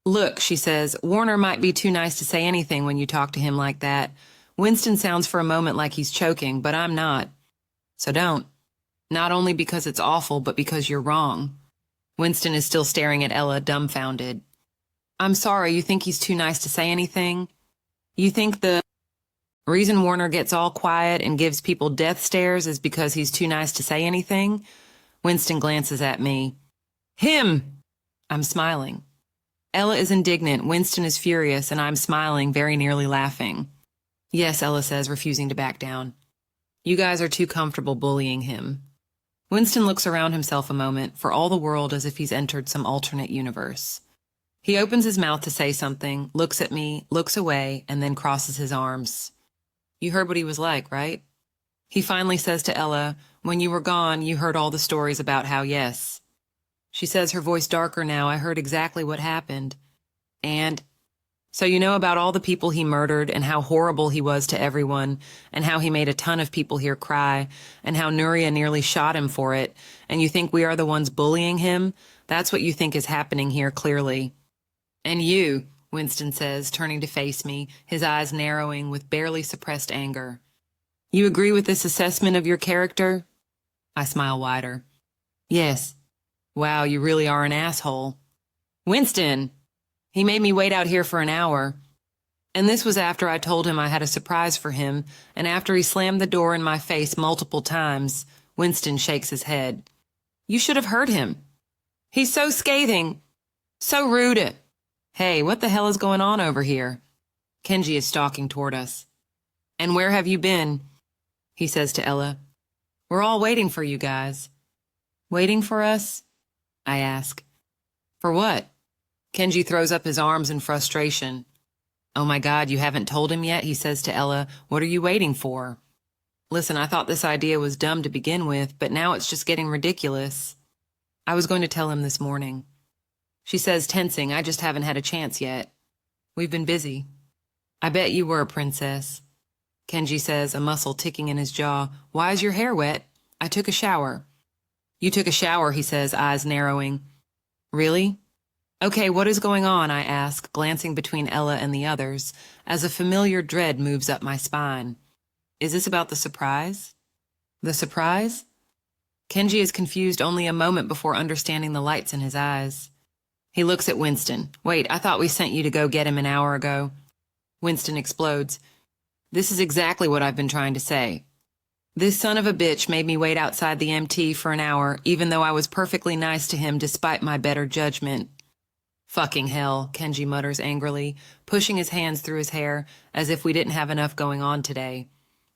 Look, she says, Warner might be too nice to say anything when you talk to him like that. Winston sounds for a moment like he's choking, but I'm not. So don't. Not only because it's awful, but because you're wrong. Winston is still staring at Ella, dumbfounded. I'm sorry, you think he's too nice to say anything? You think the reason Warner gets all quiet and gives people death stares is because he's too nice to say anything? Winston glances at me. Him! I'm smiling. Ella is indignant, Winston is furious, and I'm smiling, very nearly laughing. Yes, Ella says, refusing to back down. You guys are too comfortable bullying him. Winston looks around himself a moment, for all the world as if he's entered some alternate universe. He opens his mouth to say something, looks at me, looks away, and then crosses his arms. You heard what he was like, right? He finally says to Ella, when you were gone, you heard all the stories about how, yes. She says, her voice darker now, I heard exactly what happened. And so you know about all the people he murdered and how horrible he was to everyone and how he made a ton of people here cry and how Nuria nearly shot him for it, and you think we are the ones bullying him? That's what you think is happening here, clearly. And you, Winston says, turning to face me, his eyes narrowing with barely suppressed anger. You agree with this assessment of your character? I smile wider. Yes. Wow, you really are an asshole. Winston! He made me wait out here for an hour. And this was after I told him I had a surprise for him, and after he slammed the door in my face multiple times. Winston shakes his head. You should have heard him. He's so scathing, so rude. Hey, what the hell is going on over here? Kenji is stalking toward us. And where have you been? He says to Ella. We're all waiting for you guys. Waiting for us? I ask. For what? Kenji throws up his arms in frustration. Oh my God, you haven't told him yet? He says to Ella. What are you waiting for? Listen, I thought this idea was dumb to begin with, but now it's just getting ridiculous. I was going to tell him this morning. She says, tensing, I just haven't had a chance yet. We've been busy. I bet you were, princess. Kenji says, a muscle ticking in his jaw. Why is your hair wet? I took a shower. You took a shower, he says, eyes narrowing. Really? Okay, what is going on? I ask, glancing between Ella and the others, as a familiar dread moves up my spine. Is this about the surprise? The surprise? Kenji is confused only a moment before understanding the lights in his eyes. He looks at Winston. Wait, I thought we sent you to go get him an hour ago. Winston explodes. This is exactly what I've been trying to say. This son of a bitch made me wait outside the MT for an hour, even though I was perfectly nice to him despite my better judgment. Fucking hell, Kenji mutters angrily, pushing his hands through his hair as if we didn't have enough going on today.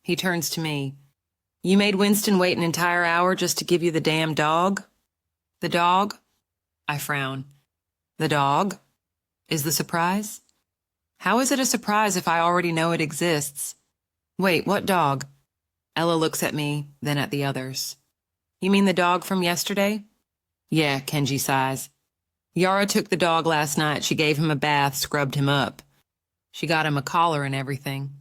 He turns to me. You made Winston wait an entire hour just to give you the damn dog? The dog? I frown. The dog? Is the surprise? How is it a surprise if I already know it exists? Wait, what dog? Ella looks at me, then at the others. You mean the dog from yesterday? Yeah, Kenji sighs. Yara took the dog last night. She gave him a bath, scrubbed him up. She got him a collar and everything.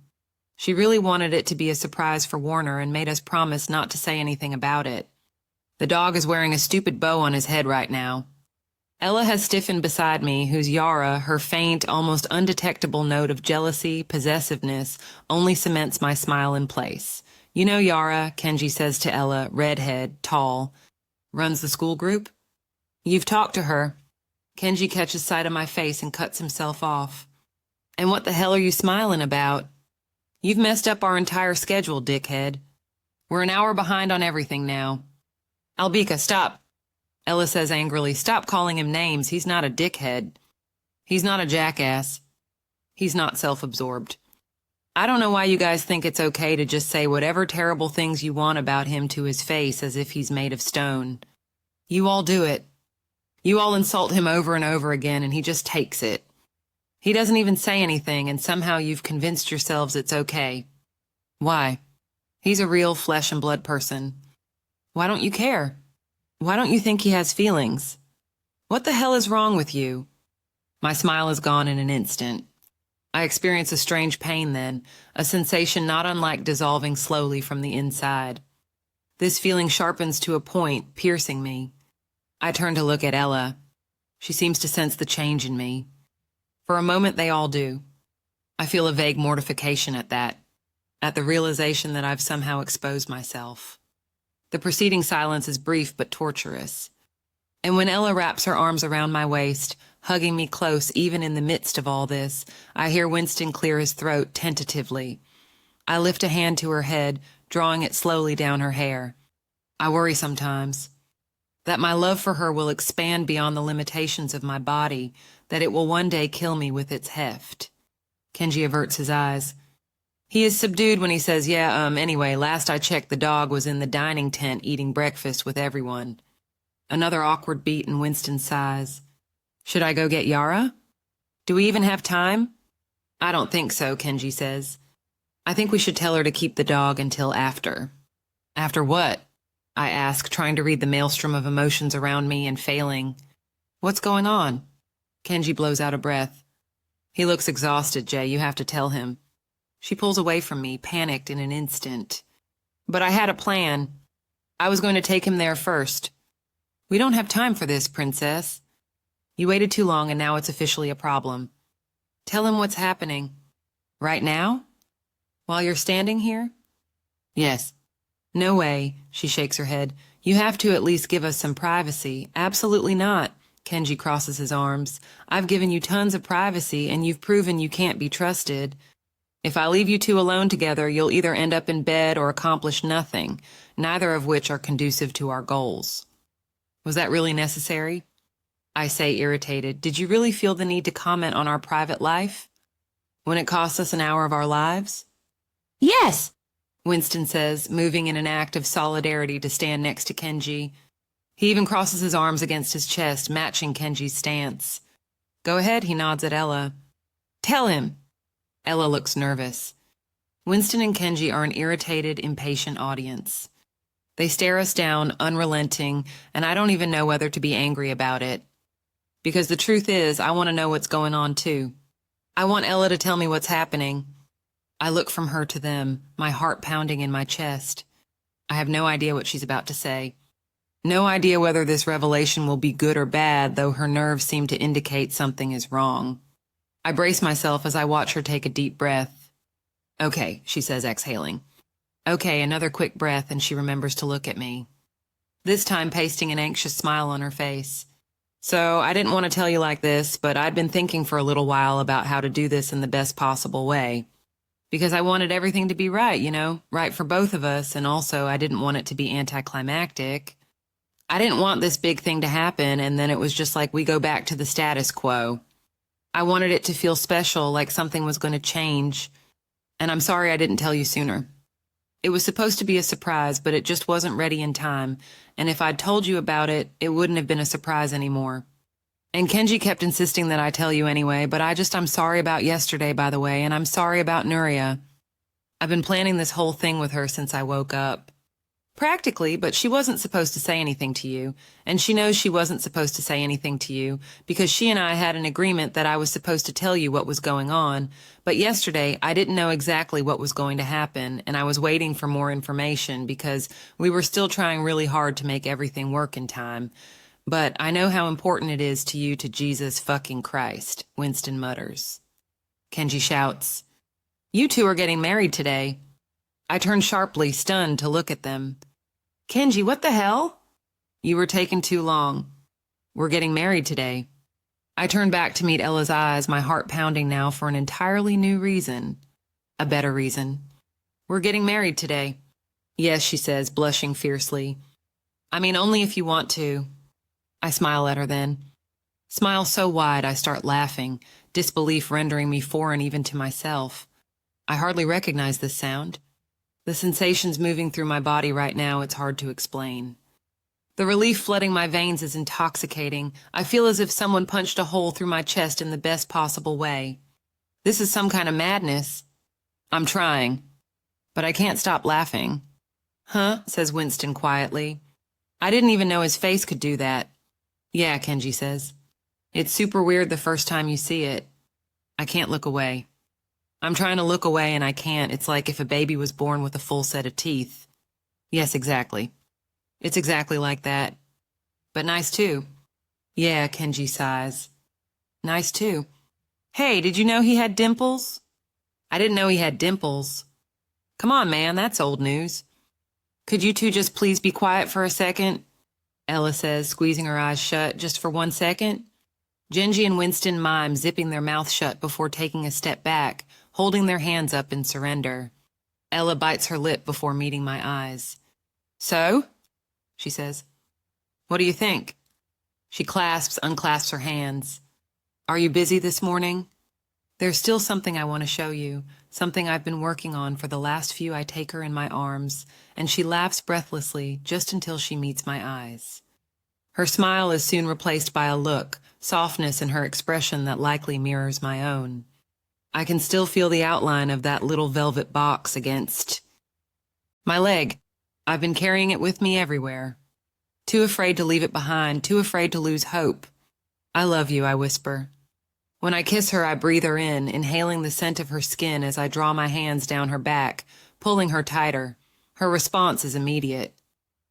She really wanted it to be a surprise for Warner and made us promise not to say anything about it. The dog is wearing a stupid bow on his head right now. Ella has stiffened beside me, whose Yara, her faint, almost undetectable note of jealousy, possessiveness, only cements my smile in place. You know Yara, Kenji says to Ella, redhead, tall. Runs the school group? You've talked to her. Kenji catches sight of my face and cuts himself off. And what the hell are you smiling about? You've messed up our entire schedule, dickhead. We're an hour behind on everything now. Albika, stop. Ella says angrily, stop calling him names. He's not a dickhead. He's not a jackass. He's not self-absorbed. I don't know why you guys think it's okay to just say whatever terrible things you want about him to his face as if he's made of stone. You all do it. You all insult him over and over again, and he just takes it. He doesn't even say anything, and somehow you've convinced yourselves it's okay. Why? He's a real flesh and blood person. Why don't you care? Why don't you think he has feelings? What the hell is wrong with you? My smile is gone in an instant. I experience a strange pain then, a sensation not unlike dissolving slowly from the inside. This feeling sharpens to a point, piercing me. I turn to look at Ella. She seems to sense the change in me. For a moment, they all do. I feel a vague mortification at that, at the realization that I've somehow exposed myself. The preceding silence is brief but torturous. And when Ella wraps her arms around my waist, hugging me close even in the midst of all this, I hear Winston clear his throat tentatively. I lift a hand to her head, drawing it slowly down her hair. I worry sometimes that my love for her will expand beyond the limitations of my body, that it will one day kill me with its heft. Kenji averts his eyes. He is subdued when he says, anyway, last I checked the dog was in the dining tent eating breakfast with everyone. Another awkward beat and Winston sighs. Should I go get Yara? Do we even have time? I don't think so, Kenji says. I think we should tell her to keep the dog until after. After what? I ask, trying to read the maelstrom of emotions around me and failing. What's going on? Kenji blows out a breath. He looks exhausted, Jay. You have to tell him. She pulls away from me, panicked in an instant. But I had a plan. I was going to take him there first. We don't have time for this, princess. You waited too long and now it's officially a problem. Tell him what's happening. Right now? While you're standing here? Yes. No way, she shakes her head. You have to at least give us some privacy. Absolutely not. Kenji crosses his arms. I've given you tons of privacy and you've proven you can't be trusted. If I leave you two alone together, you'll either end up in bed or accomplish nothing, neither of which are conducive to our goals. Was that really necessary? I say, irritated. Did you really feel the need to comment on our private life? When it costs us an hour of our lives? Yes! Winston says, moving in an act of solidarity to stand next to Kenji. He even crosses his arms against his chest, matching Kenji's stance. Go ahead, he nods at Ella. Tell him. Ella looks nervous. Winston and Kenji are an irritated, impatient audience. They stare us down, unrelenting, and I don't even know whether to be angry about it. Because the truth is, I want to know what's going on too. I want Ella to tell me what's happening. I look from her to them, my heart pounding in my chest. I have no idea what she's about to say. No idea whether this revelation will be good or bad, though her nerves seem to indicate something is wrong. I brace myself as I watch her take a deep breath. Okay, she says, exhaling. Okay, another quick breath, and she remembers to look at me. This time pasting an anxious smile on her face. So, I didn't want to tell you like this, but I'd been thinking for a little while about how to do this in the best possible way. Because I wanted everything to be right, right for both of us, and also I didn't want it to be anticlimactic. I didn't want this big thing to happen, and then it was just like we go back to the status quo. I wanted it to feel special, like something was going to change, and I'm sorry I didn't tell you sooner. It was supposed to be a surprise, but it just wasn't ready in time, and if I'd told you about it, it wouldn't have been a surprise anymore. And Kenji kept insisting that I tell you anyway, but I'm sorry about yesterday, by the way, and I'm sorry about Nuria. I've been planning this whole thing with her since I woke up. Practically, but she wasn't supposed to say anything to you, and she knows she wasn't supposed to say anything to you, because she and I had an agreement that I was supposed to tell you what was going on, but yesterday I didn't know exactly what was going to happen, and I was waiting for more information because we were still trying really hard to make everything work in time. But I know how important it is to you to Jesus fucking Christ, Winston mutters. Kenji shouts, You two are getting married today. I turn sharply, stunned, to look at them. Kenji, what the hell? You were taking too long. We're getting married today. I turn back to meet Ella's eyes, my heart pounding now for an entirely new reason. A better reason. We're getting married today. Yes, she says, blushing fiercely. I mean, only if you want to. I smile at her then. Smile so wide I start laughing, disbelief rendering me foreign even to myself. I hardly recognize this sound. The sensations moving through my body right now, it's hard to explain. The relief flooding my veins is intoxicating. I feel as if someone punched a hole through my chest in the best possible way. This is some kind of madness. I'm trying, but I can't stop laughing. Huh? Says Winston quietly. I didn't even know his face could do that. Yeah, Kenji says. It's super weird the first time you see it. I can't look away. I'm trying to look away and I can't. It's like if a baby was born with a full set of teeth. Yes, exactly. It's exactly like that. But nice too. Yeah, Kenji sighs. Nice too. Hey, did you know he had dimples? I didn't know he had dimples. Come on, man, that's old news. Could you two just please be quiet for a second? Ella says, squeezing her eyes shut, just for 1 second. Genji and Winston mime, zipping their mouths shut before taking a step back, holding their hands up in surrender. Ella bites her lip before meeting my eyes. So? She says. What do you think? She unclasps her hands. Are you busy this morning? There's still something I want to show you, something I've been working on for the last few I take her in my arms, and she laughs breathlessly just until she meets my eyes. Her smile is soon replaced by a look, softness in her expression that likely mirrors my own. I can still feel the outline of that little velvet box against my leg. I've been carrying it with me everywhere. Too afraid to leave it behind, too afraid to lose hope. I love you, I whisper. When I kiss her, I breathe her in, inhaling the scent of her skin as I draw my hands down her back, pulling her tighter. Her response is immediate.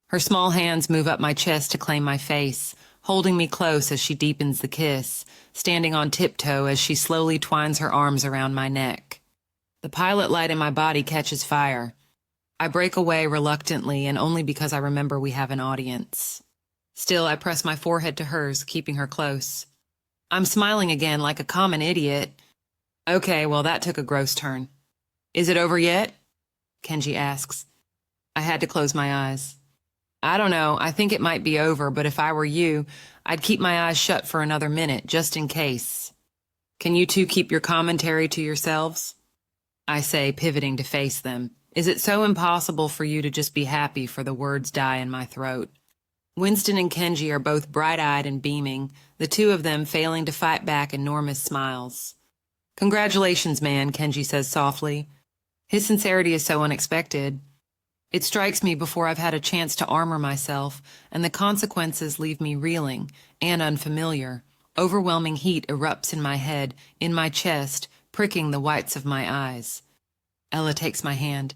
Her small hands move up my chest to claim my face, holding me close as she deepens the kiss, standing on tiptoe as she slowly twines her arms around my neck. The pilot light in my body catches fire. I break away reluctantly, and only because I remember we have an audience. Still, I press my forehead to hers, keeping her close. I'm smiling again like a common idiot. Okay, well, that took a gross turn. Is it over yet? Kenji asks. I had to close my eyes. I don't know, I think it might be over, but if I were you, I'd keep my eyes shut for another minute, just in case. Can you two keep your commentary to yourselves? I say, pivoting to face them. Is it so impossible for you to just be happy for the words die in my throat? Winston and Kenji are both bright-eyed and beaming, the two of them failing to fight back enormous smiles. Congratulations, man, Kenji says softly. His sincerity is so unexpected. It strikes me before I've had a chance to armor myself, and the consequences leave me reeling and unfamiliar. Overwhelming heat erupts in my head, in my chest, pricking the whites of my eyes. Ella takes my hand.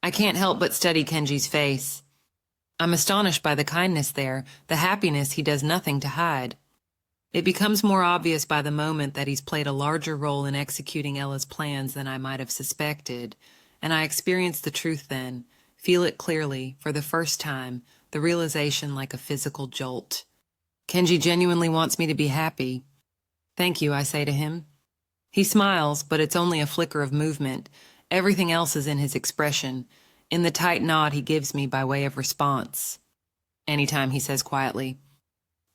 I can't help but study Kenji's face. I'm astonished by the kindness there, the happiness he does nothing to hide. It becomes more obvious by the moment that he's played a larger role in executing Ella's plans than I might have suspected, and I experience the truth then, feel it clearly, for the first time, the realization like a physical jolt. Kenji genuinely wants me to be happy. Thank you, I say to him. He smiles, but it's only a flicker of movement. Everything else is in his expression, in the tight nod he gives me by way of response. Anytime, he says quietly.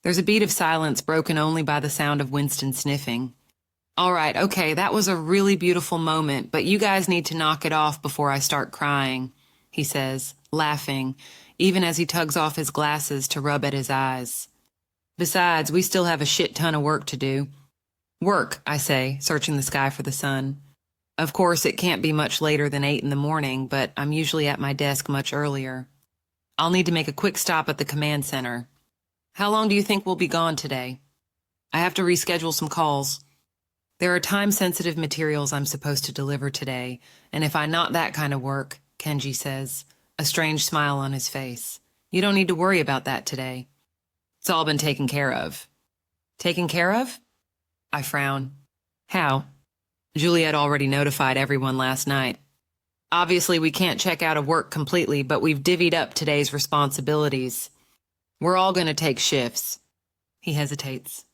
There's a beat of silence broken only by the sound of Winston sniffing. All right, okay, that was a really beautiful moment, but you guys need to knock it off before I start crying, he says, laughing, even as he tugs off his glasses to rub at his eyes. Besides, we still have a shit ton of work to do. Work, I say, searching the sky for the sun. Of course, it can't be much later than 8 in the morning, but I'm usually at my desk much earlier. I'll need to make a quick stop at the command center. How long do you think we'll be gone today? I have to reschedule some calls. There are time-sensitive materials I'm supposed to deliver today, and if I not that kind of work, Kenji says, a strange smile on his face. You don't need to worry about that today. It's all been taken care of. Taken care of? I frown. How? Juliette already notified everyone last night. Obviously, we can't check out of work completely, but we've divvied up today's responsibilities. We're all going to take shifts. He hesitates.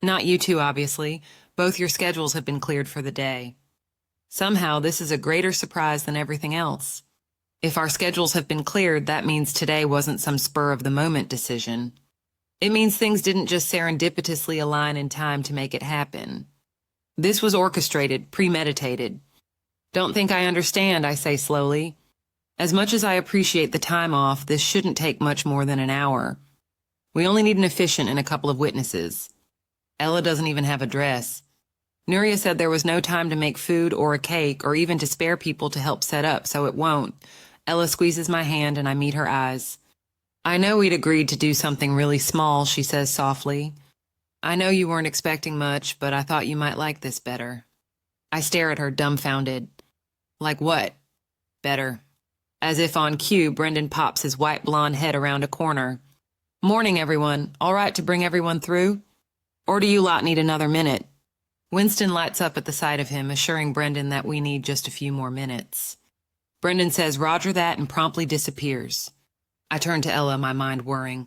Not you two, obviously. Both your schedules have been cleared for the day. Somehow, this is a greater surprise than everything else. If our schedules have been cleared, that means today wasn't some spur-of-the-moment decision. It means things didn't just serendipitously align in time to make it happen. This was orchestrated, premeditated. Don't think I understand, I say slowly. As much as I appreciate the time off, this shouldn't take much more than an hour. We only need an officiant and a couple of witnesses. Ella doesn't even have a dress. Nuria said there was no time to make food or a cake or even to spare people to help set up, so it won't. Ella squeezes my hand and I meet her eyes. I know we'd agreed to do something really small, she says softly. I know you weren't expecting much, but I thought you might like this better. I stare at her, dumbfounded. Like what? Better. As if on cue, Brendan pops his white blonde head around a corner. Morning, everyone. All right to bring everyone through? Or do you lot need another minute? Winston lights up at the sight of him, assuring Brendan that we need just a few more minutes. Brendan says roger that and promptly disappears. I turn to Ella, my mind whirring.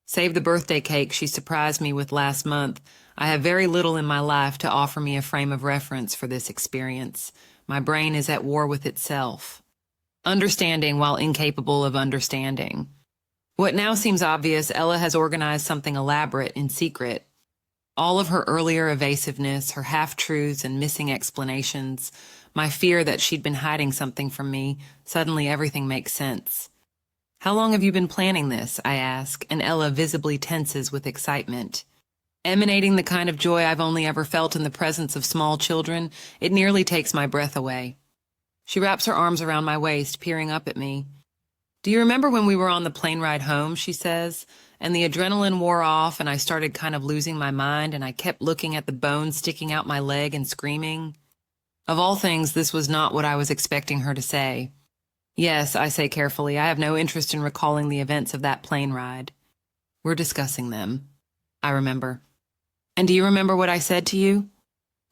Save the birthday cake she surprised me with last month. I have very little in my life to offer me a frame of reference for this experience. My brain is at war with itself. Understanding while incapable of understanding. What now seems obvious, Ella has organized something elaborate in secret. All of her earlier evasiveness, her half-truths and missing explanations, my fear that she'd been hiding something from me, suddenly everything makes sense. How long have you been planning this? I ask, and Ella visibly tenses with excitement. Emanating the kind of joy I've only ever felt in the presence of small children, it nearly takes my breath away. She wraps her arms around my waist, peering up at me. Do you remember when we were on the plane ride home, she says, and the adrenaline wore off and I started kind of losing my mind and I kept looking at the bone sticking out my leg and screaming? Of all things, this was not what I was expecting her to say. Yes, I say carefully, I have no interest in recalling the events of that plane ride. We're discussing them. I remember. And do you remember what I said to you?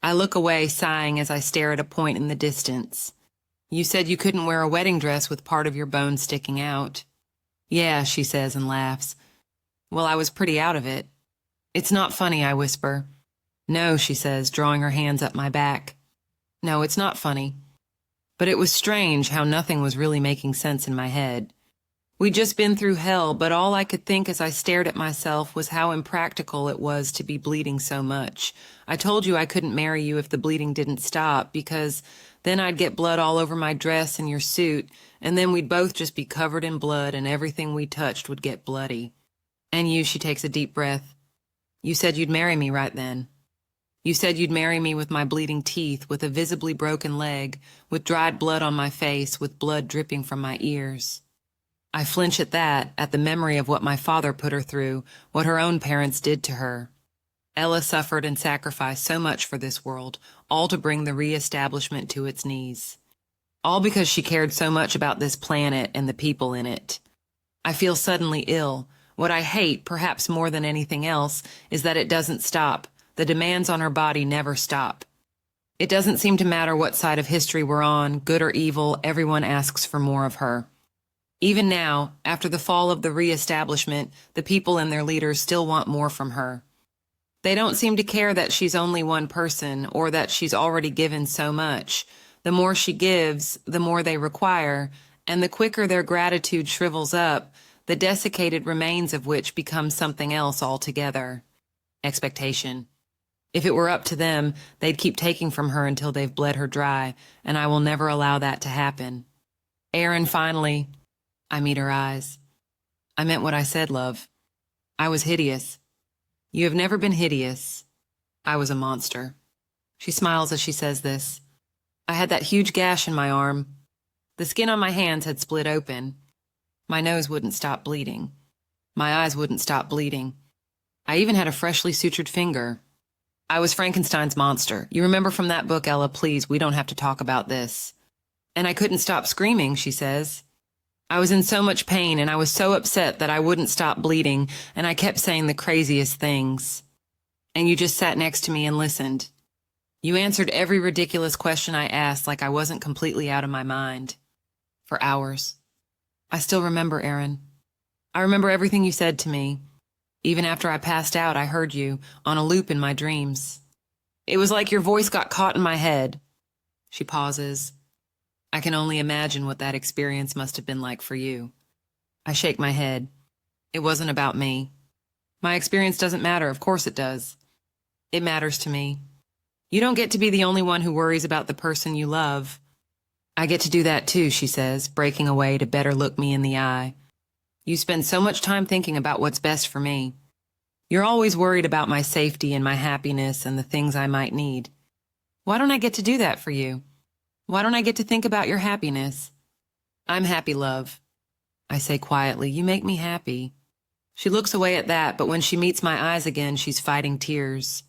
I look away, sighing as I stare at a point in the distance. You said you couldn't wear a wedding dress with part of your bone sticking out. Yeah, she says and laughs. Well, I was pretty out of it. It's not funny, I whisper. No, she says, drawing her hands up my back. No, it's not funny. But it was strange how nothing was really making sense in my head. We'd just been through hell, but all I could think as I stared at myself was how impractical it was to be bleeding so much. I told you I couldn't marry you if the bleeding didn't stop, because Then I'd get blood all over my dress and your suit, and then we'd both just be covered in blood and everything we touched would get bloody. And you, she takes a deep breath. You said you'd marry me right then. You said you'd marry me with my bleeding teeth, with a visibly broken leg, with dried blood on my face, with blood dripping from my ears. I flinch at that, at the memory of what my father put her through, what her own parents did to her. Ella suffered and sacrificed so much for this world, all to bring the Reestablishment to its knees. All because she cared so much about this planet and the people in it. I feel suddenly ill. What I hate, perhaps more than anything else, is that it doesn't stop. The demands on her body never stop. It doesn't seem to matter what side of history we're on, good or evil, everyone asks for more of her. Even now, after the fall of the Reestablishment, the people and their leaders still want more from her. They don't seem to care that she's only one person or that she's already given so much. The more she gives, the more they require, and the quicker their gratitude shrivels up, the desiccated remains of which become something else altogether. Expectation. If it were up to them, they'd keep taking from her until they've bled her dry, and I will never allow that to happen. Erin, finally, I meet her eyes. I meant what I said, love. I was hideous. You have never been hideous. I was a monster. She smiles as she says this. I had that huge gash in my arm. The skin on my hands had split open. My nose wouldn't stop bleeding. My eyes wouldn't stop bleeding. I even had a freshly sutured finger. I was Frankenstein's monster. You remember from that book, Ella, please, we don't have to talk about this. And I couldn't stop screaming, she says. I was in so much pain and I was so upset that I wouldn't stop bleeding, and I kept saying the craziest things. And you just sat next to me and listened. You answered every ridiculous question I asked like I wasn't completely out of my mind. For hours. I still remember, Erin. I remember everything you said to me. Even after I passed out, I heard you, on a loop in my dreams. It was like your voice got caught in my head. She pauses. I can only imagine what that experience must have been like for you. I shake my head. It wasn't about me. My experience doesn't matter, of course it does. It matters to me. You don't get to be the only one who worries about the person you love. I get to do that too, she says, breaking away to better look me in the eye. You spend so much time thinking about what's best for me. You're always worried about my safety and my happiness and the things I might need. Why don't I get to do that for you? Why don't I get to think about your happiness? I'm happy, love. I say quietly, you make me happy. She looks away at that, but when she meets my eyes again, she's fighting tears.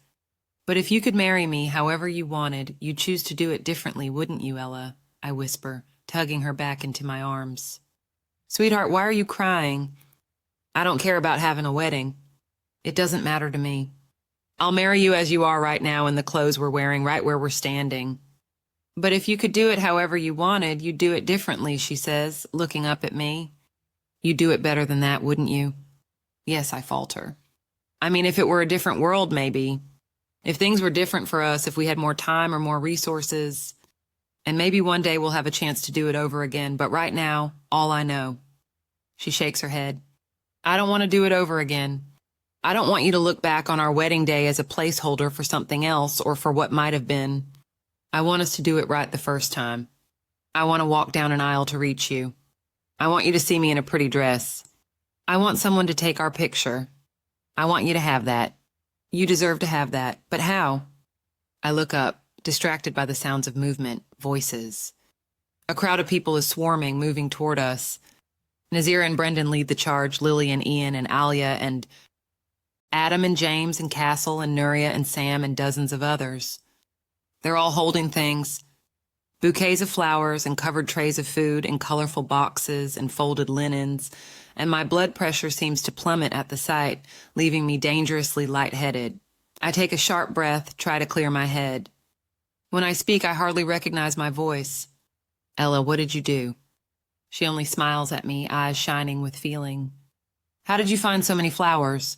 But if you could marry me however you wanted, you'd choose to do it differently, wouldn't you, Ella? I whisper, tugging her back into my arms. Sweetheart, why are you crying? I don't care about having a wedding. It doesn't matter to me. I'll marry you as you are right now in the clothes we're wearing, right where we're standing. But if you could do it however you wanted, you'd do it differently, she says, looking up at me. You'd do it better than that, wouldn't you? Yes, I falter. I mean, if it were a different world, maybe. If things were different for us, if we had more time or more resources, and maybe one day we'll have a chance to do it over again, but right now, all I know. She shakes her head. I don't want to do it over again. I don't want you to look back on our wedding day as a placeholder for something else or for what might have been. I want us to do it right the first time. I want to walk down an aisle to reach you. I want you to see me in a pretty dress. I want someone to take our picture. I want you to have that. You deserve to have that. But how? I look up, distracted by the sounds of movement, voices. A crowd of people is swarming, moving toward us. Nazira and Brendan lead the charge, Lily and Ian and Alia and Adam and James and Castle and Nuria and Sam and dozens of others. They're all holding things. Bouquets of flowers and covered trays of food and colorful boxes and folded linens, and my blood pressure seems to plummet at the sight, leaving me dangerously lightheaded. I take a sharp breath, try to clear my head. When I speak, I hardly recognize my voice. Ella, what did you do? She only smiles at me, eyes shining with feeling. How did you find so many flowers?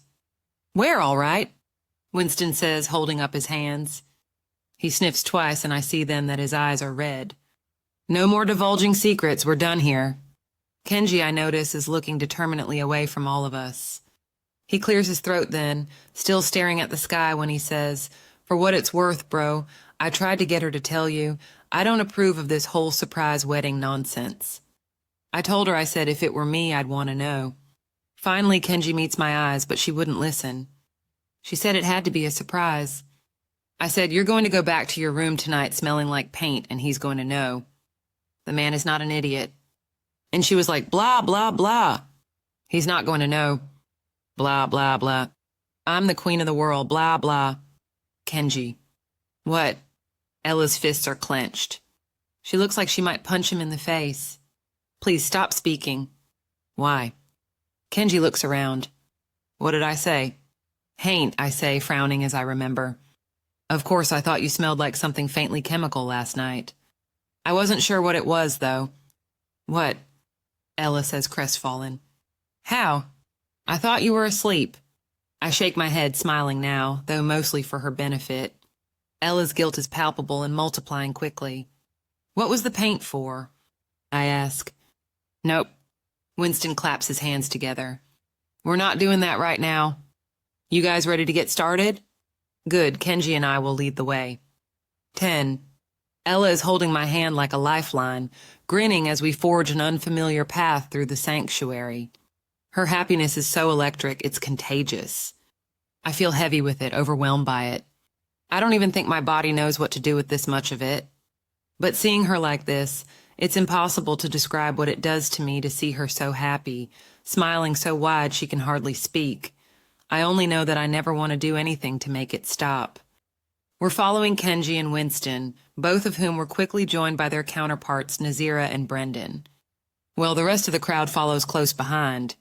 Where, all right? Winston says, holding up his hands. He sniffs twice, and I see then that his eyes are red. No more divulging secrets, we're done here. Kenji, I notice, is looking determinately away from all of us. He clears his throat then, still staring at the sky when he says, For what it's worth, bro, I tried to get her to tell you. I don't approve of this whole surprise wedding nonsense. I told her, I said, if it were me, I'd want to know. Finally, Kenji meets my eyes, but she wouldn't listen. She said it had to be a surprise. I said, you're going to go back to your room tonight smelling like paint, and he's going to know. The man is not an idiot. And she was like, blah, blah, blah. He's not going to know. Blah, blah, blah. I'm the queen of the world, blah, blah. Kenji. What? Ella's fists are clenched. She looks like she might punch him in the face. Please stop speaking. Why? Kenji looks around. What did I say? Hain't, I say, frowning as I remember. Of course, I thought you smelled like something faintly chemical last night. I wasn't sure what it was, though. What? Ella says, crestfallen. How? I thought you were asleep. I shake my head, smiling now, though mostly for her benefit. Ella's guilt is palpable and multiplying quickly. What was the paint for? I ask. Nope. Winston claps his hands together. We're not doing that right now. You guys ready to get started? Good, Kenji and I will lead the way. 10. Ella is holding my hand like a lifeline, grinning as we forge an unfamiliar path through the sanctuary. Her happiness is so electric, it's contagious. I feel heavy with it, overwhelmed by it. I don't even think my body knows what to do with this much of it. But seeing her like this, it's impossible to describe what it does to me to see her so happy, smiling so wide she can hardly speak. I only know that I never want to do anything to make it stop. We're following Kenji and Winston, both of whom were quickly joined by their counterparts Nazira and Brendan. Well, the rest of the crowd follows close behind.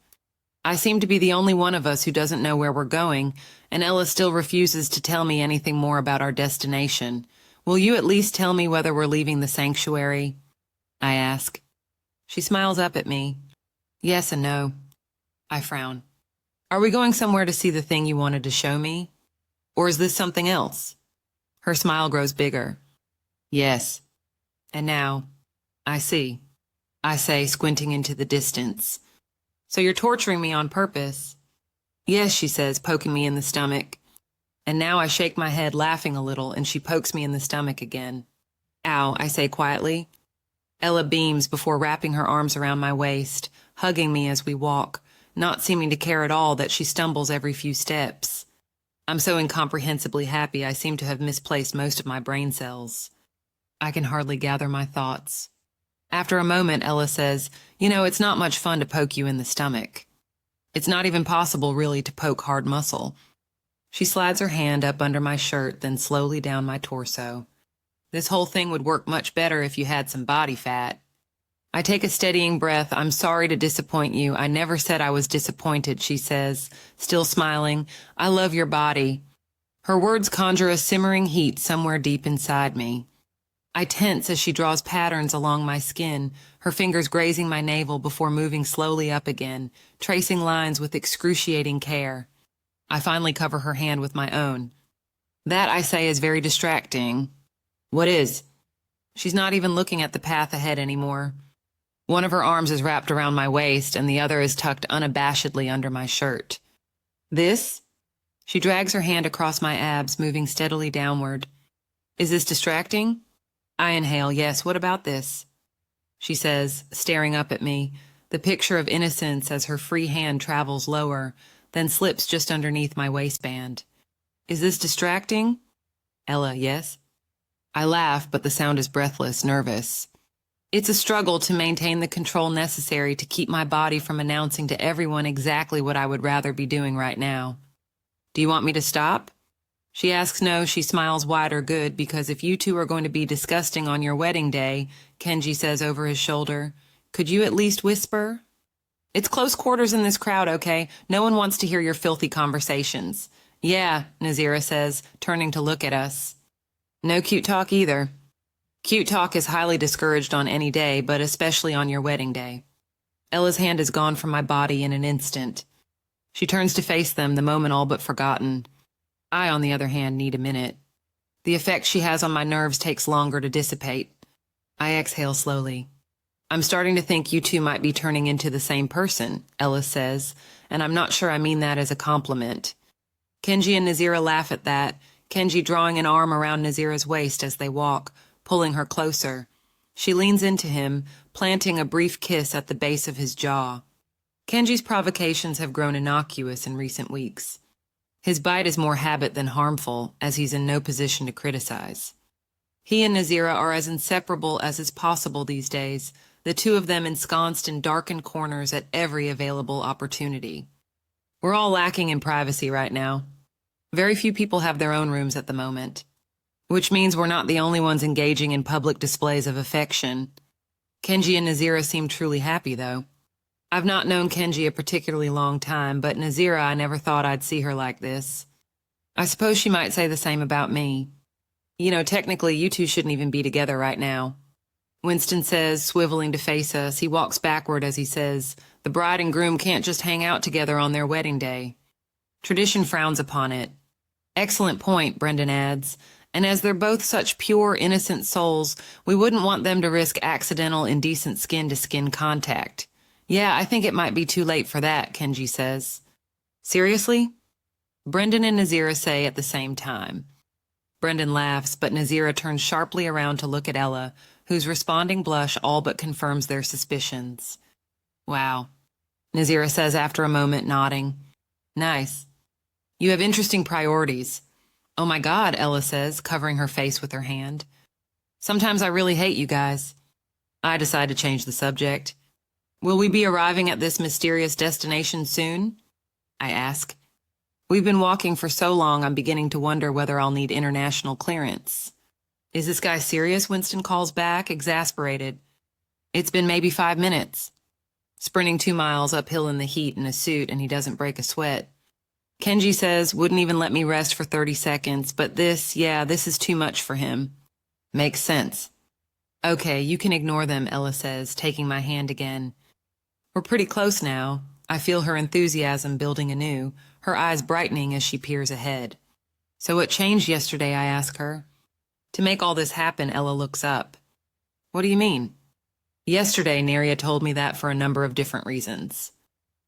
I seem to be the only one of us who doesn't know where we're going, and Ella still refuses to tell me anything more about our destination. Will you at least tell me whether we're leaving the sanctuary? I ask. She smiles up at me. Yes and no. I frown. Are we going somewhere to see the thing you wanted to show me? Or is this something else? Her smile grows bigger. Yes. And now, I see. I say, squinting into the distance. So you're torturing me on purpose? Yes, she says, poking me in the stomach. And now I shake my head, laughing a little, and she pokes me in the stomach again. Ow, I say quietly. Ella beams before wrapping her arms around my waist, hugging me as we walk, not seeming to care at all that she stumbles every few steps. I'm so incomprehensibly happy I seem to have misplaced most of my brain cells. I can hardly gather my thoughts. After a moment, Ella says, you know, it's not much fun to poke you in the stomach. It's not even possible, really, to poke hard muscle. She slides her hand up under my shirt, then slowly down my torso. This whole thing would work much better if you had some body fat. I take a steadying breath. I'm sorry to disappoint you. I never said I was disappointed, she says, still smiling. I love your body. Her words conjure a simmering heat somewhere deep inside me. I tense as she draws patterns along my skin, her fingers grazing my navel before moving slowly up again, tracing lines with excruciating care. I finally cover her hand with my own. That, I say, is very distracting. What is? She's not even looking at the path ahead anymore. One of her arms is wrapped around my waist, and the other is tucked unabashedly under my shirt. This? She drags her hand across my abs, moving steadily downward. Is this distracting? I inhale. Yes, what about this? She says, staring up at me, the picture of innocence as her free hand travels lower, then slips just underneath my waistband. Is this distracting? Ella, yes? I laugh, but the sound is breathless, nervous. It's a struggle to maintain the control necessary to keep my body from announcing to everyone exactly what I would rather be doing right now. Do you want me to stop? She asks no. She smiles wider, good, because if you two are going to be disgusting on your wedding day, Kenji says over his shoulder, could you at least whisper? It's close quarters in this crowd, okay? No one wants to hear your filthy conversations. Yeah, Nazira says, turning to look at us. No cute talk either. Cute talk is highly discouraged on any day, but especially on your wedding day. Ella's hand is gone from my body in an instant. She turns to face them, the moment all but forgotten. I, on the other hand, need a minute. The effect she has on my nerves takes longer to dissipate. I exhale slowly. I'm starting to think you two might be turning into the same person, Ella says, and I'm not sure I mean that as a compliment. Kenji and Nazira laugh at that, Kenji drawing an arm around Nazira's waist as they walk, pulling her closer. She leans into him, planting a brief kiss at the base of his jaw. Kenji's provocations have grown innocuous in recent weeks. His bite is more habit than harmful, as he's in no position to criticize. He and Nazira are as inseparable as is possible these days, the two of them ensconced in darkened corners at every available opportunity. We're all lacking in privacy right now. Very few people have their own rooms at the moment, which means we're not the only ones engaging in public displays of affection. Kenji and Nazira seem truly happy, though. I've not known Kenji a particularly long time, but Nazira, I never thought I'd see her like this. I suppose she might say the same about me. You know, technically, you two shouldn't even be together right now. Winston says, swiveling to face us. He walks backward as he says, the bride and groom can't just hang out together on their wedding day. Tradition frowns upon it. Excellent point, Brendan adds. And as they're both such pure, innocent souls, we wouldn't want them to risk accidental, indecent skin-to-skin contact. Yeah, I think it might be too late for that, Kenji says. Seriously? Brendan and Nazira say at the same time. Brendan laughs, but Nazira turns sharply around to look at Ella, whose responding blush all but confirms their suspicions. Wow, Nazira says after a moment, nodding. Nice. You have interesting priorities. Oh my God, Ella says, covering her face with her hand. Sometimes I really hate you guys. I decide to change the subject. Will we be arriving at this mysterious destination soon? I ask. We've been walking for so long, I'm beginning to wonder whether I'll need international clearance. Is this guy serious? Winston calls back, exasperated. It's been maybe 5 minutes. Sprinting 2 miles uphill in the heat in a suit, and he doesn't break a sweat. Kenji says, wouldn't even let me rest for 30 seconds, but this is too much for him. Makes sense. Okay, you can ignore them, Ella says, taking my hand again. We're pretty close now. I feel her enthusiasm building anew, her eyes brightening as she peers ahead. So what changed yesterday, I ask her. To make all this happen, Ella looks up. What do you mean? Yesterday, Neria told me that for a number of different reasons.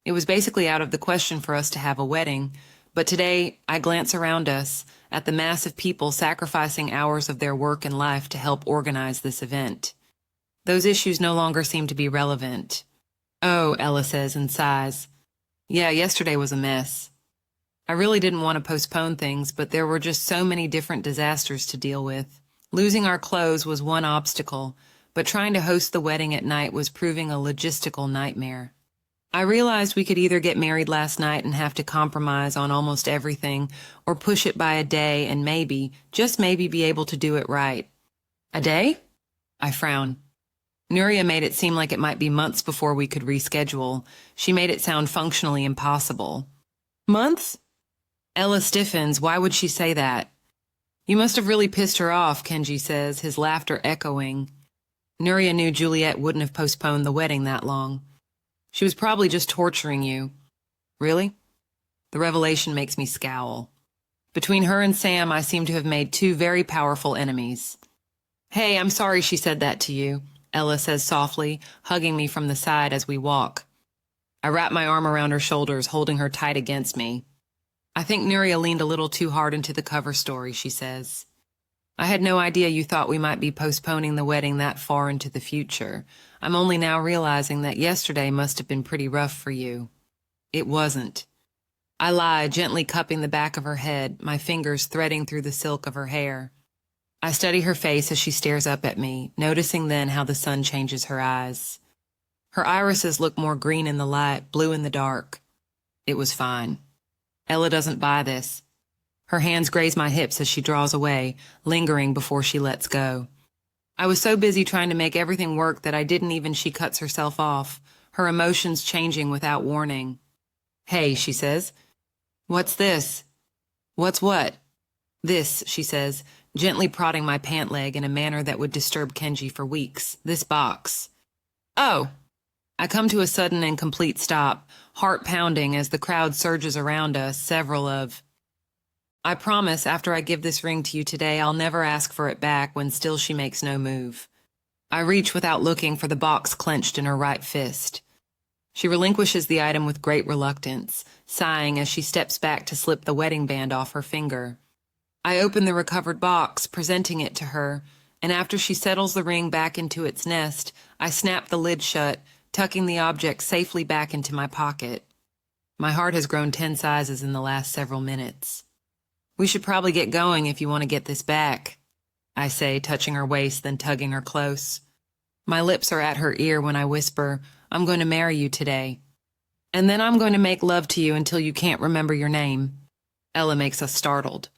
It was basically out of the question for us to have a wedding, but today I glance around us at the mass of people sacrificing hours of their work and life to help organize this event. Those issues no longer seem to be relevant. Oh, Ella says and sighs. Yeah, yesterday was a mess. I really didn't want to postpone things, but there were just so many different disasters to deal with. Losing our clothes was one obstacle, but trying to host the wedding at night was proving a logistical nightmare. I realized we could either get married last night and have to compromise on almost everything, or push it by a day and maybe, just maybe, be able to do it right. A day? I frown. Nuria made it seem like it might be months before we could reschedule. She made it sound functionally impossible. Months? Ella stiffens. Why would she say that? You must have really pissed her off, Kenji says, his laughter echoing. Nuria knew Juliette wouldn't have postponed the wedding that long. She was probably just torturing you. Really? The revelation makes me scowl. Between her and Sam, I seem to have made 2 very powerful enemies. Hey, I'm sorry she said that to you, Ella says softly, hugging me from the side as we walk. I wrap my arm around her shoulders, holding her tight against me. I think Nuria leaned a little too hard into the cover story, she says. I had no idea you thought we might be postponing the wedding that far into the future. I'm only now realizing that yesterday must have been pretty rough for you. It wasn't. I lie, gently cupping the back of her head, my fingers threading through the silk of her hair. I study her face as she stares up at me, noticing then how the sun changes her eyes. Her irises look more green in the light, blue in the dark. It was fine. Ella doesn't buy this. Her hands graze my hips as she draws away, lingering before she lets go. I was so busy trying to make everything work that I didn't even. She cuts herself off, her emotions changing without warning. Hey, she says. What's this? What's what? This, she says, gently prodding my pant leg in a manner that would disturb Kenji for weeks. This box. Oh! I come to a sudden and complete stop, heart pounding as the crowd surges around us, several of... I promise after I give this ring to you today, I'll never ask for it back when still she makes no move. I reach without looking for the box clenched in her right fist. She relinquishes the item with great reluctance, sighing as she steps back to slip the wedding band off her finger. I open the recovered box, presenting it to her, and after she settles the ring back into its nest, I snap the lid shut, tucking the object safely back into my pocket. My heart has grown 10 sizes in the last several minutes. We should probably get going if you want to get this back, I say, touching her waist, then tugging her close. My lips are at her ear when I whisper, I'm going to marry you today. And then I'm going to make love to you until you can't remember your name. Ella makes us startled.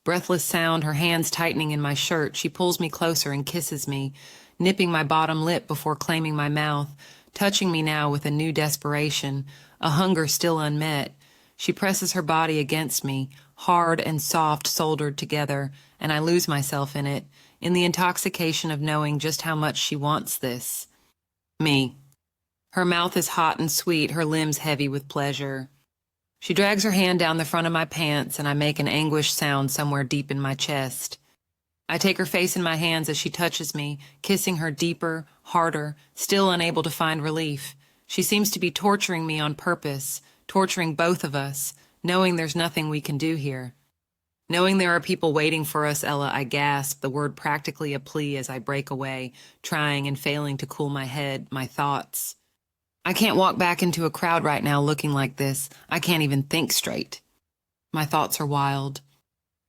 Breathless sound, her hands tightening in my shirt, she pulls me closer and kisses me, nipping my bottom lip before claiming my mouth, touching me now with a new desperation, a hunger still unmet. She presses her body against me, hard and soft soldered together, and I lose myself in it, in the intoxication of knowing just how much she wants this. Me. Her mouth is hot and sweet, her limbs heavy with pleasure. She drags her hand down the front of my pants, and I make an anguished sound somewhere deep in my chest. I take her face in my hands as she touches me, kissing her deeper, harder, still unable to find relief. She seems to be torturing me on purpose, torturing both of us, knowing there's nothing we can do here. Knowing there are people waiting for us, Ella, I gasp, the word practically a plea as I break away, trying and failing to cool my head, my thoughts. I can't walk back into a crowd right now looking like this. I can't even think straight. My thoughts are wild.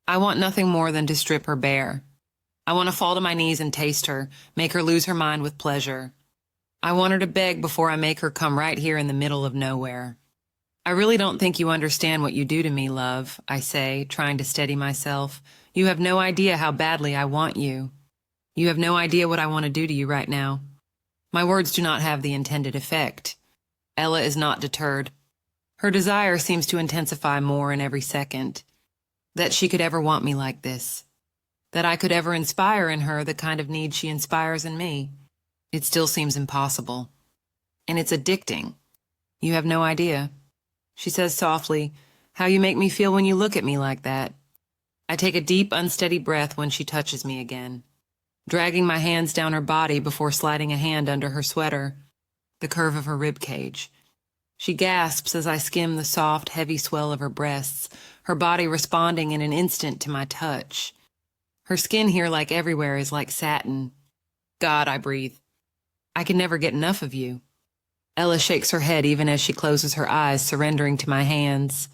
I want nothing more than to strip her bare. I want to fall to my knees and taste her, make her lose her mind with pleasure. I want her to beg before I make her come right here in the middle of nowhere. I really don't think you understand what you do to me, love, I say, trying to steady myself. You have no idea how badly I want you. You have no idea what I want to do to you right now. My words do not have the intended effect. Ella is not deterred. Her desire seems to intensify more in every second. That she could ever want me like this. That I could ever inspire in her the kind of need she inspires in me. It still seems impossible. And it's addicting. You have no idea. She says softly, how you make me feel when you look at me like that. I take a deep, unsteady breath when she touches me again, dragging my hands down her body before sliding a hand under her sweater, the curve of her rib cage. She gasps as I skim the soft, heavy swell of her breasts, her body responding in an instant to my touch. Her skin here, like everywhere, is like satin. God, I breathe. I can never get enough of you. Ella shakes her head even as she closes her eyes, surrendering to my hands.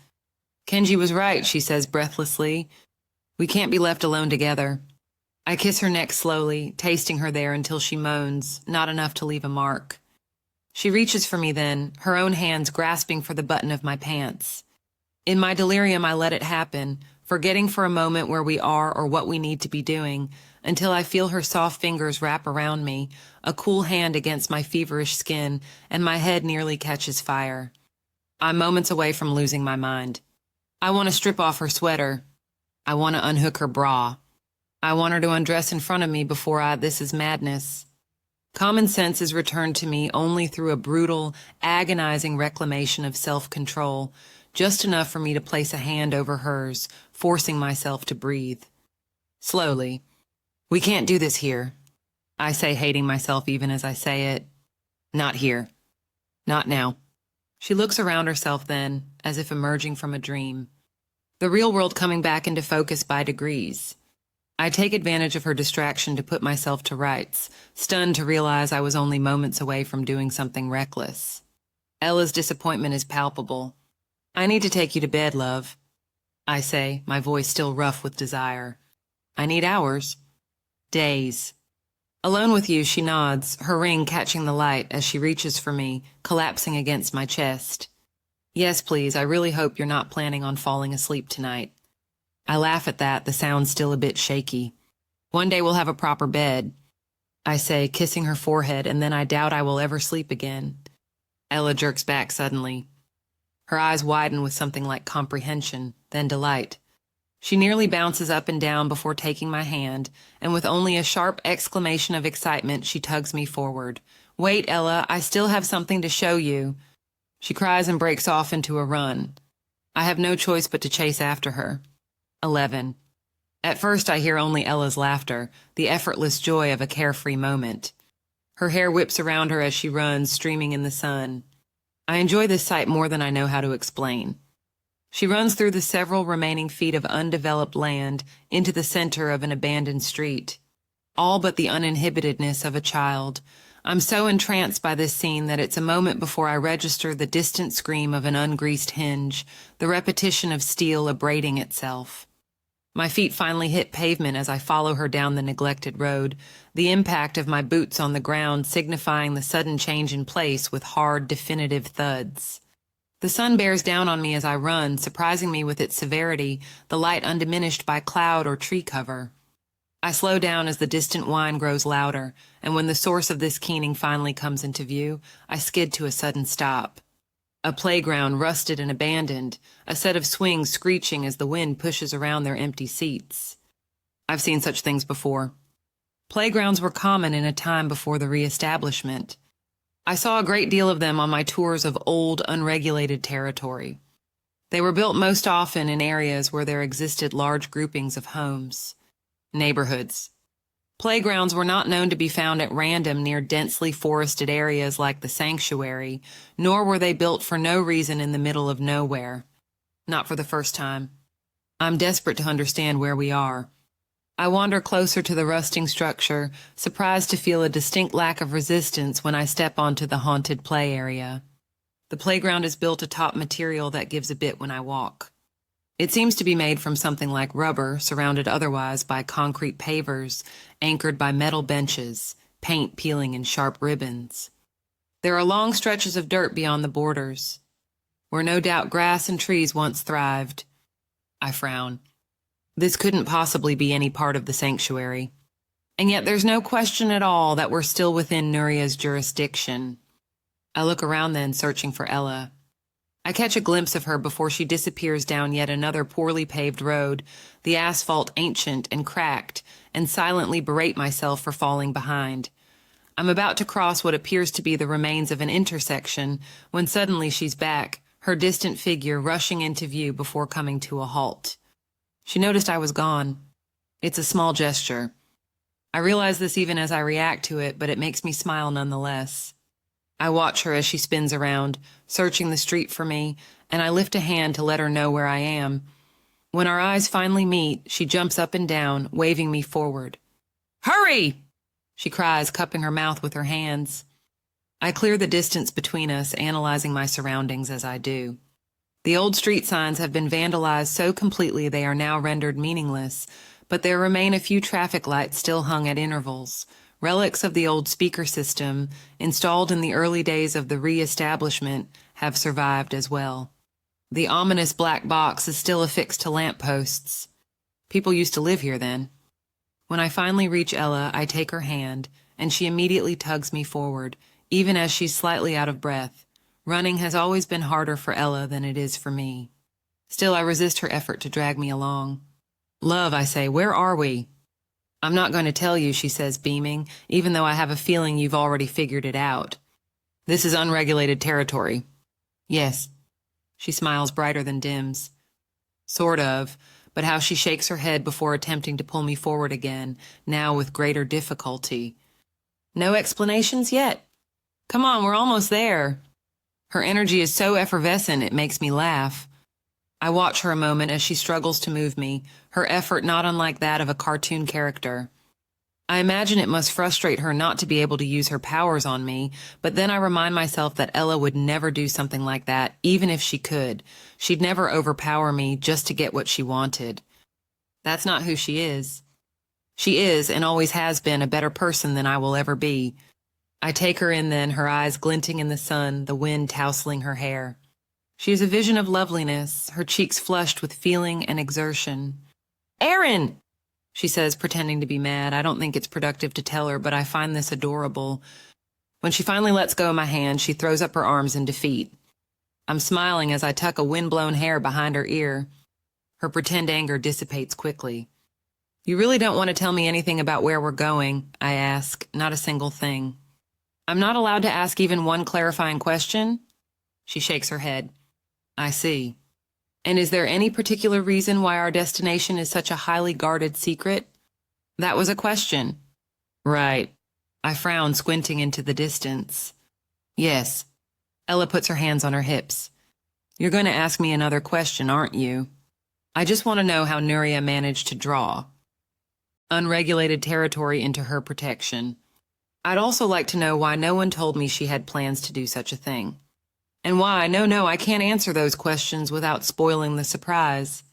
Kenji was right, she says breathlessly. We can't be left alone together. I kiss her neck slowly, tasting her there until she moans, not enough to leave a mark. She reaches for me then, her own hands grasping for the button of my pants. In my delirium, I let it happen, forgetting for a moment where we are or what we need to be doing, until I feel her soft fingers wrap around me, a cool hand against my feverish skin, and my head nearly catches fire. I'm moments away from losing my mind. I want to strip off her sweater. I want to unhook her bra. I want her to undress in front of me before this is madness. Common sense is returned to me only through a brutal, agonizing reclamation of self-control, just enough for me to place a hand over hers, forcing myself to breathe. Slowly. We can't do this here. I say, hating myself even as I say it. Not here. Not now. She looks around herself then, as if emerging from a dream. The real world coming back into focus by degrees. I take advantage of her distraction to put myself to rights, stunned to realize I was only moments away from doing something reckless. Ella's disappointment is palpable. I need to take you to bed, love. I say, my voice still rough with desire. I need hours. Days. Alone with you, she nods, her ring catching the light as she reaches for me, collapsing against my chest. Yes, please, I really hope you're not planning on falling asleep tonight. I laugh at that, the sound still a bit shaky. One day we'll have a proper bed, I say, kissing her forehead, and then I doubt I will ever sleep again. Ella jerks back suddenly. Her eyes widen with something like comprehension, then delight. She nearly bounces up and down before taking my hand, and with only a sharp exclamation of excitement, she tugs me forward. Wait, Ella, I still have something to show you. She cries and breaks off into a run. I have no choice but to chase after her. 11. At first I hear only Ella's laughter, the effortless joy of a carefree moment. Her hair whips around her as she runs, streaming in the sun. I enjoy this sight more than I know how to explain. She runs through the several remaining feet of undeveloped land into the center of an abandoned street. all but the uninhibitedness of a child. I'm so entranced by this scene that it's a moment before I register the distant scream of an ungreased hinge, the repetition of steel abrading itself. My feet finally hit pavement as I follow her down the neglected road, the impact of my boots on the ground signifying the sudden change in place with hard, definitive thuds. The sun bears down on me as I run, surprising me with its severity, the light undiminished by cloud or tree cover. I slow down as the distant whine grows louder, and when the source of this keening finally comes into view, I skid to a sudden stop. A playground rusted and abandoned, a set of swings screeching as the wind pushes around their empty seats. I've seen such things before. Playgrounds were common in a time before the Reestablishment. I saw a great deal of them on my tours of old, unregulated territory. They were built most often in areas where there existed large groupings of homes. Neighborhoods. Playgrounds were not known to be found at random near densely forested areas like the sanctuary, nor were they built for no reason in the middle of nowhere. Not for the first time. I'm desperate to understand where we are. I wander closer to the rusting structure, surprised to feel a distinct lack of resistance when I step onto the haunted play area. The playground is built atop material that gives a bit when I walk. It seems to be made from something like rubber, surrounded otherwise by concrete pavers, anchored by metal benches, paint peeling in sharp ribbons. There are long stretches of dirt beyond the borders, where no doubt grass and trees once thrived. I frown. This couldn't possibly be any part of the sanctuary. And yet there's no question at all that we're still within Nuria's jurisdiction. I look around then, searching for Ella. I catch a glimpse of her before she disappears down yet another poorly paved road, the asphalt ancient and cracked, and silently berate myself for falling behind. I'm about to cross what appears to be the remains of an intersection when suddenly she's back, her distant figure rushing into view before coming to a halt. She noticed I was gone. It's a small gesture. I realize this even as I react to it, but it makes me smile nonetheless. I watch her as she spins around, searching the street for me, and I lift a hand to let her know where I am. When our eyes finally meet, she jumps up and down, waving me forward. "Hurry!" she cries, cupping her mouth with her hands. I clear the distance between us, analyzing my surroundings as I do. The old street signs have been vandalized so completely they are now rendered meaningless, but there remain a few traffic lights still hung at intervals, relics of the old speaker system, installed in the early days of the Reestablishment, have survived as well. The ominous black box is still affixed to lampposts. People used to live here then. When I finally reach Ella, I take her hand, and she immediately tugs me forward, even as she's slightly out of breath. Running has always been harder for Ella than it is for me. Still, I resist her effort to drag me along. "Love," I say, "where are we?" "I'm not going to tell you," she says, beaming, "even though I have a feeling you've already figured it out. This is unregulated territory." "Yes." She smiles brighter than dims. "Sort of," but how she shakes her head before attempting to pull me forward again, now with greater difficulty. "No explanations yet. Come on, we're almost there." Her energy is so effervescent it makes me laugh. I watch her a moment as she struggles to move me, her effort not unlike that of a cartoon character. I imagine it must frustrate her not to be able to use her powers on me, but then I remind myself that Ella would never do something like that, even if she could. She'd never overpower me just to get what she wanted. That's not who she is. She is, and always has been, a better person than I will ever be. I take her in then, her eyes glinting in the sun, the wind tousling her hair. She is a vision of loveliness, her cheeks flushed with feeling and exertion. "Aaron!" she says, pretending to be mad. I don't think it's productive to tell her, but I find this adorable. When she finally lets go of my hand, she throws up her arms in defeat. I'm smiling as I tuck a wind-blown hair behind her ear. Her pretend anger dissipates quickly. "You really don't want to tell me anything about where we're going?" I ask. "Not a single thing." "I'm not allowed to ask even one clarifying question?" She shakes her head. "I see. And is there any particular reason why our destination is such a highly guarded secret?" "That was a question." "Right." I frown, squinting into the distance. "Yes." Ella puts her hands on her hips. "You're going to ask me another question, aren't you? I just want to know how Nuria managed to draw." unregulated territory into her protection. I'd also like to know why no one told me she had plans to do such a thing. And why, no, I can't answer those questions without spoiling the surprise.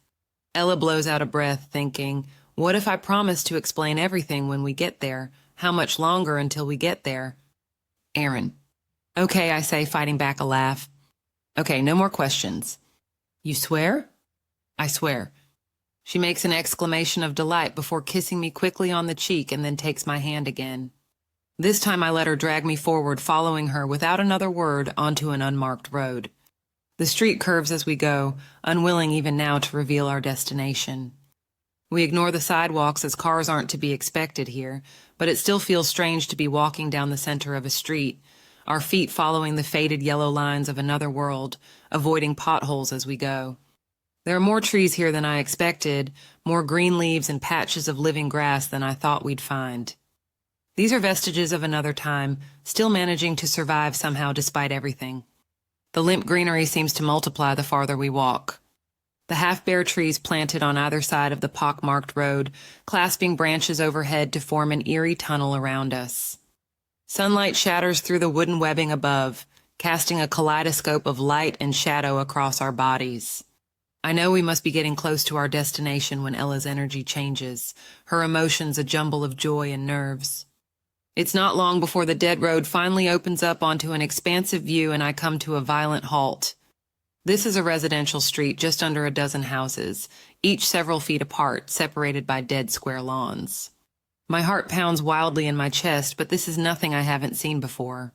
Ella blows out a breath, thinking, what if I promise to explain everything when we get there? How much longer until we get there? Aaron. Okay, I say, fighting back a laugh. Okay, no more questions. You swear? I swear. She makes an exclamation of delight before kissing me quickly on the cheek and then takes my hand again. This time I let her drag me forward, following her without another word onto an unmarked road. The street curves as we go, unwilling even now to reveal our destination. We ignore the sidewalks as cars aren't to be expected here, but it still feels strange to be walking down the center of a street, our feet following the faded yellow lines of another world, avoiding potholes as we go. There are more trees here than I expected, more green leaves and patches of living grass than I thought we'd find. These are vestiges of another time, still managing to survive somehow despite everything. The limp greenery seems to multiply the farther we walk. The half-bare trees planted on either side of the pock-marked road, clasping branches overhead to form an eerie tunnel around us. Sunlight shatters through the wooden webbing above, casting a kaleidoscope of light and shadow across our bodies. I know we must be getting close to our destination when Ella's energy changes, her emotions a jumble of joy and nerves. It's not long before the dead road finally opens up onto an expansive view and I come to a violent halt. This is a residential street just under a dozen houses, each several feet apart, separated by dead square lawns. My heart pounds wildly in my chest, but this is nothing I haven't seen before.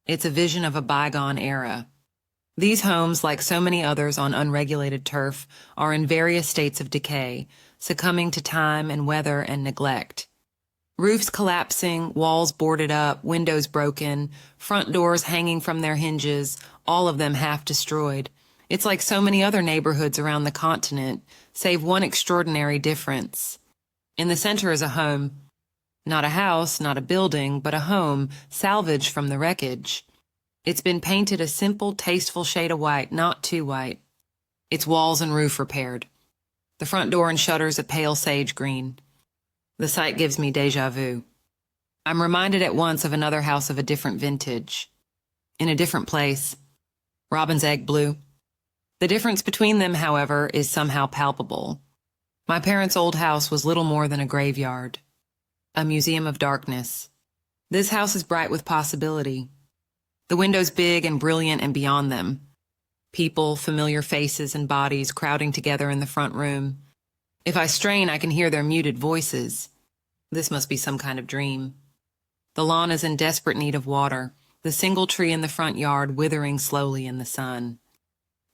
It's a vision of a bygone era. These homes, like so many others on unregulated turf, are in various states of decay, succumbing to time and weather and neglect. Roofs collapsing, walls boarded up, windows broken, front doors hanging from their hinges, all of them half destroyed. It's like so many other neighborhoods around the continent, save one extraordinary difference. In the center is a home. Not a house, not a building, but a home, salvaged from the wreckage. It's been painted a simple, tasteful shade of white, not too white. Its walls and roof repaired. The front door and shutters a pale sage green. The sight gives me déjà vu. I'm reminded at once of another house of a different vintage. In a different place. Robin's egg blue. The difference between them, however, is somehow palpable. My parents' old house was little more than a graveyard. A museum of darkness. This house is bright with possibility. The windows big and brilliant and beyond them. People, familiar faces and bodies crowding together in the front room. If I strain, I can hear their muted voices. This must be some kind of dream. The lawn is in desperate need of water, the single tree in the front yard withering slowly in the sun.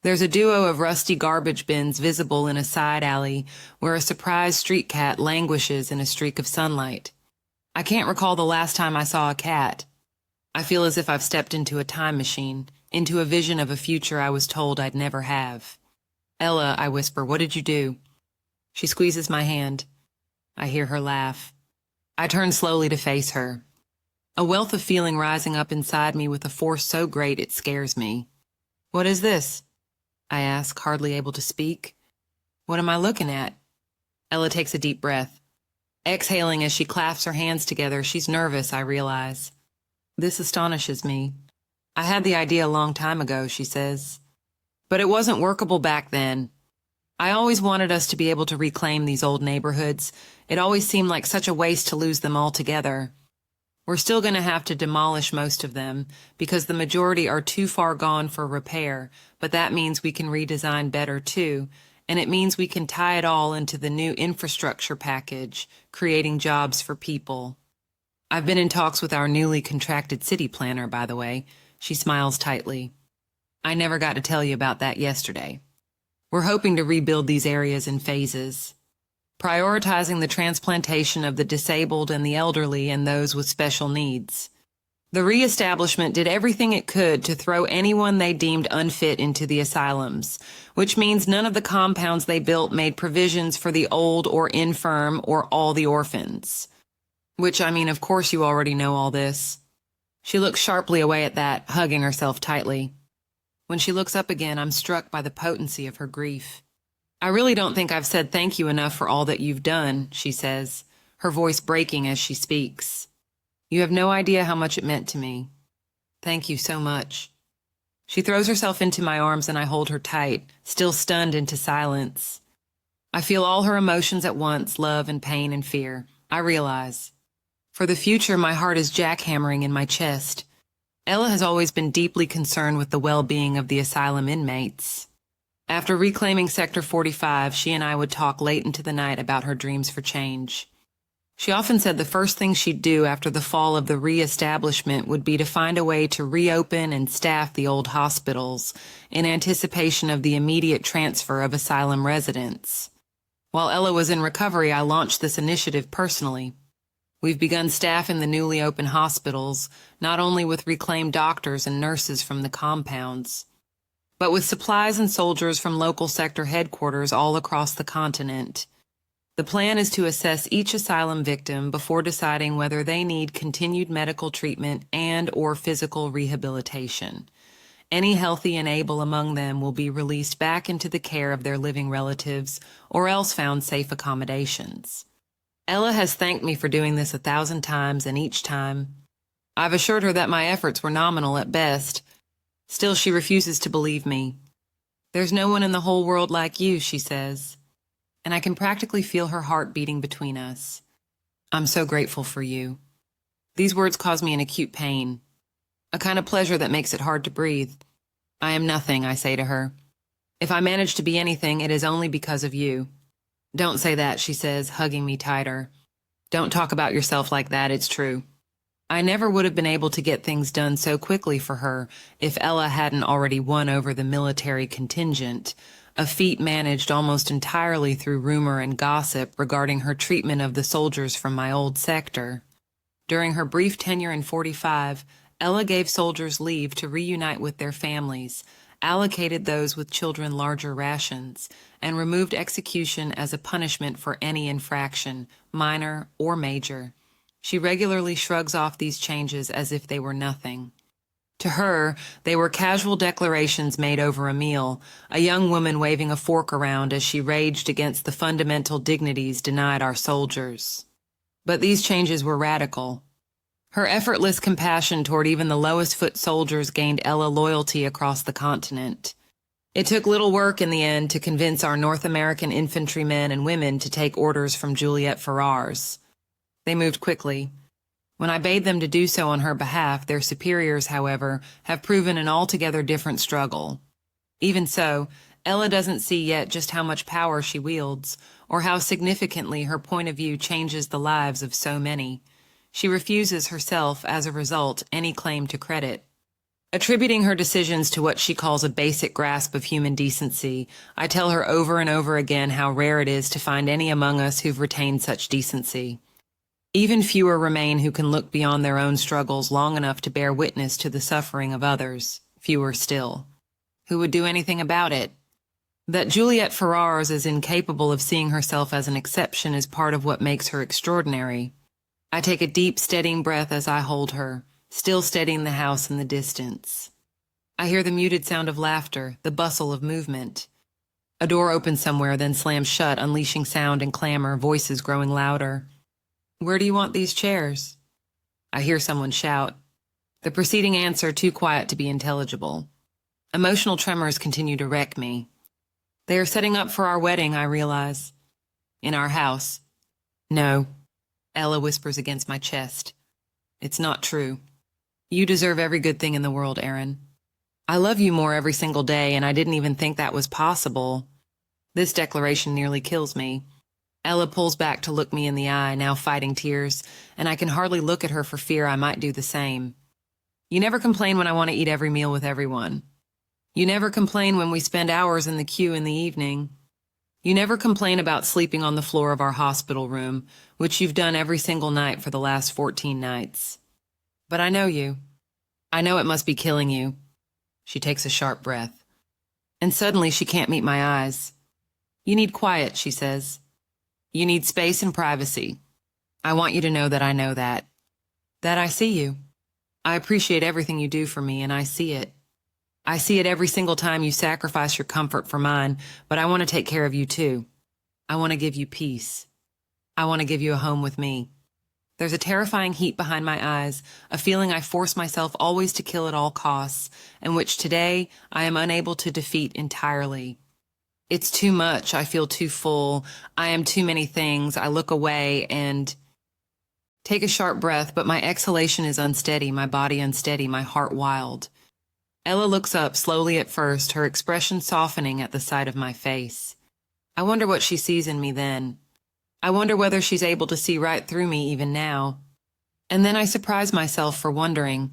There's a duo of rusty garbage bins visible in a side alley where a surprised street cat languishes in a streak of sunlight. I can't recall the last time I saw a cat. I feel as if I've stepped into a time machine, into a vision of a future I was told I'd never have. Ella, I whisper, what did you do? She squeezes my hand. I hear her laugh. I turn slowly to face her. A wealth of feeling rising up inside me with a force so great it scares me. What is this? I ask, hardly able to speak. What am I looking at? Ella takes a deep breath. Exhaling as she clasps her hands together, she's nervous, I realize. This astonishes me. I had the idea a long time ago, she says. But it wasn't workable back then. I always wanted us to be able to reclaim these old neighborhoods. It always seemed like such a waste to lose them altogether. We're still going to have to demolish most of them because the majority are too far gone for repair, but that means we can redesign better too, and it means we can tie it all into the new infrastructure package, creating jobs for people. I've been in talks with our newly contracted city planner, by the way. She smiles tightly. I never got to tell you about that yesterday. We're hoping to rebuild these areas in phases, prioritizing the transplantation of the disabled and the elderly and those with special needs. The Reestablishment did everything it could to throw anyone they deemed unfit into the asylums, which means none of the compounds they built made provisions for the old or infirm or all the orphans. Which, I mean, of course you already know all this. She looks sharply away at that, hugging herself tightly. When she looks up again, I'm struck by the potency of her grief. I really don't think I've said thank you enough for all that you've done, she says, her voice breaking as she speaks. You have no idea how much it meant to me. Thank you so much. She throws herself into my arms and I hold her tight, still stunned into silence. I feel all her emotions at once, love and pain and fear. I realize. For the future, my heart is jackhammering in my chest. Ella has always been deeply concerned with the well-being of the asylum inmates. After reclaiming Sector 45, she and I would talk late into the night about her dreams for change. She often said the first thing she'd do after the fall of the Reestablishment would be to find a way to reopen and staff the old hospitals in anticipation of the immediate transfer of asylum residents. While Ella was in recovery, I launched this initiative personally. We've begun staffing the newly open hospitals, not only with reclaimed doctors and nurses from the compounds, but with supplies and soldiers from local sector headquarters all across the continent. The plan is to assess each asylum victim before deciding whether they need continued medical treatment and/or physical rehabilitation. Any healthy and able among them will be released back into the care of their living relatives or else found safe accommodations. Ella has thanked me for doing this 1,000 times, and each time, I've assured her that my efforts were nominal at best. Still, she refuses to believe me. There's no one in the whole world like you, she says, and I can practically feel her heart beating between us. I'm so grateful for you. These words cause me an acute pain, a kind of pleasure that makes it hard to breathe. I am nothing, I say to her. If I manage to be anything, it is only because of you. Don't say that, she says, hugging me tighter. Don't talk about yourself like that, it's true. I never would have been able to get things done so quickly for her if Ella hadn't already won over the military contingent, a feat managed almost entirely through rumor and gossip regarding her treatment of the soldiers from my old sector. During her brief tenure in 45, Ella gave soldiers leave to reunite with their families, allocated those with children larger rations, and removed execution as a punishment for any infraction, minor or major. She regularly shrugs off these changes as if they were nothing. To her, they were casual declarations made over a meal, a young woman waving a fork around as she raged against the fundamental dignities denied our soldiers. But these changes were radical. Her effortless compassion toward even the lowest foot soldiers gained Ella loyalty across the continent. It took little work in the end to convince our North American infantrymen and women to take orders from Juliette Farrar's. They moved quickly. When I bade them to do so on her behalf, their superiors, however, have proven an altogether different struggle. Even so, Ella doesn't see yet just how much power she wields, or how significantly her point of view changes the lives of so many. She refuses herself, as a result, any claim to credit. Attributing her decisions to what she calls a basic grasp of human decency, I tell her over and over again how rare it is to find any among us who've retained such decency. Even fewer remain who can look beyond their own struggles long enough to bear witness to the suffering of others, fewer still. Who would do anything about it? That Juliette Farrar's is incapable of seeing herself as an exception is part of what makes her extraordinary. I take a deep, steadying breath as I hold her, still steadying the house in the distance. I hear the muted sound of laughter, the bustle of movement. A door opens somewhere, then slams shut, unleashing sound and clamor, voices growing louder. Where do you want these chairs? I hear someone shout. The preceding answer too quiet to be intelligible. Emotional tremors continue to wreck me. They are setting up for our wedding, I realize. In our house. No. Ella whispers against my chest. It's not true. You deserve every good thing in the world, Aaron. I love you more every single day, and I didn't even think that was possible. This declaration nearly kills me. Ella pulls back to look me in the eye, now fighting tears, and I can hardly look at her for fear I might do the same. You never complain when I want to eat every meal with everyone. You never complain when we spend hours in the queue in the evening. You never complain about sleeping on the floor of our hospital room, which you've done every single night for the last 14 nights. But I know you. I know it must be killing you. She takes a sharp breath. And suddenly she can't meet my eyes. You need quiet, she says. You need space and privacy. I want you to know that I know that. That I see you. I appreciate everything you do for me, and I see it. I see it every single time you sacrifice your comfort for mine, but I want to take care of you too. I want to give you peace. I want to give you a home with me. There's a terrifying heat behind my eyes, a feeling I force myself always to kill at all costs, and which today I am unable to defeat entirely. It's too much. I feel too full. I am too many things. I look away and take a sharp breath, but my exhalation is unsteady, my body unsteady, my heart wild. Ella looks up slowly at first, her expression softening at the sight of my face. I wonder what she sees in me then. I wonder whether she's able to see right through me even now. And then I surprise myself for wondering.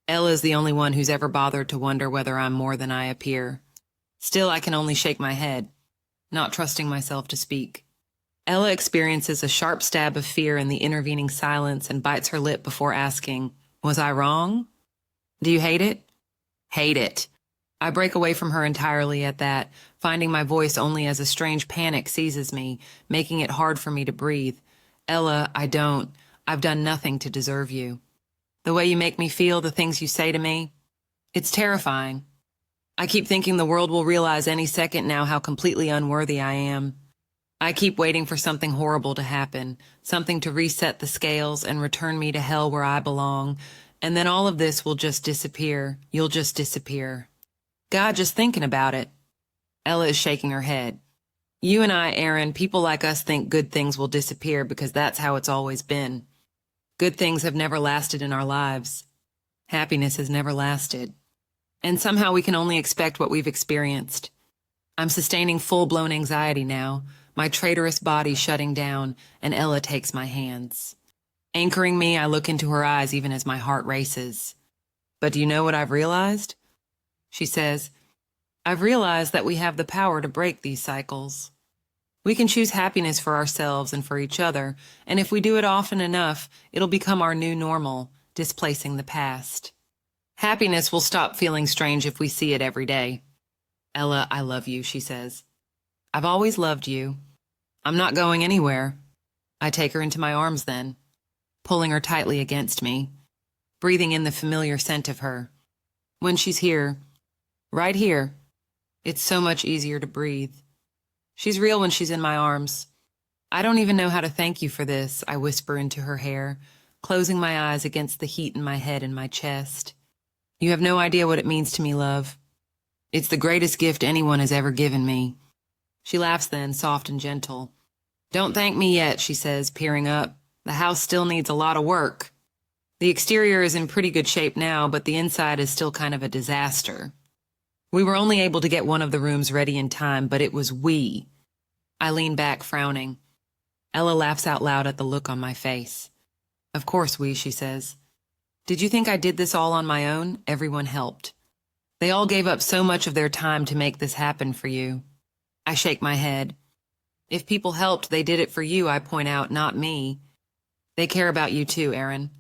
Ella's the only one who's ever bothered to wonder whether I'm more than I appear. Still, I can only shake my head, not trusting myself to speak. Ella experiences a sharp stab of fear in the intervening silence and bites her lip before asking, "Was I wrong? Do you hate it?" Hate it. I break away from her entirely at that, finding my voice only as a strange panic seizes me, making it hard for me to breathe. Ella, I don't. I've done nothing to deserve you. The way you make me feel, the things you say to me, it's terrifying. I keep thinking the world will realize any second now how completely unworthy I am. I keep waiting for something horrible to happen, something to reset the scales and return me to hell where I belong, and then all of this will just disappear. You'll just disappear. God, just thinking about it. Ella is shaking her head. You and I, Aaron, people like us think good things will disappear because that's how it's always been. Good things have never lasted in our lives. Happiness has never lasted. And somehow we can only expect what we've experienced. I'm sustaining full-blown anxiety now, my traitorous body shutting down, and Ella takes my hands. Anchoring me, I look into her eyes even as my heart races. But do you know what I've realized? She says, I've realized that we have the power to break these cycles. We can choose happiness for ourselves and for each other, and if we do it often enough, it'll become our new normal, displacing the past. Happiness will stop feeling strange if we see it every day. Ella, I love you, she says. I've always loved you. I'm not going anywhere. I take her into my arms then, pulling her tightly against me, breathing in the familiar scent of her. When she's here, right here, it's so much easier to breathe. She's real when she's in my arms. I don't even know how to thank you for this, I whisper into her hair, closing my eyes against the heat in my head and my chest. You have no idea what it means to me, love. It's the greatest gift anyone has ever given me. She laughs then, soft and gentle. Don't thank me yet, she says, peering up. The house still needs a lot of work. The exterior is in pretty good shape now, but the inside is still kind of a disaster. We were only able to get one of the rooms ready in time, but it was we. I lean back, frowning. Ella laughs out loud at the look on my face. Of course we, she says. Did you think I did this all on my own? Everyone helped. They all gave up so much of their time to make this happen for you. I shake my head. If people helped, they did it for you, I point out, not me. They care about you too, Aaron.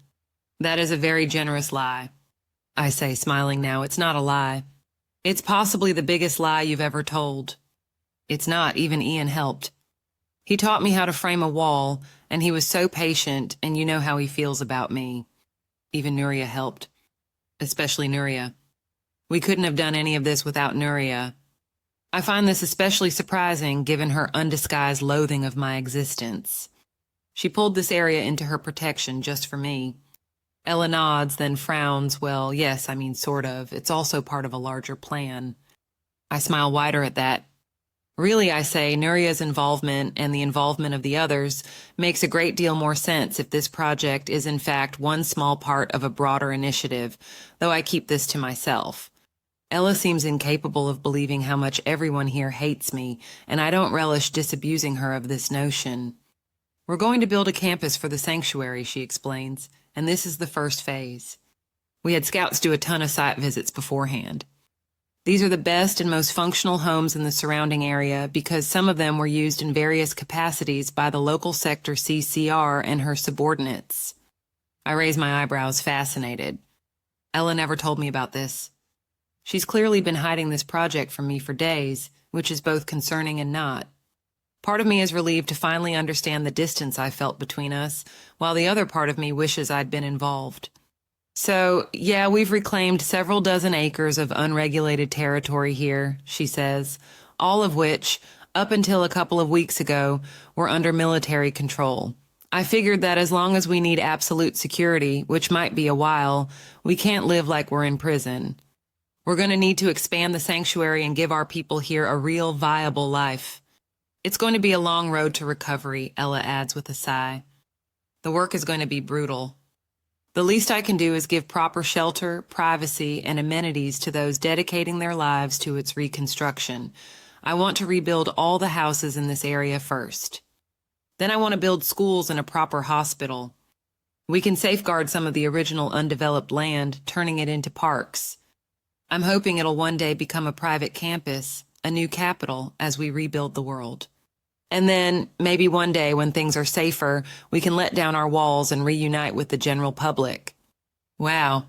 That is a very generous lie. I say, smiling now, it's not a lie. It's possibly the biggest lie you've ever told. It's not, even Ian helped. He taught me how to frame a wall, and he was so patient, and you know how he feels about me. Even Nuria helped. Especially Nuria. We couldn't have done any of this without Nuria. I find this especially surprising given her undisguised loathing of my existence. She pulled this area into her protection just for me. Ella nods, then frowns. Well, yes, I mean, sort of. It's also part of a larger plan. I smile wider at that. Really, I say, Nuria's involvement and the involvement of the others makes a great deal more sense if this project is in fact one small part of a broader initiative, though I keep this to myself. Ella seems incapable of believing how much everyone here hates me, and I don't relish disabusing her of this notion. We're going to build a campus for the sanctuary, she explains, and this is the first phase. We had scouts do a ton of site visits beforehand. These are the best and most functional homes in the surrounding area because some of them were used in various capacities by the local sector CCR and her subordinates. I raise my eyebrows, fascinated. Ella never told me about this. She's clearly been hiding this project from me for days, which is both concerning and not. Part of me is relieved to finally understand the distance I felt between us, while the other part of me wishes I'd been involved. So, yeah, we've reclaimed several dozen acres of unregulated territory here, she says, all of which, Up until a couple of weeks ago, were under military control. I figured that as long as we need absolute security, which might be a while, we can't live like we're in prison. We're going to need to expand the sanctuary and give our people here a real, viable life. It's going to be a long road to recovery, Ella adds with a sigh. The work is going to be brutal. The least I can do is give proper shelter, privacy, and amenities to those dedicating their lives to its reconstruction. I want to rebuild all the houses in this area first. Then I want to build schools and a proper hospital. We can safeguard some of the original undeveloped land, turning it into parks. I'm hoping it'll one day become a private campus, a new capital, as we rebuild the world. And then, maybe one day when things are safer, we can let down our walls and reunite with the general public. Wow.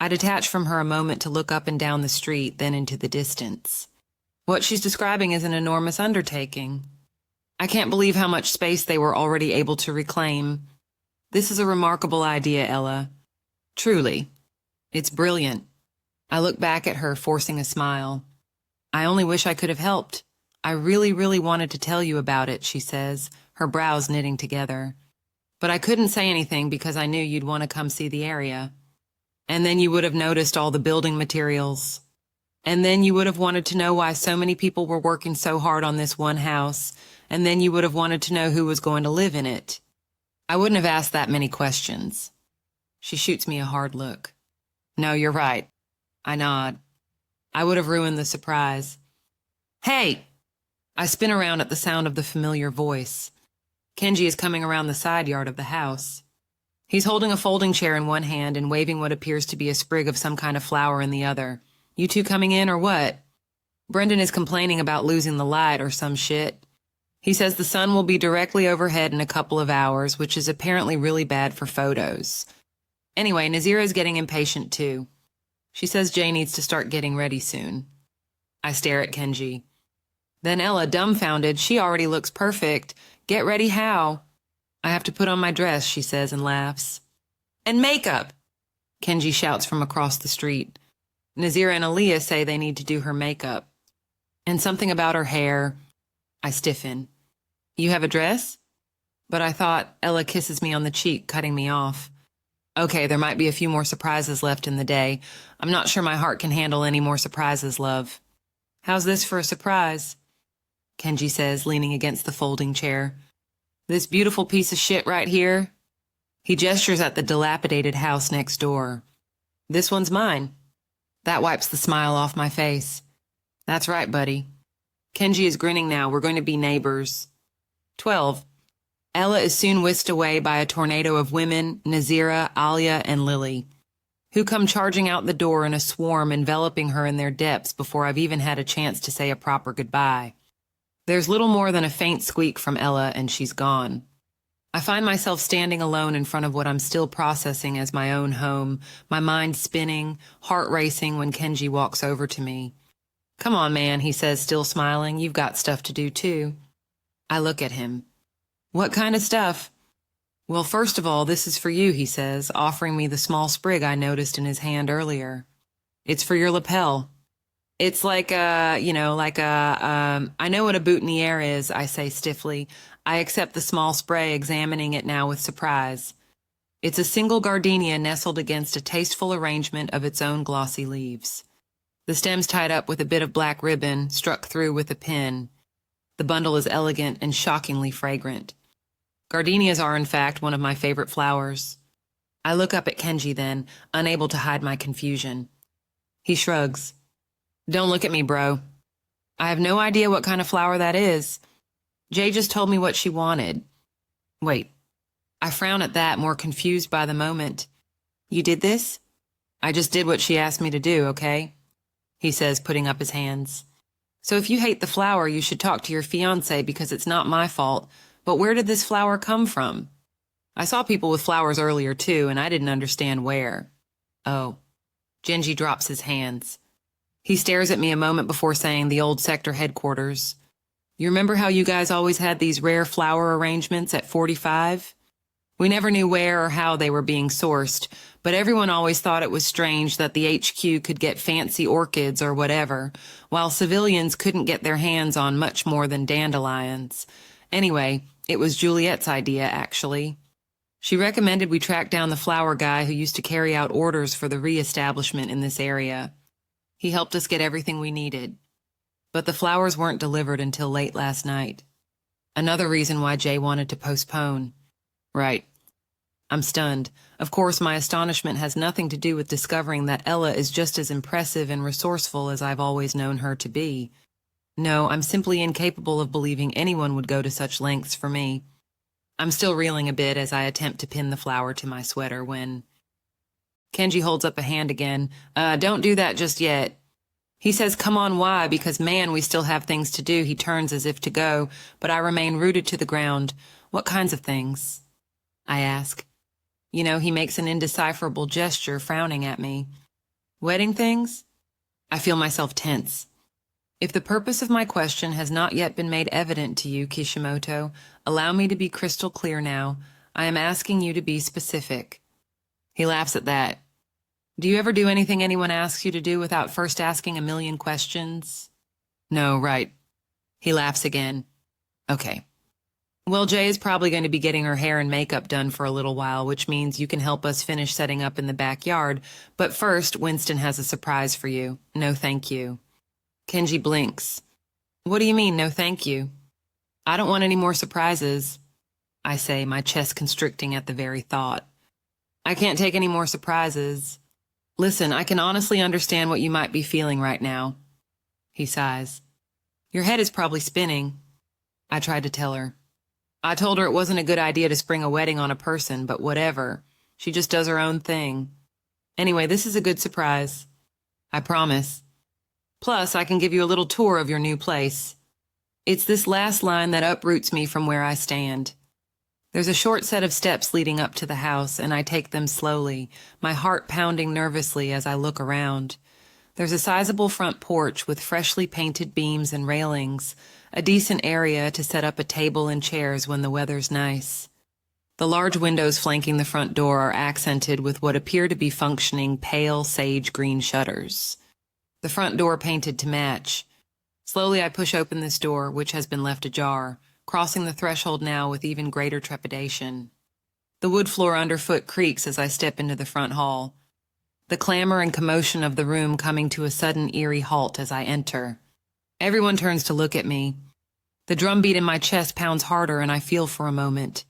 I detach from her a moment to look up and down the street, then into the distance. What she's describing is an enormous undertaking. I can't believe how much space they were already able to reclaim. This is a remarkable idea, Ella. Truly. It's brilliant. I look back at her, forcing a smile. I only wish I could have helped. I really, really wanted to tell you about it, she says, her brows knitting together. But I couldn't say anything because I knew you'd want to come see the area. And then you would have noticed all the building materials. And then you would have wanted to know why so many people were working so hard on this one house. And then you would have wanted to know who was going to live in it. I wouldn't have asked that many questions. She shoots me a hard look. No, you're right. I nod. I would have ruined the surprise. Hey! I spin around at the sound of the familiar voice. Kenji is coming around the side yard of the house. He's holding a folding chair in one hand and waving what appears to be a sprig of some kind of flower in the other. You two coming in or what? Brendan is complaining about losing the light or some shit. He says the sun will be directly overhead in a couple of hours, which is apparently really bad for photos. Anyway, Nazira is getting impatient too. She says Jay needs to start getting ready soon. I stare at Kenji. Then Ella, dumbfounded, she already looks perfect. Get ready how? I have to put on my dress, she says and laughs. And makeup, Kenji shouts from across the street. Nazira and Aaliyah say they need to do her makeup. And something about her hair. I stiffen. You have a dress? But I thought. Ella kisses me on the cheek, cutting me off. Okay, there might be a few more surprises left in the day. I'm not sure my heart can handle any more surprises, love. How's this for a surprise? Kenji says, leaning against the folding chair. This beautiful piece of shit right here? He gestures at the dilapidated house next door. This one's mine. That wipes the smile off my face. That's right, buddy. Kenji is grinning now. We're going to be neighbors. 12. Ella is soon whisked away by a tornado of women, Nazira, Alia, and Lily, who come charging out the door in a swarm, enveloping her in their depths before I've even had a chance to say a proper goodbye. There's little more than a faint squeak from Ella, and she's gone. I find myself standing alone in front of what I'm still processing as my own home, my mind spinning, heart racing when Kenji walks over to me. Come on, man, he says, still smiling. You've got stuff to do, too. I look at him. What kind of stuff? Well, first of all, this is for you, he says, offering me the small sprig I noticed in his hand earlier. It's for your lapel. It's like I know what a boutonniere is, I say stiffly. I accept the small spray, examining it now with surprise. It's a single gardenia nestled against a tasteful arrangement of its own glossy leaves. The stem's tied up with a bit of black ribbon, struck through with a pin. The bundle is elegant and shockingly fragrant. Gardenias are, in fact, one of my favorite flowers. I look up at Kenji then, unable to hide my confusion. He shrugs. Don't look at me, bro. I have no idea what kind of flower that is. Jay just told me what she wanted. Wait. I frown at that, more confused by the moment. You did this? I just did what she asked me to do, okay? He says, putting up his hands. So if you hate the flower, you should talk to your fiancé because it's not my fault. But where did this flower come from? I saw people with flowers earlier too, and I didn't understand where. Oh. Genji drops his hands. He stares at me a moment before saying the old sector headquarters. You remember how you guys always had these rare flower arrangements at 45? We never knew where or how they were being sourced, but everyone always thought it was strange that the HQ could get fancy orchids or whatever, while civilians couldn't get their hands on much more than dandelions. Anyway, it was Juliette's idea, actually. She recommended we track down the flower guy who used to carry out orders for the Reestablishment in this area. He helped us get everything we needed. But the flowers weren't delivered until late last night. Another reason why Jay wanted to postpone. Right. I'm stunned. Of course, my astonishment has nothing to do with discovering that Ella is just as impressive and resourceful as I've always known her to be. No, I'm simply incapable of believing anyone would go to such lengths for me. I'm still reeling a bit as I attempt to pin the flower to my sweater when Kenji holds up a hand again. Don't do that just yet. He says, come on, why? Because, man, we still have things to do. He turns as if to go, but I remain rooted to the ground. What kinds of things? I ask. You know, he makes an indecipherable gesture, frowning at me. Wedding things? I feel myself tense. If the purpose of my question has not yet been made evident to you, Kishimoto, allow me to be crystal clear now. I am asking you to be specific. He laughs at that. Do you ever do anything anyone asks you to do without first asking a million questions? No, right. He laughs again. Okay. Well, Jay is probably going to be getting her hair and makeup done for a little while, which means you can help us finish setting up in the backyard. But first, Winston has a surprise for you. No, thank you. Kenji blinks. What do you mean, no thank you? I don't want any more surprises, I say, my chest constricting at the very thought. I can't take any more surprises. Listen, I can honestly understand what you might be feeling right now. He sighs. Your head is probably spinning. I tried to tell her. I told her it wasn't a good idea to spring a wedding on a person, but whatever. She just does her own thing. Anyway, this is a good surprise. I promise. Plus, I can give you a little tour of your new place. It's this last line that uproots me from where I stand. There's a short set of steps leading up to the house, and I take them slowly, my heart pounding nervously as I look around. There's a sizable front porch with freshly painted beams and railings, a decent area to set up a table and chairs when the weather's nice. The large windows flanking the front door are accented with what appear to be functioning pale sage green shutters. The front door painted to match. Slowly I push open this door, which has been left ajar, crossing the threshold now with even greater trepidation. The wood floor underfoot creaks as I step into the front hall, the clamor and commotion of the room coming to a sudden eerie halt as I enter. Everyone turns to look at me. The drumbeat in my chest pounds harder and I feel for a moment.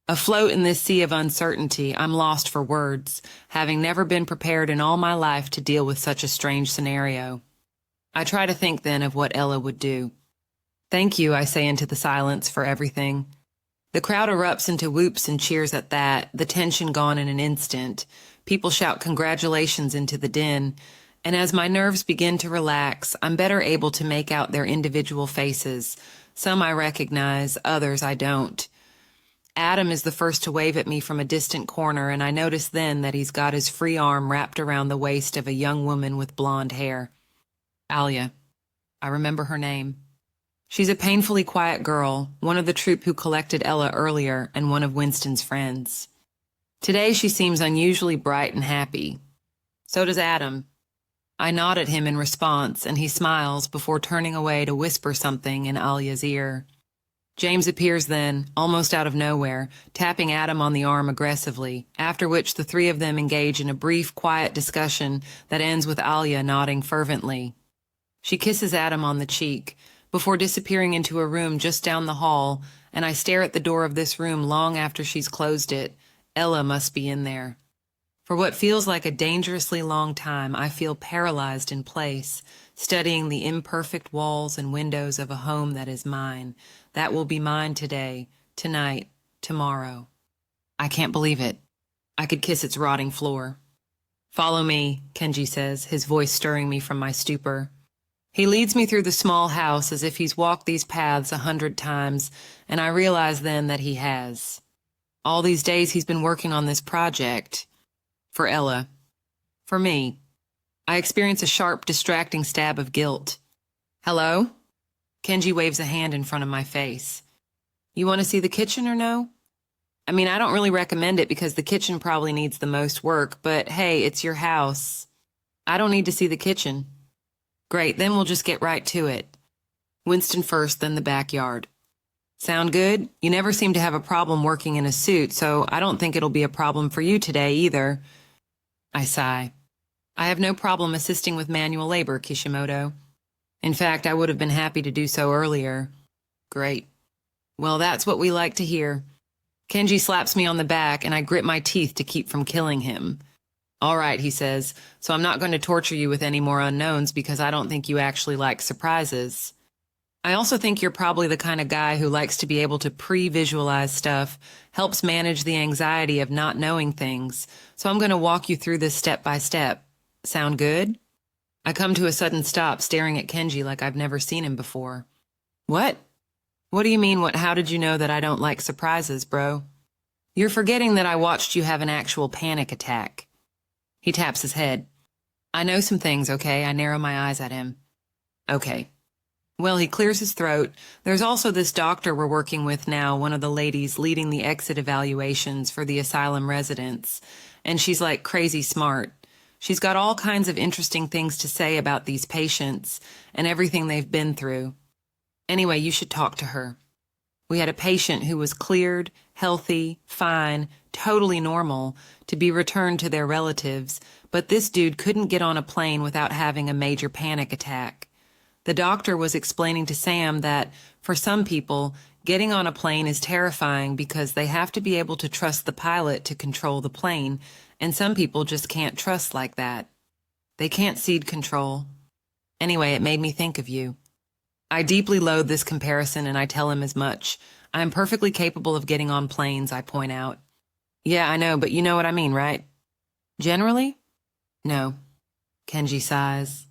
Afloat in this sea of uncertainty, I'm lost for words, having never been prepared in all my life to deal with such a strange scenario. I try to think then of what Ella would do. Thank you, I say into the silence, for everything. The crowd erupts into whoops and cheers at that, the tension gone in an instant. People shout congratulations into the din, and as my nerves begin to relax, I'm better able to make out their individual faces. Some I recognize, others I don't. Adam is the first to wave at me from a distant corner, and I notice then that he's got his free arm wrapped around the waist of a young woman with blonde hair. Alia. I remember her name. She's a painfully quiet girl, one of the troupe who collected Ella earlier, and one of Winston's friends. Today she seems unusually bright and happy. So does Adam. I nod at him in response, and he smiles before turning away to whisper something in Alia's ear. James appears then, almost out of nowhere, tapping Adam on the arm aggressively, after which the three of them engage in a brief, quiet discussion that ends with Alia nodding fervently. She kisses Adam on the cheek, before disappearing into a room just down the hall, and I stare at the door of this room long after she's closed it. Ella must be in there. For what feels like a dangerously long time, I feel paralyzed in place, studying the imperfect walls and windows of a home that is mine, that will be mine today, tonight, tomorrow. I can't believe it. I could kiss its rotting floor. Follow me, Kenji says, his voice stirring me from my stupor. He leads me through the small house as if he's walked these paths 100 times, and I realize then that he has. All these days he's been working on this project. For Ella. For me. I experience a sharp, distracting stab of guilt. Hello? Kenji waves a hand in front of my face. You want to see the kitchen or no? I mean, I don't really recommend it because the kitchen probably needs the most work, but hey, it's your house. I don't need to see the kitchen. Great, then we'll just get right to it. Winston first, then the backyard. Sound good? You never seem to have a problem working in a suit, so I don't think it'll be a problem for you today either. I sigh. I have no problem assisting with manual labor, Kishimoto. In fact, I would have been happy to do so earlier. Great. Well, that's what we like to hear. Kenji slaps me on the back, and I grit my teeth to keep from killing him. All right, he says, so I'm not going to torture you with any more unknowns because I don't think you actually like surprises. I also think you're probably the kind of guy who likes to be able to pre-visualize stuff, helps manage the anxiety of not knowing things, so I'm going to walk you through this step by step. Sound good? I come to a sudden stop, staring at Kenji like I've never seen him before. What? What do you mean, how did you know that I don't like surprises, bro? You're forgetting that I watched you have an actual panic attack. He taps his head. I know some things, okay? I narrow my eyes at him. Okay. Well, he clears his throat. There's also this doctor we're working with now, one of the ladies leading the exit evaluations for the asylum residents. And she's like crazy smart. She's got all kinds of interesting things to say about these patients and everything they've been through. Anyway, you should talk to her. We had a patient who was cleared, healthy, fine, totally normal, to be returned to their relatives, but this dude couldn't get on a plane without having a major panic attack. The doctor was explaining to Sam that, for some people, getting on a plane is terrifying because they have to be able to trust the pilot to control the plane, and some people just can't trust like that. They can't cede control. Anyway, it made me think of you. I deeply loathe this comparison, and I tell him as much. I am perfectly capable of getting on planes, I point out. Yeah, I know, but you know what I mean, right? Generally? No. Kenji sighs.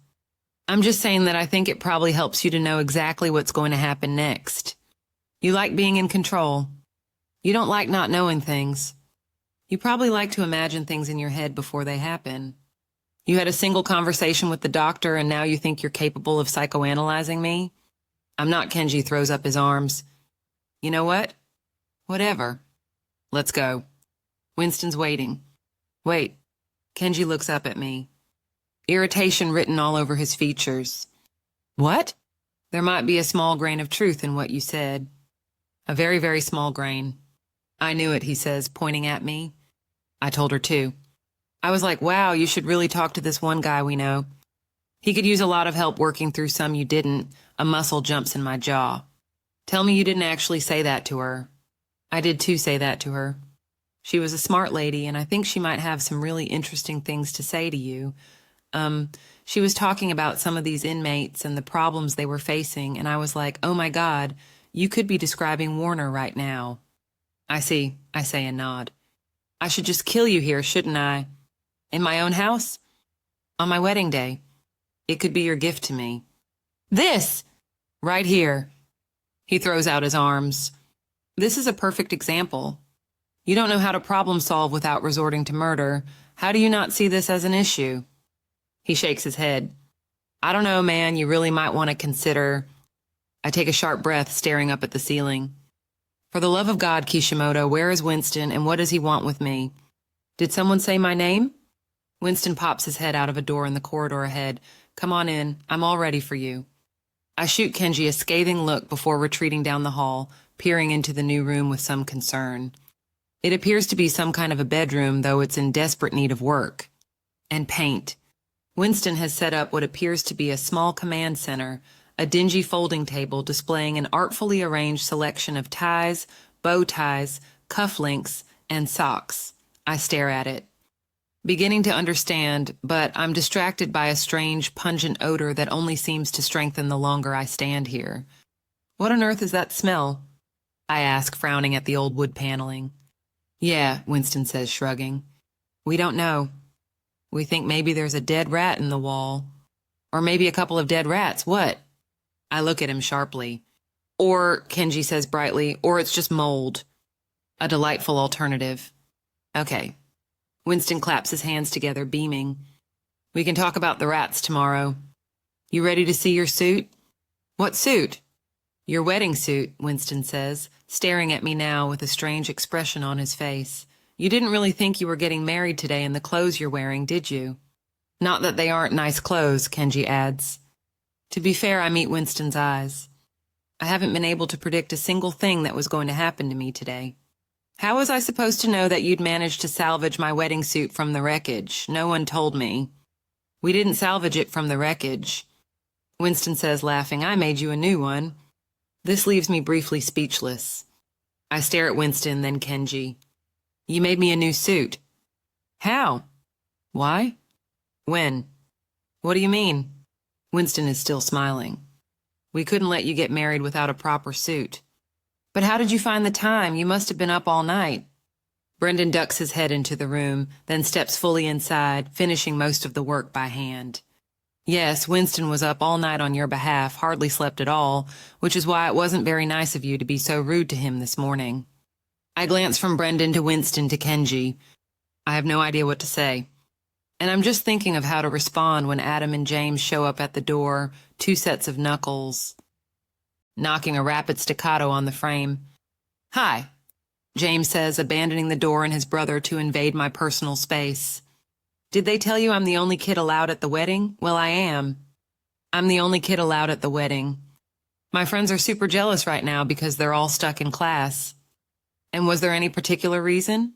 I'm just saying that I think it probably helps you to know exactly what's going to happen next. You like being in control. You don't like not knowing things. You probably like to imagine things in your head before they happen. You had a single conversation with the doctor, and now you think you're capable of psychoanalyzing me? I'm not. Kenji throws up his arms. You know what? Whatever. Let's go. Winston's waiting. Wait. Kenji looks up at me. Irritation written all over his features. What? There might be a small grain of truth in what you said. A very, very small grain. I knew it, he says, pointing at me. I told her too. I was like, wow, you should really talk to this one guy we know. He could use a lot of help working through some you didn't. A muscle jumps in my jaw. Tell me you didn't actually say that to her. I did too say that to her. She was a smart lady, and I think she might have some really interesting things to say to you. She was talking about some of these inmates and the problems they were facing, and I was like, oh my God, you could be describing Warner right now. I see, I say and nod. I should just kill you here, shouldn't I? In my own house? On my wedding day. It could be your gift to me. This! Right here. He throws out his arms. This is a perfect example. You don't know how to problem solve without resorting to murder. How do you not see this as an issue? He shakes his head. I don't know, man, you really might want to consider... I take a sharp breath, staring up at the ceiling. For the love of God, Kishimoto, where is Winston, and what does he want with me? Did someone say my name? Winston pops his head out of a door in the corridor ahead. Come on in, I'm all ready for you. I shoot Kenji a scathing look before retreating down the hall, peering into the new room with some concern. It appears to be some kind of a bedroom, though it's in desperate need of work. And paint. Winston has set up what appears to be a small command center, a dingy folding table displaying an artfully arranged selection of ties, bow ties, cufflinks, and socks. I stare at it. Beginning to understand, but I'm distracted by a strange, pungent odor that only seems to strengthen the longer I stand here. What on earth is that smell? I ask, frowning at the old wood paneling. Yeah, Winston says, shrugging. We don't know. We think maybe there's a dead rat in the wall. Or maybe a couple of dead rats. What? I look at him sharply. Or, Kenji says brightly, or it's just mold. A delightful alternative. Okay. Winston claps his hands together, beaming. We can talk about the rats tomorrow. You ready to see your suit? What suit? Your wedding suit, Winston says, staring at me now with a strange expression on his face. You didn't really think you were getting married today in the clothes you're wearing, did you? Not that they aren't nice clothes, Kenji adds. To be fair, I meet Winston's eyes. I haven't been able to predict a single thing that was going to happen to me today. How was I supposed to know that you'd managed to salvage my wedding suit from the wreckage? No one told me. We didn't salvage it from the wreckage. Winston says, laughing, I made you a new one. This leaves me briefly speechless. I stare at Winston, then Kenji. You made me a new suit. How? Why? When? What do you mean? Winston is still smiling. We couldn't let you get married without a proper suit. But how did you find the time? You must have been up all night. Brendan ducks his head into the room, then steps fully inside, finishing most of the work by hand. Yes, Winston was up all night on your behalf, hardly slept at all, which is why it wasn't very nice of you to be so rude to him this morning. I glance from Brendan to Winston to Kenji. I have no idea what to say. And I'm just thinking of how to respond when Adam and James show up at the door, 2 sets of knuckles, knocking a rapid staccato on the frame. Hi, James says, abandoning the door and his brother to invade my personal space. Did they tell you I'm the only kid allowed at the wedding? Well, I am. I'm the only kid allowed at the wedding. My friends are super jealous right now because they're all stuck in class. And was there any particular reason?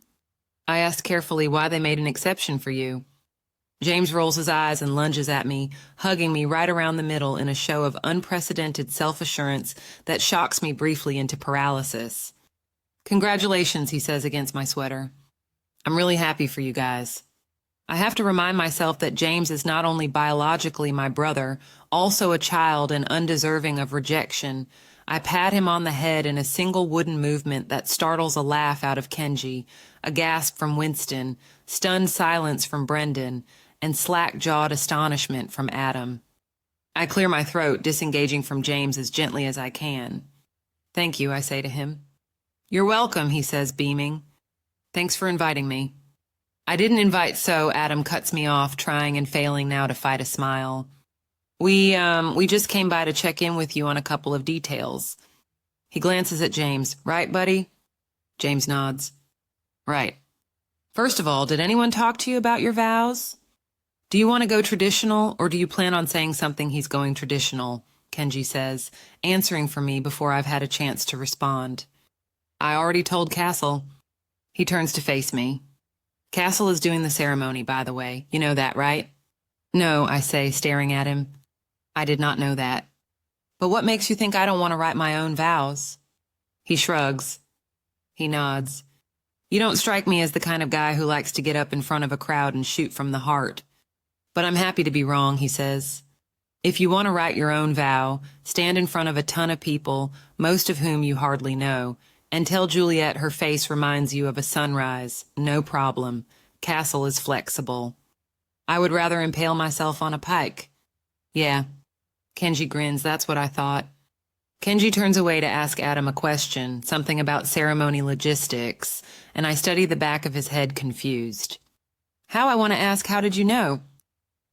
I asked carefully why they made an exception for you. James rolls his eyes and lunges at me, hugging me right around the middle in a show of unprecedented self-assurance that shocks me briefly into paralysis. Congratulations, he says against my sweater. I'm really happy for you guys. I have to remind myself that James is not only biologically my brother, also a child and undeserving of rejection. I pat him on the head in a single wooden movement that startles a laugh out of Kenji, a gasp from Winston, stunned silence from Brendan, and slack-jawed astonishment from Adam. I clear my throat, disengaging from James as gently as I can. Thank you, I say to him. You're welcome, he says, beaming. Thanks for inviting me. I didn't invite, so Adam cuts me off, trying and failing now to fight a smile. We just came by to check in with you on a couple of details. He glances at James. Right, buddy? James nods. Right. First of all, did anyone talk to you about your vows? Do you want to go traditional, or do you plan on saying something he's going traditional? Kenji says, answering for me before I've had a chance to respond. I already told Castle. He turns to face me. Castle is doing the ceremony, by the way. You know that, right? No, I say, staring at him. I did not know that. But what makes you think I don't want to write my own vows? He shrugs. He nods. You don't strike me as the kind of guy who likes to get up in front of a crowd and shoot from the heart. But I'm happy to be wrong, he says. If you want to write your own vow, stand in front of a ton of people, most of whom you hardly know, and tell Juliette her face reminds you of a sunrise. No problem. Castle is flexible. I would rather impale myself on a pike. Yeah. Kenji grins. That's what I thought. Kenji turns away to ask Adam a question, something about ceremony logistics, and I study the back of his head confused. How, I want to ask, how did you know?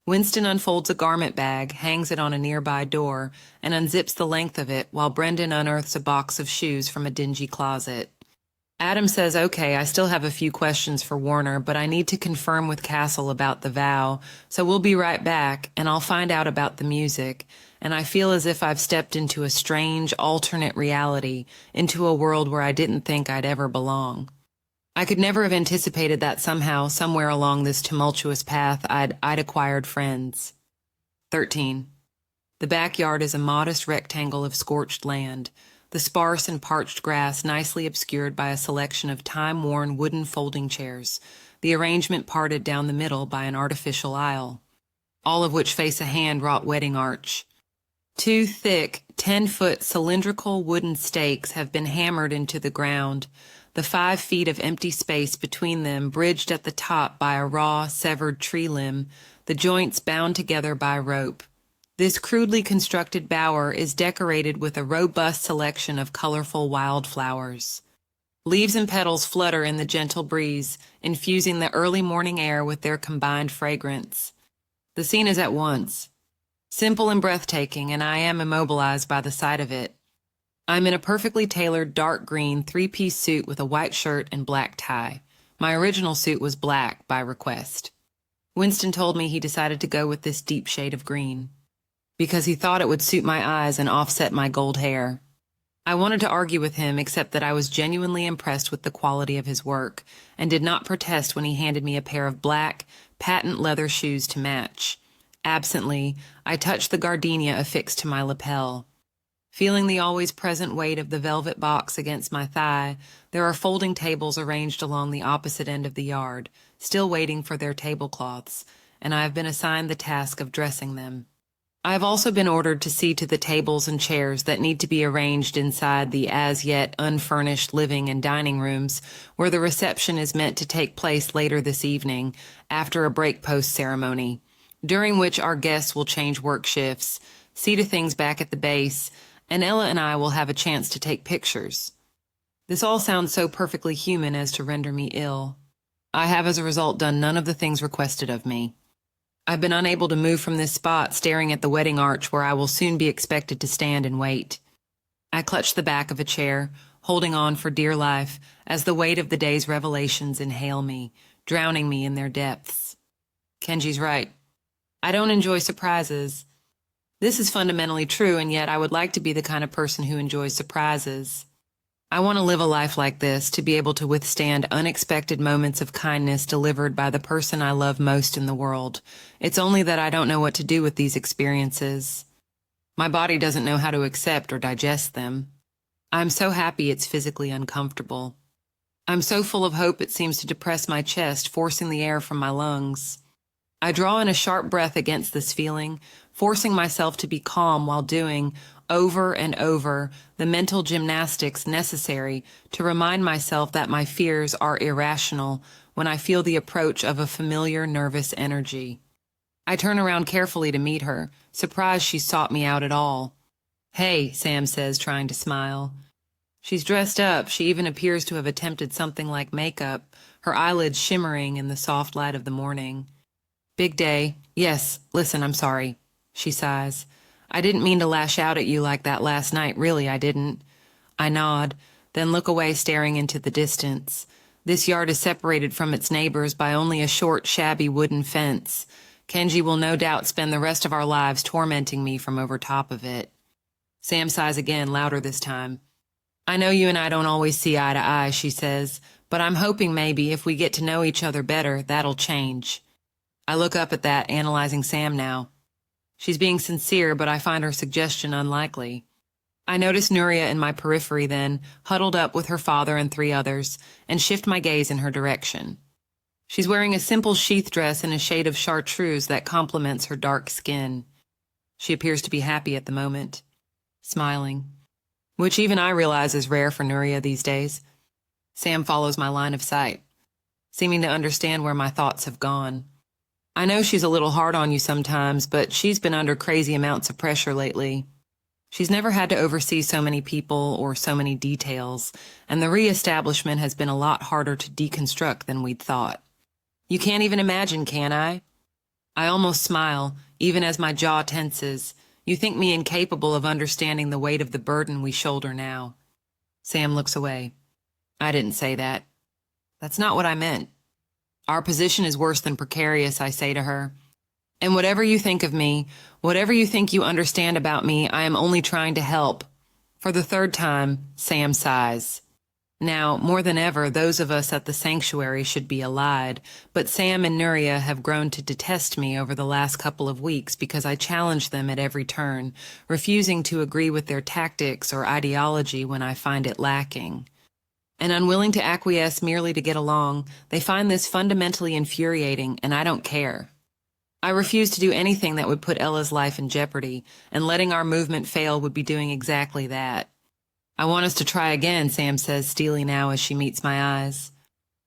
Winston unfolds a garment bag, hangs it on a nearby door, and unzips the length of it while Brendan unearths a box of shoes from a dingy closet. Adam says, okay, I still have a few questions for Warner, but I need to confirm with Castle about the vow, so we'll be right back, and I'll find out about the music, and I feel as if I've stepped into a strange, alternate reality, into a world where I didn't think I'd ever belong. I could never have anticipated that somehow, somewhere along this tumultuous path, I'd acquired friends. 13. The backyard is a modest rectangle of scorched land, the sparse and parched grass nicely obscured by a selection of time-worn wooden folding chairs, the arrangement parted down the middle by an artificial aisle, all of which face a hand-wrought wedding arch. 2 thick, 10-foot cylindrical wooden stakes have been hammered into the ground, the 5 feet of empty space between them bridged at the top by a raw, severed tree limb, the joints bound together by rope. This crudely constructed bower is decorated with a robust selection of colorful wildflowers. Leaves and petals flutter in the gentle breeze, infusing the early morning air with their combined fragrance. The scene is at once simple and breathtaking, and I am immobilized by the sight of it. I'm in a perfectly tailored dark green three-piece suit with a white shirt and black tie. My original suit was black by request. Winston told me he decided to go with this deep shade of green because he thought it would suit my eyes and offset my gold hair. I wanted to argue with him, except that I was genuinely impressed with the quality of his work and did not protest when he handed me a pair of black, patent leather shoes to match. Absently, I touched the gardenia affixed to my lapel. Feeling the always present weight of the velvet box against my thigh, there are folding tables arranged along the opposite end of the yard, still waiting for their tablecloths, and I have been assigned the task of dressing them. I have also been ordered to see to the tables and chairs that need to be arranged inside the as-yet unfurnished living and dining rooms, where the reception is meant to take place later this evening, after a breakpost ceremony, during which our guests will change work shifts, see to things back at the base, and Ella and I will have a chance to take pictures. This all sounds so perfectly human as to render me ill. I have as a result done none of the things requested of me. I've been unable to move from this spot, staring at the wedding arch where I will soon be expected to stand and wait. I clutch the back of a chair, holding on for dear life, as the weight of the day's revelations inhale me, drowning me in their depths. Kenji's right. I don't enjoy surprises. This is fundamentally true, and yet I would like to be the kind of person who enjoys surprises. I want to live a life like this, to be able to withstand unexpected moments of kindness delivered by the person I love most in the world. It's only that I don't know what to do with these experiences. My body doesn't know how to accept or digest them. I'm so happy it's physically uncomfortable. I'm so full of hope it seems to depress my chest, forcing the air from my lungs. I draw in a sharp breath against this feeling, forcing myself to be calm while doing, over and over, the mental gymnastics necessary to remind myself that my fears are irrational when I feel the approach of a familiar nervous energy. I turn around carefully to meet her, surprised she sought me out at all. "Hey," Sam says, trying to smile. She's dressed up. She even appears to have attempted something like makeup, her eyelids shimmering in the soft light of the morning. "Big day. Yes, listen, I'm sorry." She sighs. "I didn't mean to lash out at you like that last night, really, I didn't." I nod, then look away, staring into the distance. This yard is separated from its neighbors by only a short, shabby wooden fence. Kenji will no doubt spend the rest of our lives tormenting me from over top of it. Sam sighs again, louder this time. "I know you and I don't always see eye to eye," she says, "but I'm hoping maybe if we get to know each other better, that'll change." I look up at that, analyzing Sam now. She's being sincere, but I find her suggestion unlikely. I notice Nuria in my periphery then, huddled up with her father and 3 others, and shift my gaze in her direction. She's wearing a simple sheath dress in a shade of chartreuse that complements her dark skin. She appears to be happy at the moment, smiling, which even I realize is rare for Nuria these days. Sam follows my line of sight, seeming to understand where my thoughts have gone. "I know she's a little hard on you sometimes, but she's been under crazy amounts of pressure lately. She's never had to oversee so many people or so many details, and the Reestablishment has been a lot harder to deconstruct than we'd thought. You can't even imagine, can I?" I almost smile, even as my jaw tenses. You think me incapable of understanding the weight of the burden we shoulder now. Sam looks away. "I didn't say that. That's not what I meant. Our position is worse than precarious," I say to her. "And whatever you think of me, whatever you think you understand about me, I am only trying to help." For the 3rd time, Sam sighs. Now, more than ever, those of us at the sanctuary should be allied, but Sam and Nuria have grown to detest me over the last couple of weeks because I challenge them at every turn, refusing to agree with their tactics or ideology when I find it lacking. And unwilling to acquiesce merely to get along, they find this fundamentally infuriating, and I don't care. I refuse to do anything that would put Ella's life in jeopardy, and letting our movement fail would be doing exactly that. "I want us to try again," Sam says, steely now as she meets my eyes.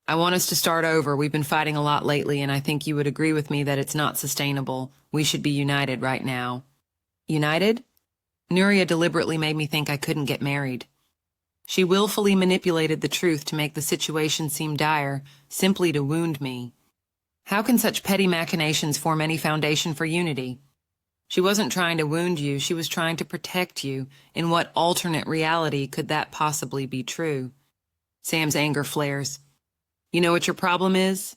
"I want us to start over. We've been fighting a lot lately, and I think you would agree with me that it's not sustainable. We should be united right now." United? Nuria deliberately made me think I couldn't get married. She willfully manipulated the truth to make the situation seem dire, simply to wound me. How can such petty machinations form any foundation for unity? She wasn't trying to wound you, she was trying to protect you. In what alternate reality could that possibly be true? Sam's anger flares. You know what your problem is?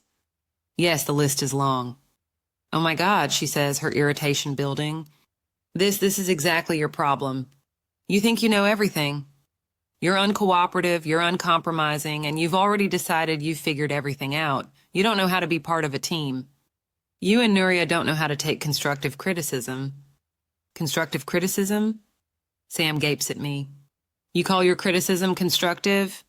Yes, the list is long. Oh my God, she says, her irritation building. This is exactly your problem. You think you know everything. You're uncooperative, you're uncompromising, and you've already decided you've figured everything out. You don't know how to be part of a team. You and Nuria don't know how to take constructive criticism. Constructive criticism? Sam gapes at me. You call your criticism constructive?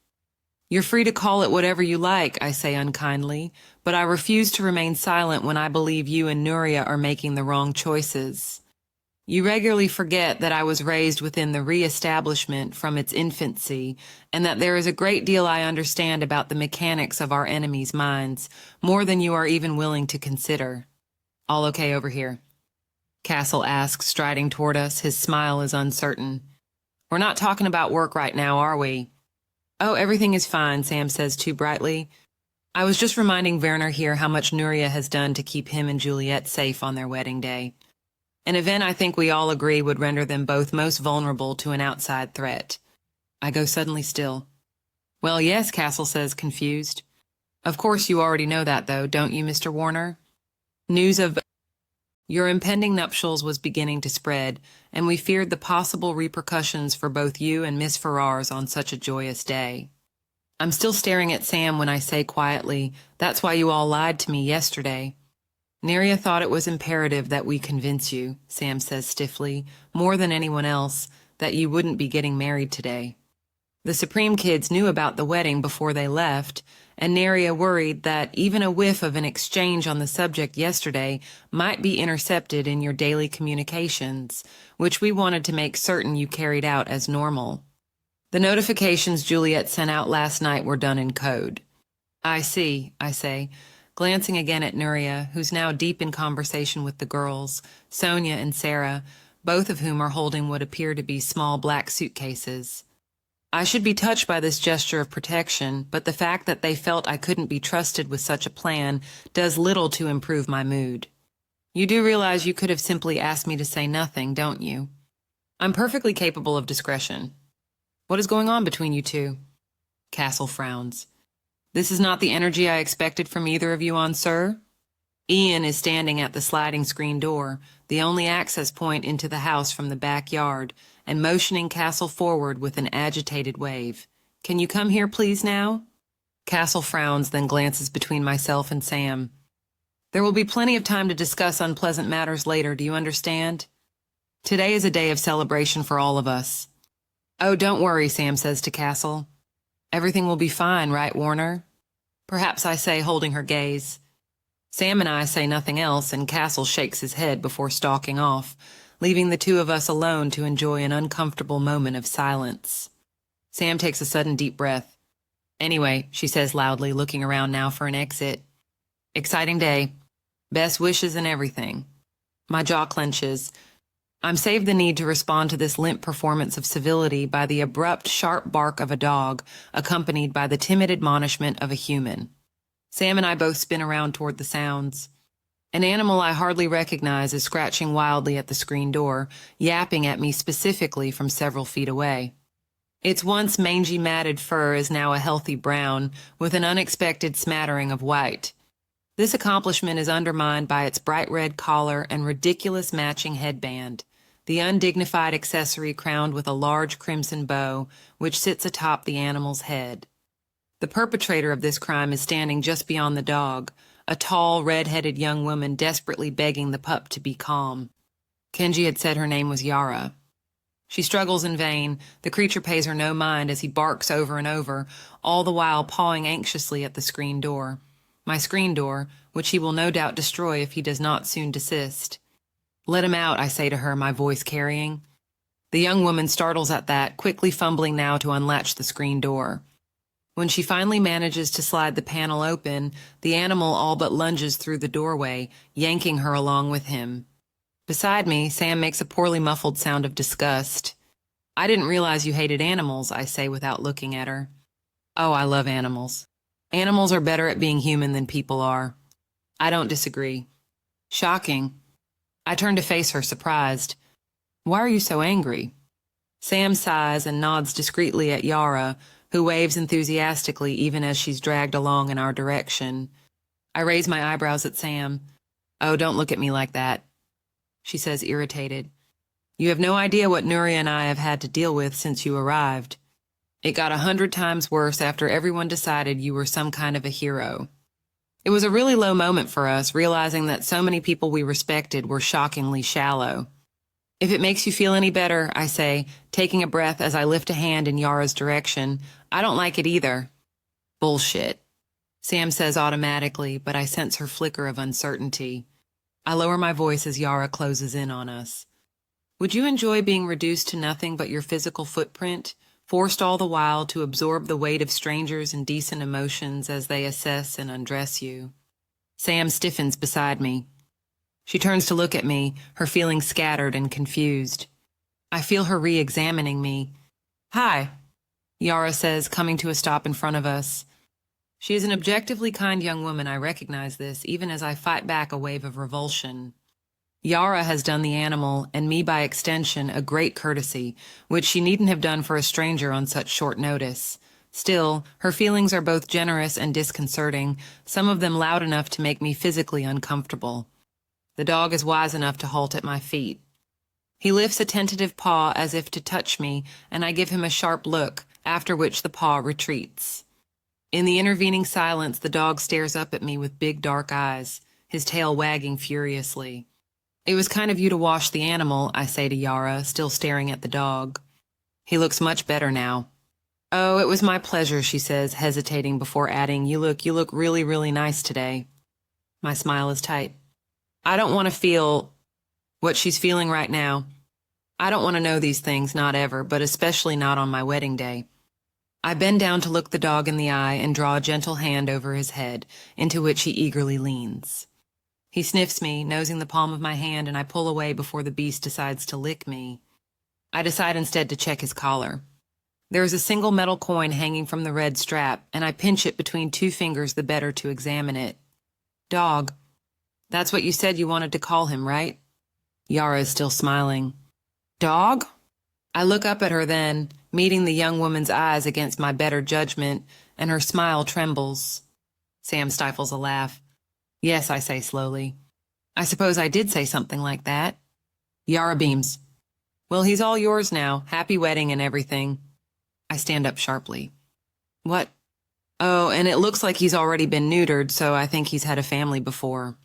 You're free to call it whatever you like, I say unkindly, but I refuse to remain silent when I believe you and Nuria are making the wrong choices. You regularly forget that I was raised within the Reestablishment from its infancy, and that there is a great deal I understand about the mechanics of our enemies' minds, more than you are even willing to consider. All okay over here? Castle asks, striding toward us. His smile is uncertain. We're not talking about work right now, are we? Oh, everything is fine, Sam says too brightly. I was just reminding Werner here how much Nuria has done to keep him and Juliette safe on their wedding day. An event I think we all agree would render them both most vulnerable to an outside threat. I go suddenly still. Well, yes, Castle says, confused. Of course you already know that, though, don't you, Mr. Warner? News of your impending nuptials was beginning to spread, and we feared the possible repercussions for both you and Miss Ferrars on such a joyous day. I'm still staring at Sam when I say quietly, that's why you all lied to me yesterday. Nuria thought it was imperative that we convince you, Sam says stiffly, more than anyone else, that you wouldn't be getting married today. The Supreme kids knew about the wedding before they left, and Nuria worried that even a whiff of an exchange on the subject yesterday might be intercepted in your daily communications, which we wanted to make certain you carried out as normal. The notifications Juliette sent out last night were done in code. I see, I say, glancing again at Nuria, who's now deep in conversation with the girls, Sonia and Sarah, both of whom are holding what appear to be small black suitcases. I should be touched by this gesture of protection, but the fact that they felt I couldn't be trusted with such a plan does little to improve my mood. You do realize you could have simply asked me to say nothing, don't you? I'm perfectly capable of discretion. What is going on between you two? Castle frowns. This is not the energy I expected from either of you on Sir. Ian is standing at the sliding screen door, the only access point into the house from the backyard, and motioning Castle forward with an agitated wave. Can you come here, please, now? Castle frowns, then glances between myself and Sam. There will be plenty of time to discuss unpleasant matters later, do you understand? Today is a day of celebration for all of us. Oh, don't worry, Sam says to Castle. Everything will be fine, right, Warner? Perhaps I say, holding her gaze. Sam and I say nothing else, and Castle shakes his head before stalking off, leaving the two of us alone to enjoy an uncomfortable moment of silence. Sam takes a sudden deep breath. Anyway, she says loudly, looking around now for an exit. Exciting day. Best wishes and everything. My jaw clenches. I'm saved the need to respond to this limp performance of civility by the abrupt, sharp bark of a dog, accompanied by the timid admonishment of a human. Sam and I both spin around toward the sounds. An animal I hardly recognize is scratching wildly at the screen door, yapping at me specifically from several feet away. Its once mangy matted fur is now a healthy brown, with an unexpected smattering of white. This accomplishment is undermined by its bright red collar and ridiculous matching headband, the undignified accessory crowned with a large crimson bow, which sits atop the animal's head. The perpetrator of this crime is standing just beyond the dog, a tall, red-headed young woman desperately begging the pup to be calm. Kenji had said her name was Yara. She struggles in vain. The creature pays her no mind as he barks over and over, all the while pawing anxiously at the screen door. My screen door, which he will no doubt destroy if he does not soon desist. Let him out, I say to her, my voice carrying. The young woman startles at that, quickly fumbling now to unlatch the screen door. When she finally manages to slide the panel open, the animal all but lunges through the doorway, yanking her along with him. Beside me, Sam makes a poorly muffled sound of disgust. I didn't realize you hated animals, I say without looking at her. Oh, I love animals. Animals are better at being human than people are. I don't disagree. Shocking. I turn to face her, surprised. Why are you so angry? Sam sighs and nods discreetly at Yara, who waves enthusiastically even as she's dragged along in our direction. I raise my eyebrows at Sam. Oh, don't look at me like that, she says, irritated. You have no idea what Nuria and I have had to deal with since you arrived. It got 100 times worse after everyone decided you were some kind of a hero. It was a really low moment for us, realizing that so many people we respected were shockingly shallow. If it makes you feel any better, I say, taking a breath as I lift a hand in Yara's direction, I don't like it either. Bullshit, Sam says automatically, but I sense her flicker of uncertainty. I lower my voice as Yara closes in on us. Would you enjoy being reduced to nothing but your physical footprint, forced all the while to absorb the weight of strangers' indecent emotions as they assess and undress you? Sam stiffens beside me. She turns to look at me, her feelings scattered and confused. I feel her re-examining me. Hi, Yara says, coming to a stop in front of us. She is an objectively kind young woman, I recognize this, even as I fight back a wave of revulsion. Yara has done the animal, and me by extension, a great courtesy, which she needn't have done for a stranger on such short notice. Still, her feelings are both generous and disconcerting, some of them loud enough to make me physically uncomfortable. The dog is wise enough to halt at my feet. He lifts a tentative paw as if to touch me, and I give him a sharp look, after which the paw retreats. In the intervening silence, the dog stares up at me with big dark eyes, his tail wagging furiously. It was kind of you to wash the animal, I say to Yara, still staring at the dog. He looks much better now. Oh, it was my pleasure, she says, hesitating before adding, You look really, really nice today. My smile is tight. I don't want to feel what she's feeling right now. I don't want to know these things, not ever, but especially not on my wedding day. I bend down to look the dog in the eye and draw a gentle hand over his head, into which he eagerly leans. He sniffs me, nosing the palm of my hand, and I pull away before the beast decides to lick me. I decide instead to check his collar. There is a single metal coin hanging from the red strap, and I pinch it between 2 fingers the better to examine it. Dog. That's what you said you wanted to call him, right? Yara is still smiling. Dog? I look up at her then, meeting the young woman's eyes against my better judgment, and her smile trembles. Sam stifles a laugh. Yes, I say slowly. I suppose I did say something like that. Yara beams. Well, he's all yours now. Happy wedding and everything. I stand up sharply. What? Oh, and it looks like he's already been neutered, so I think he's had a family before.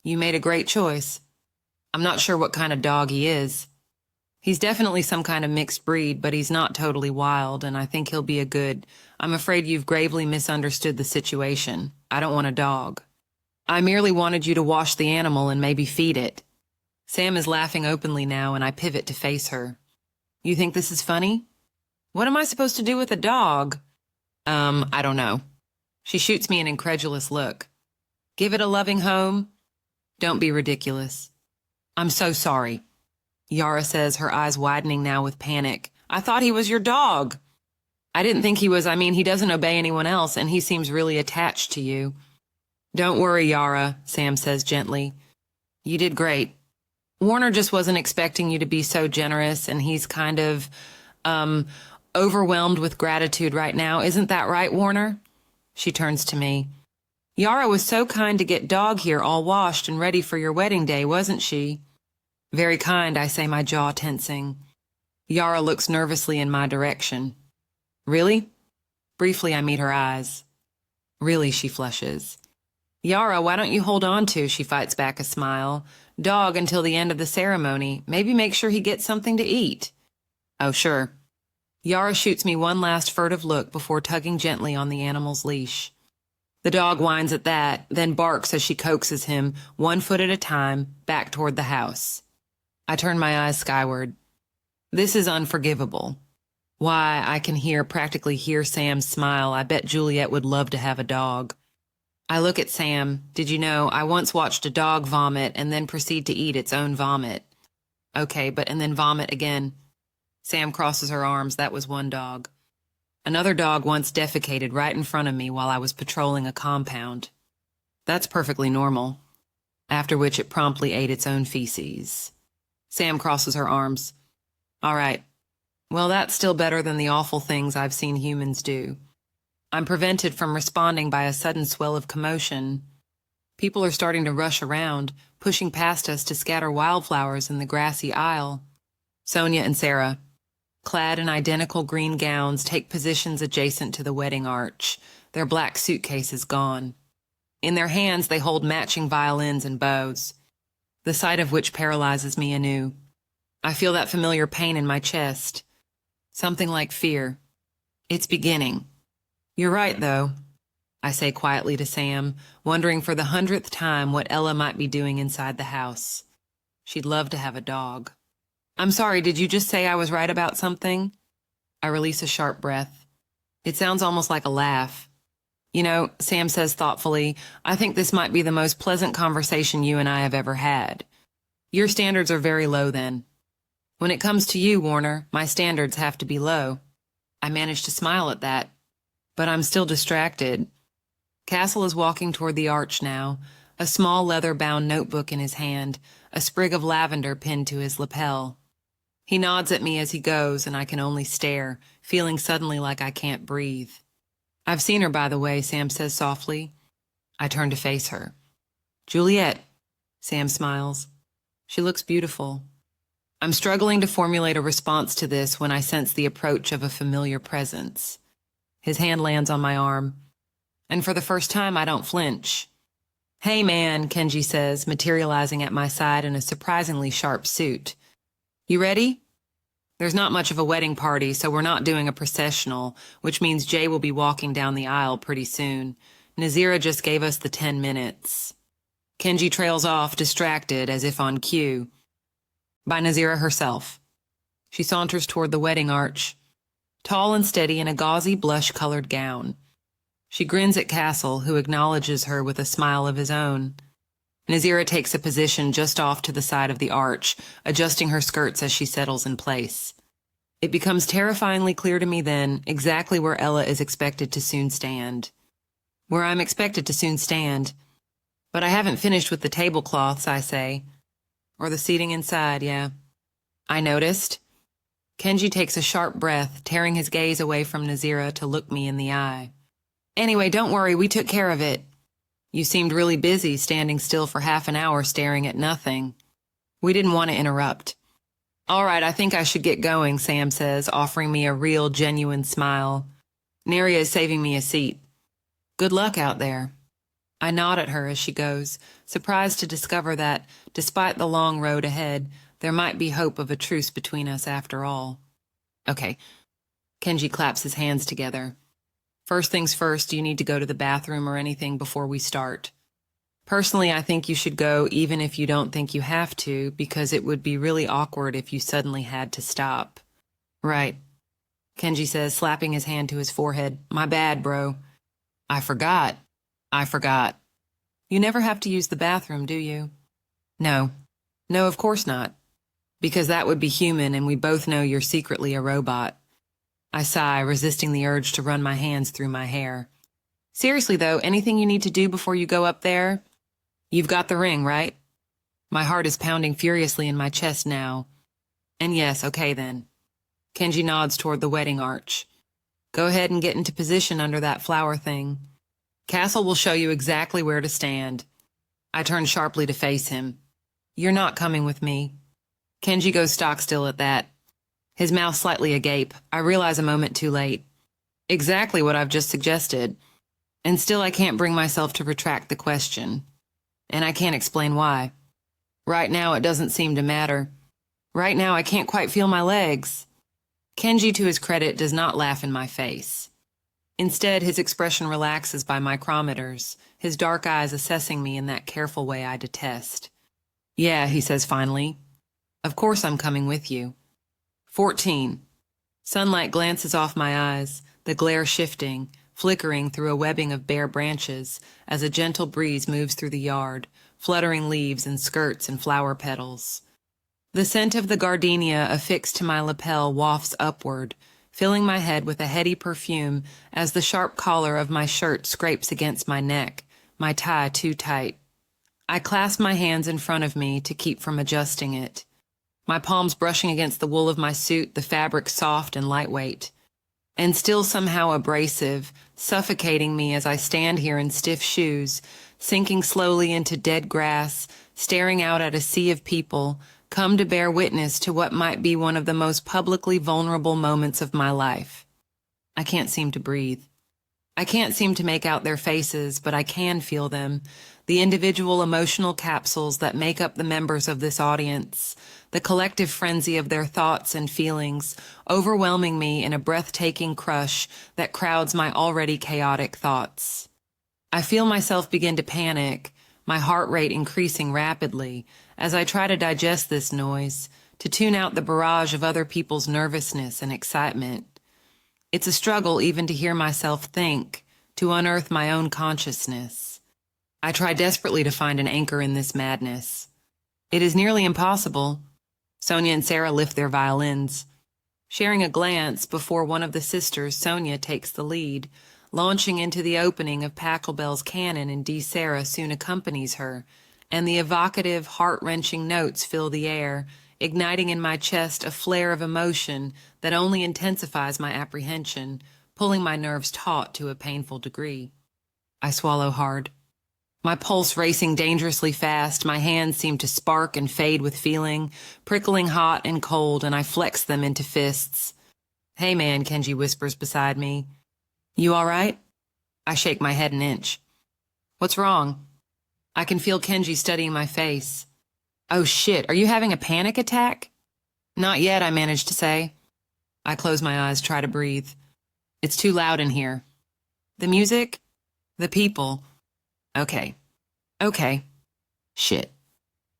You made a great choice. I'm not sure what kind of dog he is. He's definitely some kind of mixed breed, but he's not totally wild, and I think he'll be a good... I'm afraid you've gravely misunderstood the situation. I don't want a dog. I merely wanted you to wash the animal and maybe feed it. Sam is laughing openly now, and I pivot to face her. You think this is funny? What am I supposed to do with a dog? I don't know. She shoots me an incredulous look. Give it a loving home? Don't be ridiculous. I'm so sorry. Yara says, her eyes widening now with panic. I thought he was your dog. I didn't think he was. He doesn't obey anyone else, and he seems really attached to you. Don't worry, Yara, Sam says gently. You did great. Warner just wasn't expecting you to be so generous, and he's kind of, overwhelmed with gratitude right now. Isn't that right, Warner? She turns to me. Yara was so kind to get Dog here all washed and ready for your wedding day, wasn't she? Very kind, I say, my jaw tensing. Yara looks nervously in my direction. Really? Briefly, I meet her eyes. Really, she flushes. Yara, why don't you hold on to, she fights back a smile, Dog until the end of the ceremony. Maybe make sure he gets something to eat. Oh, sure. Yara shoots me one last furtive look before tugging gently on the animal's leash. The dog whines at that, then barks as she coaxes him, 1 foot at a time, back toward the house. I turn my eyes skyward. This is unforgivable. Why, I can practically hear Sam's smile. I bet Juliette would love to have a dog. I look at Sam. Did you know, I once watched a dog vomit and then proceed to eat its own vomit. Okay, and then vomit again. Sam crosses her arms. That was one dog. Another dog once defecated right in front of me while I was patrolling a compound. That's perfectly normal. after which it promptly ate its own feces. Sam crosses her arms. All right. Well, that's still better than the awful things I've seen humans do. I'm prevented from responding by a sudden swell of commotion. People are starting to rush around, pushing past us to scatter wildflowers in the grassy aisle. Sonia and Sarah, clad in identical green gowns, take positions adjacent to the wedding arch, their black suitcases gone. In their hands, they hold matching violins and bows, the sight of which paralyzes me anew. I feel that familiar pain in my chest, something like fear. It's beginning. You're right, though, I say quietly to Sam, wondering for the 100th time what Ella might be doing inside the house. She'd love to have a dog. I'm sorry, did you just say I was right about something? I release a sharp breath. It sounds almost like a laugh. You know, Sam says thoughtfully, I think this might be the most pleasant conversation you and I have ever had. Your standards are very low then. When it comes to you, Warner, my standards have to be low. I manage to smile at that, but I'm still distracted. Castle is walking toward the arch now, a small leather-bound notebook in his hand, a sprig of lavender pinned to his lapel. He nods at me as he goes, and I can only stare, feeling suddenly like I can't breathe. I've seen her, by the way, Sam says softly. I turn to face her. Juliette, Sam smiles. She looks beautiful. I'm struggling to formulate a response to this when I sense the approach of a familiar presence. His hand lands on my arm, and for the first time I don't flinch. Hey man, Kenji says, materializing at my side in a surprisingly sharp suit. You ready? There's not much of a wedding party, so we're not doing a processional, which means Jay will be walking down the aisle pretty soon. Nazira just gave us the 10 minutes. Kenji trails off, distracted, as if on cue, by Nazira herself. She saunters toward the wedding arch, tall and steady in a gauzy blush-colored gown. She grins at Castle, who acknowledges her with a smile of his own. Nazira takes a position just off to the side of the arch, adjusting her skirts as she settles in place. It becomes terrifyingly clear to me then exactly where Ella is expected to soon stand. Where I'm expected to soon stand. But I haven't finished with the tablecloths, I say. Or the seating inside, yeah. I noticed. Kenji takes a sharp breath, tearing his gaze away from Nazira to look me in the eye. Anyway, don't worry, we took care of it. You seemed really busy, standing still for half an hour staring at nothing. We didn't want to interrupt. All right, I think I should get going, Sam says, offering me a real, genuine smile. Neria is saving me a seat. Good luck out there. I nod at her as she goes, surprised to discover that, despite the long road ahead, there might be hope of a truce between us after all. Okay. Kenji claps his hands together. First things first, do you need to go to the bathroom or anything before we start? Personally, I think you should go even if you don't think you have to, because it would be really awkward if you suddenly had to stop. Right. Kenji says, slapping his hand to his forehead. My bad, bro. I forgot. You never have to use the bathroom, do you? No. No, of course not. Because that would be human, and we both know you're secretly a robot. I sigh, resisting the urge to run my hands through my hair. Seriously, though, anything you need to do before you go up there? You've got the ring, right? My heart is pounding furiously in my chest now. And yes, okay then. Kenji nods toward the wedding arch. Go ahead and get into position under that flower thing. Castle will show you exactly where to stand. I turn sharply to face him. You're not coming with me. Kenji goes stock still at that. His mouth slightly agape. I realize a moment too late. Exactly what I've just suggested. And still I can't bring myself to retract the question. And I can't explain why. Right now it doesn't seem to matter. Right now I can't quite feel my legs. Kenji, to his credit, does not laugh in my face. Instead, his expression relaxes by micrometers, his dark eyes assessing me in that careful way I detest. Yeah, he says finally. Of course I'm coming with you. 14. Sunlight glances off my eyes, the glare shifting, flickering through a webbing of bare branches as a gentle breeze moves through the yard, fluttering leaves and skirts and flower petals. The scent of the gardenia affixed to my lapel wafts upward, filling my head with a heady perfume as the sharp collar of my shirt scrapes against my neck, my tie too tight. I clasp my hands in front of me to keep from adjusting it. My palms brushing against the wool of my suit, the fabric soft and lightweight, and still somehow abrasive, suffocating me as I stand here in stiff shoes, sinking slowly into dead grass, staring out at a sea of people, come to bear witness to what might be one of the most publicly vulnerable moments of my life. I can't seem to breathe. I can't seem to make out their faces, but I can feel them, the individual emotional capsules that make up the members of this audience, the collective frenzy of their thoughts and feelings, overwhelming me in a breathtaking crush that crowds my already chaotic thoughts. I feel myself begin to panic, my heart rate increasing rapidly, as I try to digest this noise, to tune out the barrage of other people's nervousness and excitement. It's a struggle even to hear myself think, to unearth my own consciousness. I try desperately to find an anchor in this madness. It is nearly impossible. Sonia and Sarah lift their violins. Sharing a glance before one of the sisters, Sonia takes the lead, launching into the opening of Pachelbel's canon, and Sarah soon accompanies her, and the evocative, heart-wrenching notes fill the air, igniting in my chest a flare of emotion that only intensifies my apprehension, pulling my nerves taut to a painful degree. I swallow hard. My pulse racing dangerously fast, my hands seem to spark and fade with feeling, prickling hot and cold, and I flex them into fists. "Hey man," Kenji whispers beside me. "You all right?" I shake my head an inch. "What's wrong?" I can feel Kenji studying my face. "Oh shit, are you having a panic attack?" "Not yet," I manage to say. I close my eyes, try to breathe. It's too loud in here. The music? The people. Okay. Shit.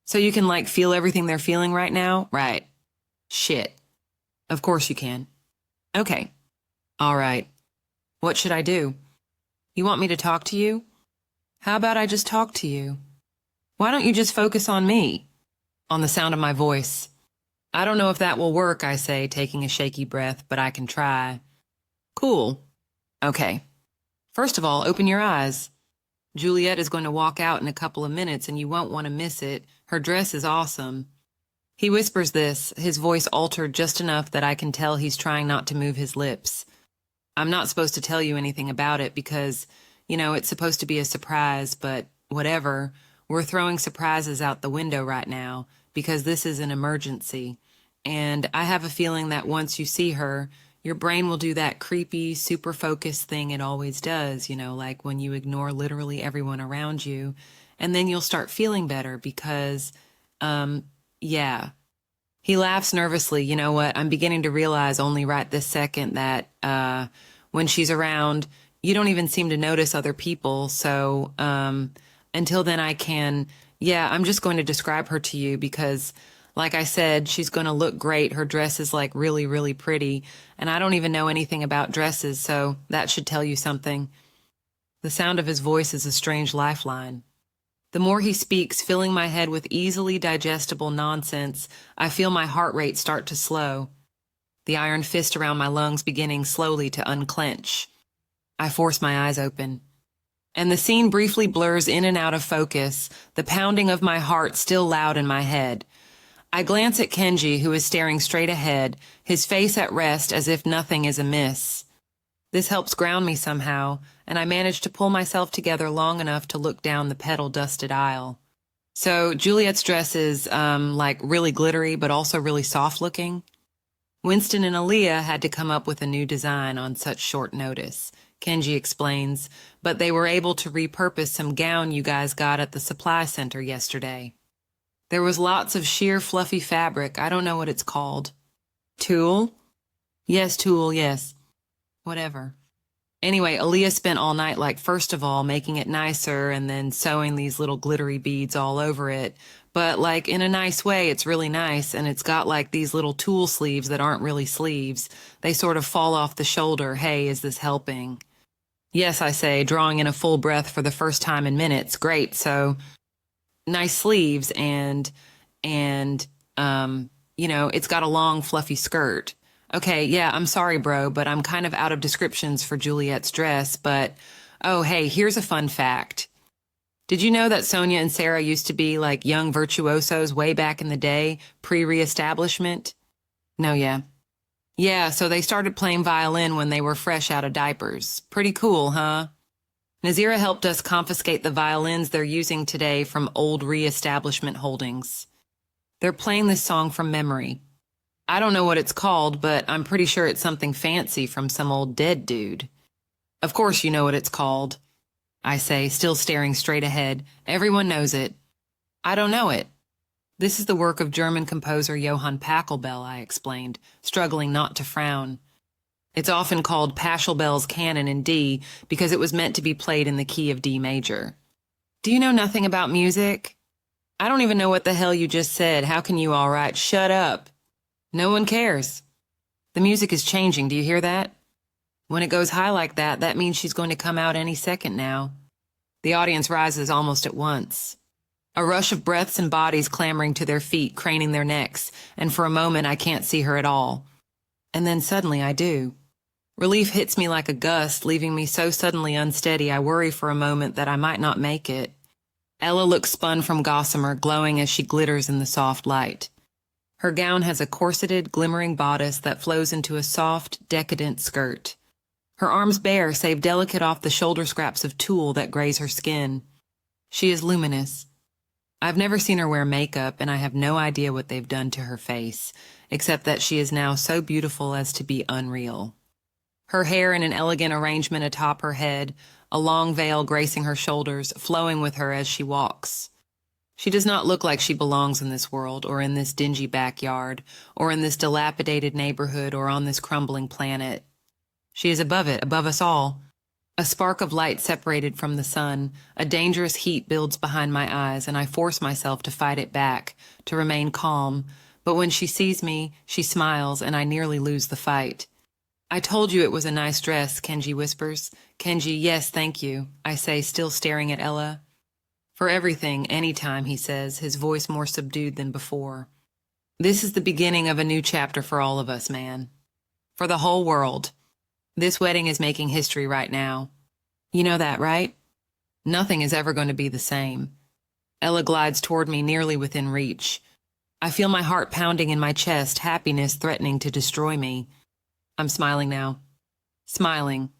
So you can, feel everything they're feeling right now? Right. Shit. Of course you can. Okay. All right. What should I do? You want me to talk to you? How about I just talk to you? Why don't you just focus on me? On the sound of my voice. I don't know if that will work, I say, taking a shaky breath, but I can try. Cool. Okay. First of all, open your eyes. Juliette is going to walk out in a couple of minutes and you won't want to miss it. Her dress is awesome. He whispers this, his voice altered just enough that I can tell he's trying not to move his lips. I'm not supposed to tell you anything about it because, it's supposed to be a surprise, but whatever. We're throwing surprises out the window right now because this is an emergency. And I have a feeling that once you see her, your brain will do that creepy, super focused thing it always does, like when you ignore literally everyone around you. And then you'll start feeling better because, yeah. He laughs nervously. You know what? I'm beginning to realize only right this second that when she's around, you don't even seem to notice other people. So until then I'm just going to describe her to you because, like I said, she's going to look great. Her dress is really, really pretty. And I don't even know anything about dresses, so that should tell you something. The sound of his voice is a strange lifeline. The more he speaks, filling my head with easily digestible nonsense, I feel my heart rate start to slow. The iron fist around my lungs beginning slowly to unclench. I force my eyes open. And the scene briefly blurs in and out of focus, the pounding of my heart still loud in my head. I glance at Kenji, who is staring straight ahead, his face at rest as if nothing is amiss. This helps ground me somehow, and I manage to pull myself together long enough to look down the petal-dusted aisle. So Juliette's dress is, really glittery, but also really soft-looking. Winston and Aaliyah had to come up with a new design on such short notice, Kenji explains, but they were able to repurpose some gown you guys got at the supply center yesterday. There was lots of sheer fluffy fabric. I don't know what it's called. Tulle? Yes, tulle, yes. Whatever. Anyway, Aaliyah spent all night, first of all, making it nicer and then sewing these little glittery beads all over it. But, in a nice way, it's really nice, and it's got, these little tulle sleeves that aren't really sleeves. They sort of fall off the shoulder. Hey, is this helping? Yes, I say, drawing in a full breath for the first time in minutes. Great, so nice sleeves and it's got a long, fluffy skirt. Okay, yeah, I'm sorry, bro, but I'm kind of out of descriptions for Juliette's dress, but, oh, hey, here's a fun fact. Did you know that Sonia and Sarah used to be like young virtuosos way back in the day, pre-Reestablishment? No, yeah. Yeah, so they started playing violin when they were fresh out of diapers. Pretty cool, huh? Nazira helped us confiscate the violins they're using today from old Reestablishment holdings. They're playing this song from memory. I don't know what it's called, but I'm pretty sure it's something fancy from some old dead dude. Of course you know what it's called, I say, still staring straight ahead. Everyone knows it. I don't know it. This is the work of German composer Johann Pachelbel, I explained, struggling not to frown. It's often called Pachelbel's Canon in D because it was meant to be played in the key of D major. Do you know nothing about music? I don't even know what the hell you just said. How can you all right? Shut up. No one cares. The music is changing, do you hear that? When it goes high like that, that means she's going to come out any second now. The audience rises almost at once. A rush of breaths and bodies clambering to their feet, craning their necks, and for a moment I can't see her at all. And then suddenly I do. Relief hits me like a gust, leaving me so suddenly unsteady I worry for a moment that I might not make it. Ella looks spun from gossamer, glowing as she glitters in the soft light. Her gown has a corseted, glimmering bodice that flows into a soft, decadent skirt. Her arms bare, save delicate off the shoulder scraps of tulle that graze her skin. She is luminous. I've never seen her wear makeup, and I have no idea what they've done to her face, except that she is now so beautiful as to be unreal. Her hair in an elegant arrangement atop her head, a long veil gracing her shoulders, flowing with her as she walks. She does not look like she belongs in this world, or in this dingy backyard, or in this dilapidated neighborhood, or on this crumbling planet. She is above it, above us all. A spark of light separated from the sun, a dangerous heat builds behind my eyes, and I force myself to fight it back, to remain calm. But when she sees me, she smiles, and I nearly lose the fight. I told you it was a nice dress, Kenji whispers. Kenji, yes, thank you, I say, still staring at Ella. For everything, anytime, he says, his voice more subdued than before. This is the beginning of a new chapter for all of us, man. For the whole world. This wedding is making history right now. You know that, right? Nothing is ever going to be the same. Ella glides toward me, nearly within reach. I feel my heart pounding in my chest, happiness threatening to destroy me. I'm smiling now. Smiling.